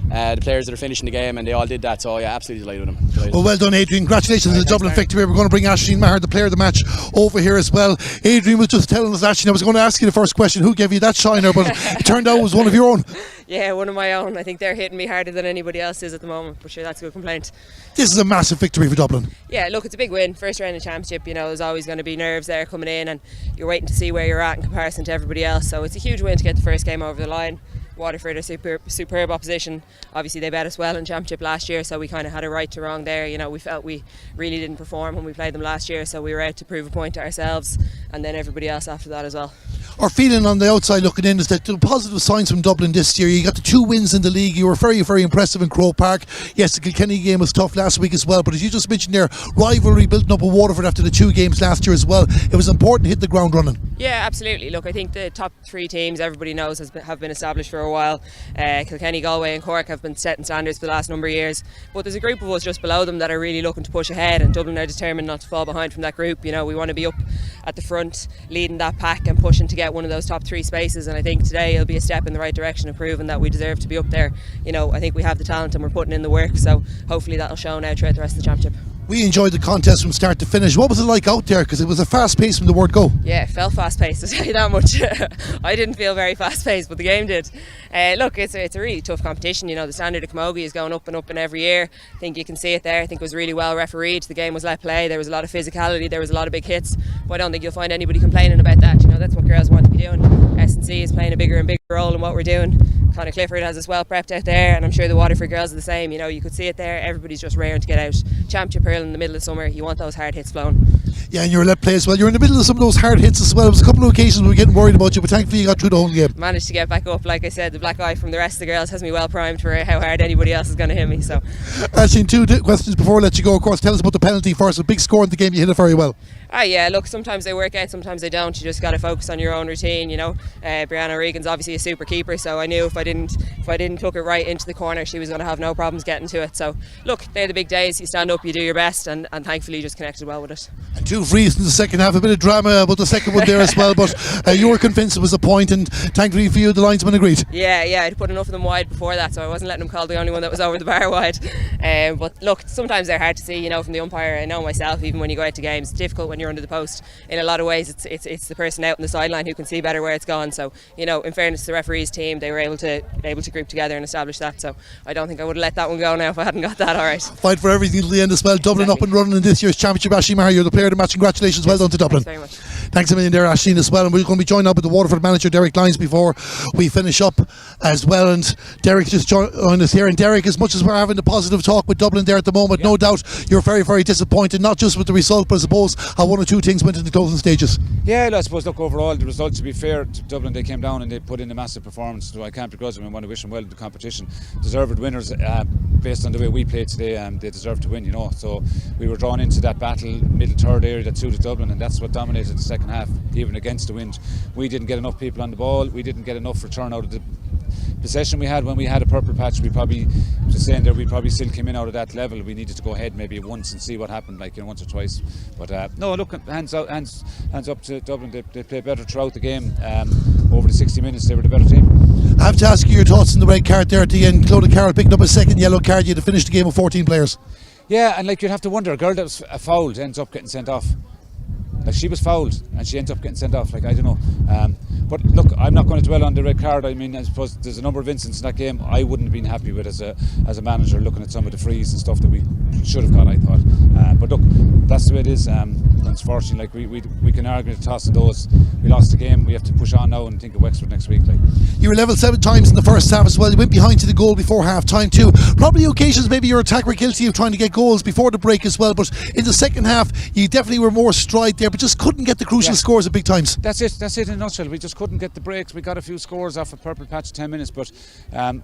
The players that are finishing the game, and they all did that. So yeah, absolutely delighted with them. Well done, Adrian. Congratulations on the Dublin victory. We're going to bring Ashley Maher, the player of the match, over here as well. Adrian was just telling us, Ashley, I was going to ask you the first question, who gave you that shiner, but it turned out it was one of your own. Yeah, one of my own. I think they're hitting me harder than anybody else is at the moment, but sure, that's a good complaint. This is a massive victory for Dublin. Yeah, look, it's a big win. First round of championship, you know, there's always going to be nerves there coming in, and you're waiting to see where you're at in comparison to everybody else. So it's a huge win to get the first game over the line. Waterford are superb opposition. Obviously they bet us well in championship last year, so we kind of had a right to wrong there. You know, we felt we really didn't perform when we played them last year, so we were out to prove a point to ourselves and then everybody else after that as well. Our feeling on the outside looking in is that the positive signs from Dublin this year. You got the 2 wins in the league. You were very, very impressive in Croke Park. Yes, the Kilkenny game was tough last week as well, but as you just mentioned there, rivalry building up with Waterford after the 2 games last year as well. It was important to hit the ground running. Yeah, absolutely. Look, I think the top 3 teams everybody knows have been established for a while. Kilkenny, Galway and Cork have been setting standards for the last number of years, but there's a group of us just below them that are really looking to push ahead, and Dublin are determined not to fall behind from that group. You know, we want to be up at the front leading that pack and pushing to get one of those top 3 spaces, and I think today it'll be a step in the right direction of proving that we deserve to be up there. You know, I think we have the talent and we're putting in the work, so hopefully that'll show now throughout the rest of the championship. We enjoyed the contest from start to finish. What was it like out there? Because it was a fast pace from the word go. Yeah, it felt fast paced, I'll tell you that much. I didn't feel very fast paced, but the game did. Look, it's a really tough competition. You know, the standard of Camogie is going up and up and every year. I think you can see it there. I think it was really well refereed. The game was let play. There was a lot of physicality. There was a lot of big hits. But I don't think you'll find anybody complaining about that. You know, that's what girls want to be doing. S&C is playing a bigger and bigger role in what we're doing. Conor Clifford has us well prepped out there, and I'm sure the Waterford girls are the same. You know, you could see it there. Everybody's just raring to get out. Championship hurl in the middle of summer. You want those hard hits flown. Yeah, and you were let play as well. You're in the middle of some of those hard hits as well. There was a couple of occasions we were getting worried about you, but thankfully you got through the whole game. Managed to get back up. Like I said, the black eye from the rest of the girls has me well primed for how hard anybody else is going to hit me. So, Actually, 2 questions before I let you go. Of course, tell us about the penalty first. A big score in the game. You hit it very well. Yeah, look, sometimes they work out, sometimes they don't. You just got to focus on your own routine, you know. Brianna Regan's obviously a super keeper, so I knew if I didn't hook it right into the corner, she was going to have no problems getting to it. So look, they're the big days. You stand up, you do your best, and thankfully you just connected well with it. And 2 frees in the second half. A bit of drama about the second one there as well, but you were convinced it was a point, and thankfully for you the linesman agreed. Yeah, I'd put enough of them wide before that, so I wasn't letting them call the only one that was over the bar wide. But look, sometimes they're hard to see, you know, from the umpire. I know myself, even when you go out to games, it's difficult when you're under the post. In a lot of ways, it's the person out on the sideline who can see better where it's gone. So, you know, in fairness to the referees team, they were able to group together and establish that. So I don't think I would have let that one go now if I hadn't got that all right. Fight for everything to the end as well. Dublin exactly. Up and running in this year's championship. Ashley Maher, you're the player of the match. Congratulations. Well done to Dublin. Thanks very much. Thanks a million there, Aisling, as well. And we're going to be joined up with the Waterford manager, Derek Lyons, before we finish up as well. And Derek just joined us here. And Derek, as much as we're having the positive talk with Dublin there at the moment, no doubt you're very, very disappointed, not just with the result, but I suppose how one or two things went in the closing stages. Yeah, I suppose, look, overall, the result, to be fair to Dublin, they came down and they put in a massive performance. So I can't begrudge them and want to wish them well in the competition. Deserved winners based on the way we played today. They deserve to win, So we were drawn into that battle, middle third area that suited Dublin, and that's what dominated the second half, even against the wind. We didn't get enough people on the ball. We didn't get enough return out of the possession we had. When we had a purple patch, we probably, just saying there, we probably still came in out of that level. We needed to go ahead maybe once and see what happened, once or twice. But no, look, hands up to Dublin. They played better throughout the game. Over the 60 minutes, they were the better team. I have to ask you your thoughts on the red card there at the end. Claudia Carroll picking up a second yellow card. You had to finish the game with 14 players. Yeah, and you'd have to wonder, a girl that was fouled ends up getting sent off. She was fouled and she ends up getting sent off. I don't know. But look, I'm not going to dwell on the red card. I suppose there's a number of incidents in that game I wouldn't have been happy with as a manager, looking at some of the frees and stuff that we should have got, I thought. But look, that's the way it is. Unfortunately, we can argue the toss of those. We lost the game. We have to push on now and think of Wexford next week. You were level 7 times in the first half as well. You went behind to the goal before half time too. Probably occasions maybe your attack were guilty of trying to get goals before the break as well. But in the second half, you definitely were more stride there, but just couldn't get the crucial scores at big times. That's it in a nutshell. We just couldn't get the breaks. We got a few scores off a purple patch 10 minutes, but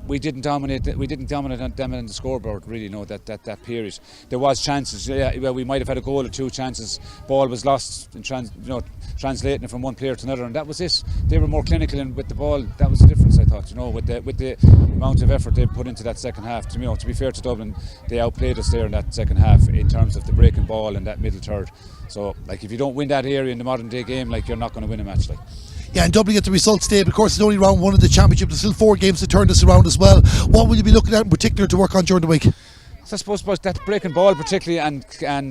we didn't dominate them on the scoreboard, really. That period there was chances. We might have had a goal or two chances. Ball was lost in translating it from one player to another, and that was it. They were more clinical and with the ball. That was the difference, I thought. With the amount of effort they put into that second half. To be fair to Dublin, they outplayed us there in that second half in terms of the breaking ball and that middle third. So, if you don't win that area in the modern day game, you're not going to win a match. Yeah, and Dublin get the results today. But of course, it's only round one of the championship. There's still 4 games to turn this around as well. What will you be looking at in particular to work on during the week? So I suppose that breaking ball particularly, and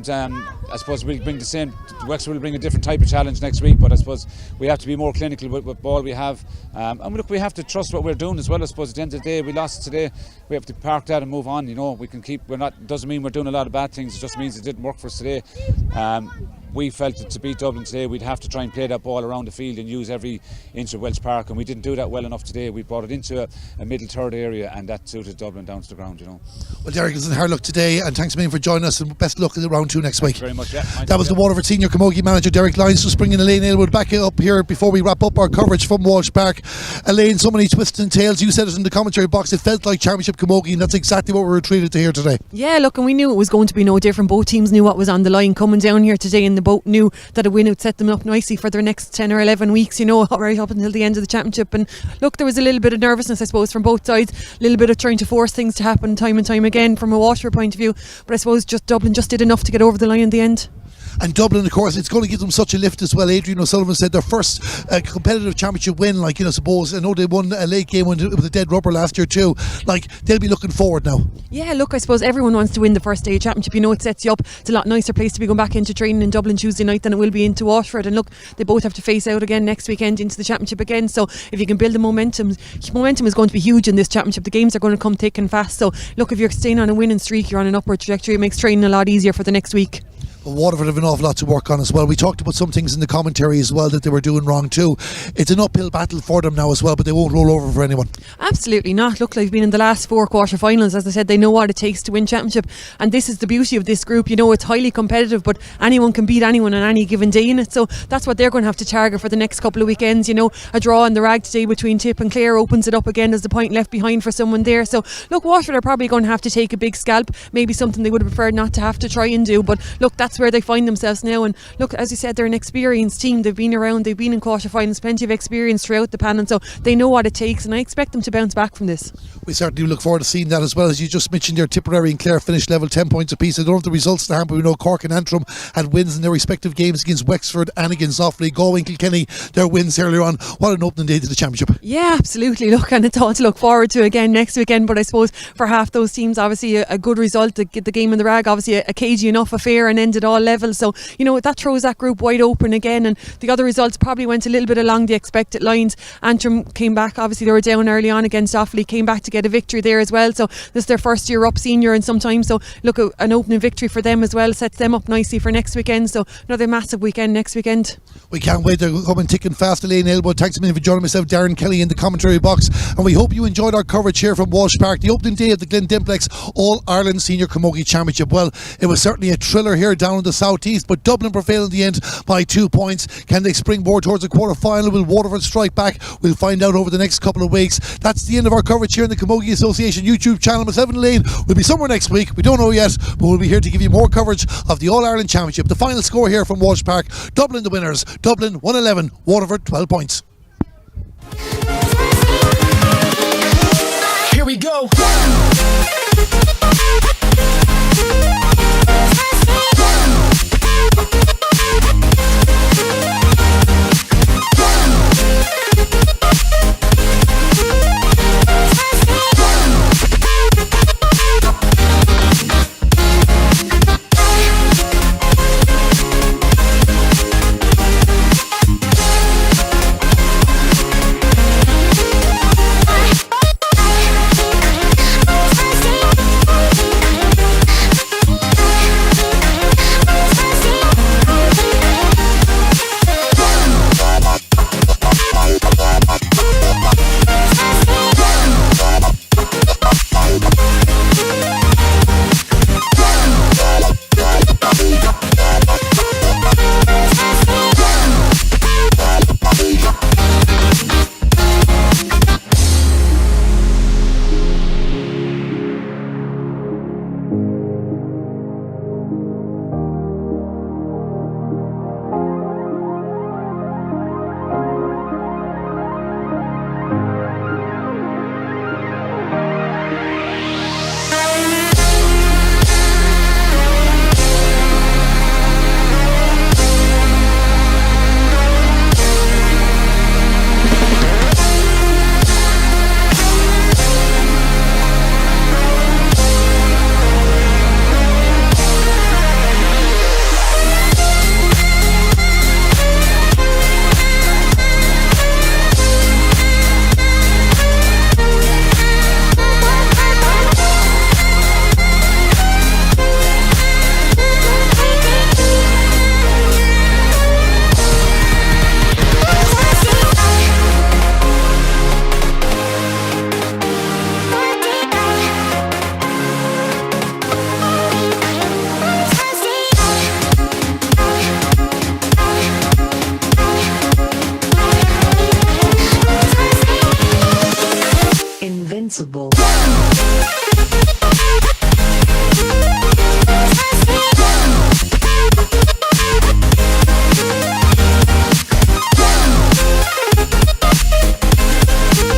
I suppose we'll bring the same. Wexford will bring a different type of challenge next week, but I suppose we have to be more clinical with what ball we have, and look, we have to trust what we're doing as well. I suppose at the end of the day, we lost today. We have to park that and move on. We can keep. Doesn't mean we're doing a lot of bad things. It just means it didn't work for us today. We felt that to beat Dublin today, we'd have to try and play that ball around the field and use every inch of Welsh Park, and we didn't do that well enough today. We brought it into a middle third area, and that suited Dublin down to the ground. Well, Derek, it's a hard luck today, and thanks a million for joining us, and best luck in round 2 next week. Thanks very much. Yeah, that was the Waterford senior Camogie manager, Derek Lyons, just bringing Elaine Aylwood back up here before we wrap up our coverage from Walsh Park. Elaine, so many twists and tales. You said it in the commentary box. It felt like Championship Camogie, and that's exactly what we were treated to hear today. Yeah, look, and we knew it was going to be no different. Both teams knew what was on the line coming down here today, and they both knew that a win would set them up nicely for their next 10 or 11 weeks, right up until the end of the championship. And look, there was a little bit of nervousness, I suppose, from both sides, a little bit of trying to force things to happen time and time again from a Waterford point of view, but I suppose just Dublin just did enough to get over the line in the end. And Dublin, of course, it's going to give them such a lift as well. Adrian O'Sullivan said their first competitive championship win, suppose. I know they won a late game with a dead rubber last year too. They'll be looking forward now. Yeah, look, I suppose everyone wants to win the first day of championship. It sets you up. It's a lot nicer place to be going back into training in Dublin Tuesday night than it will be into Waterford. And look, they both have to face out again next weekend into the championship again. So if you can build the momentum is going to be huge in this championship. The games are going to come thick and fast. So look, if you're staying on a winning streak, you're on an upward trajectory. It makes training a lot easier for the next week. Well, Waterford have an awful lot to work on as well. We talked about some things in the commentary as well that they were doing wrong too. It's an uphill battle for them now as well, but they won't roll over for anyone. Absolutely not. Look, they've been in the last 4 quarter-finals. As I said, they know what it takes to win championship, and this is the beauty of this group. It's highly competitive, but anyone can beat anyone on any given day in it. So that's what they're going to have to target for the next couple of weekends. A draw in the rag today between Tip and Clare opens it up again as the point left behind for someone there. So look, Waterford are probably going to have to take a big scalp, maybe something they would have preferred not to have to try and do, but look, that's where they find themselves now. And look, as you said, they're an experienced team. They've been around, they've been in quarterfinals, plenty of experience throughout the panel, so they know what it takes, and I expect them to bounce back from this. We certainly look forward to seeing that as well. As you just mentioned there, Tipperary and Clare finished level 10 points apiece. I don't have the results to hand, but we know Cork and Antrim had wins in their respective games against Wexford and against Offaly. Galway and Kilkenny, their wins earlier on. What an opening day to the championship. Yeah, absolutely. Look, and it's all to look forward to again next weekend, but I suppose for half those teams, obviously a good result to get the game in the rag, obviously a cagey enough affair, and ended at all levels. So, you know, that throws that group wide open again, and the other results probably went a little bit along the expected lines. Antrim came back, obviously they were down early on against Offaly, came back to get a victory there as well. So this is their first year up senior in some time. So look, an opening victory for them as well sets them up nicely for next weekend. So another massive weekend next weekend. We can't wait. They're coming ticking fast. Elaine Elbow, thanks a million for joining myself, Darren Kelly, in the commentary box. And we hope you enjoyed our coverage here from Walsh Park, the opening day of the Glen Dimplex All-Ireland Senior Camogie Championship. Well, it was certainly a thriller here down in the southeast, but Dublin prevailed in the end by 2 points. Can they springboard towards a quarter-final? Will Waterford strike back? We'll find out over the next couple of weeks. That's the end of our coverage here in the Camogie Association YouTube channel. Myself and Elaine will be somewhere next week. We don't know yet, but we'll be here to give you more coverage of the All-Ireland Championship. The final score here from Walsh Park: Dublin the winners, Dublin 111, Waterford 12 points. Here we go.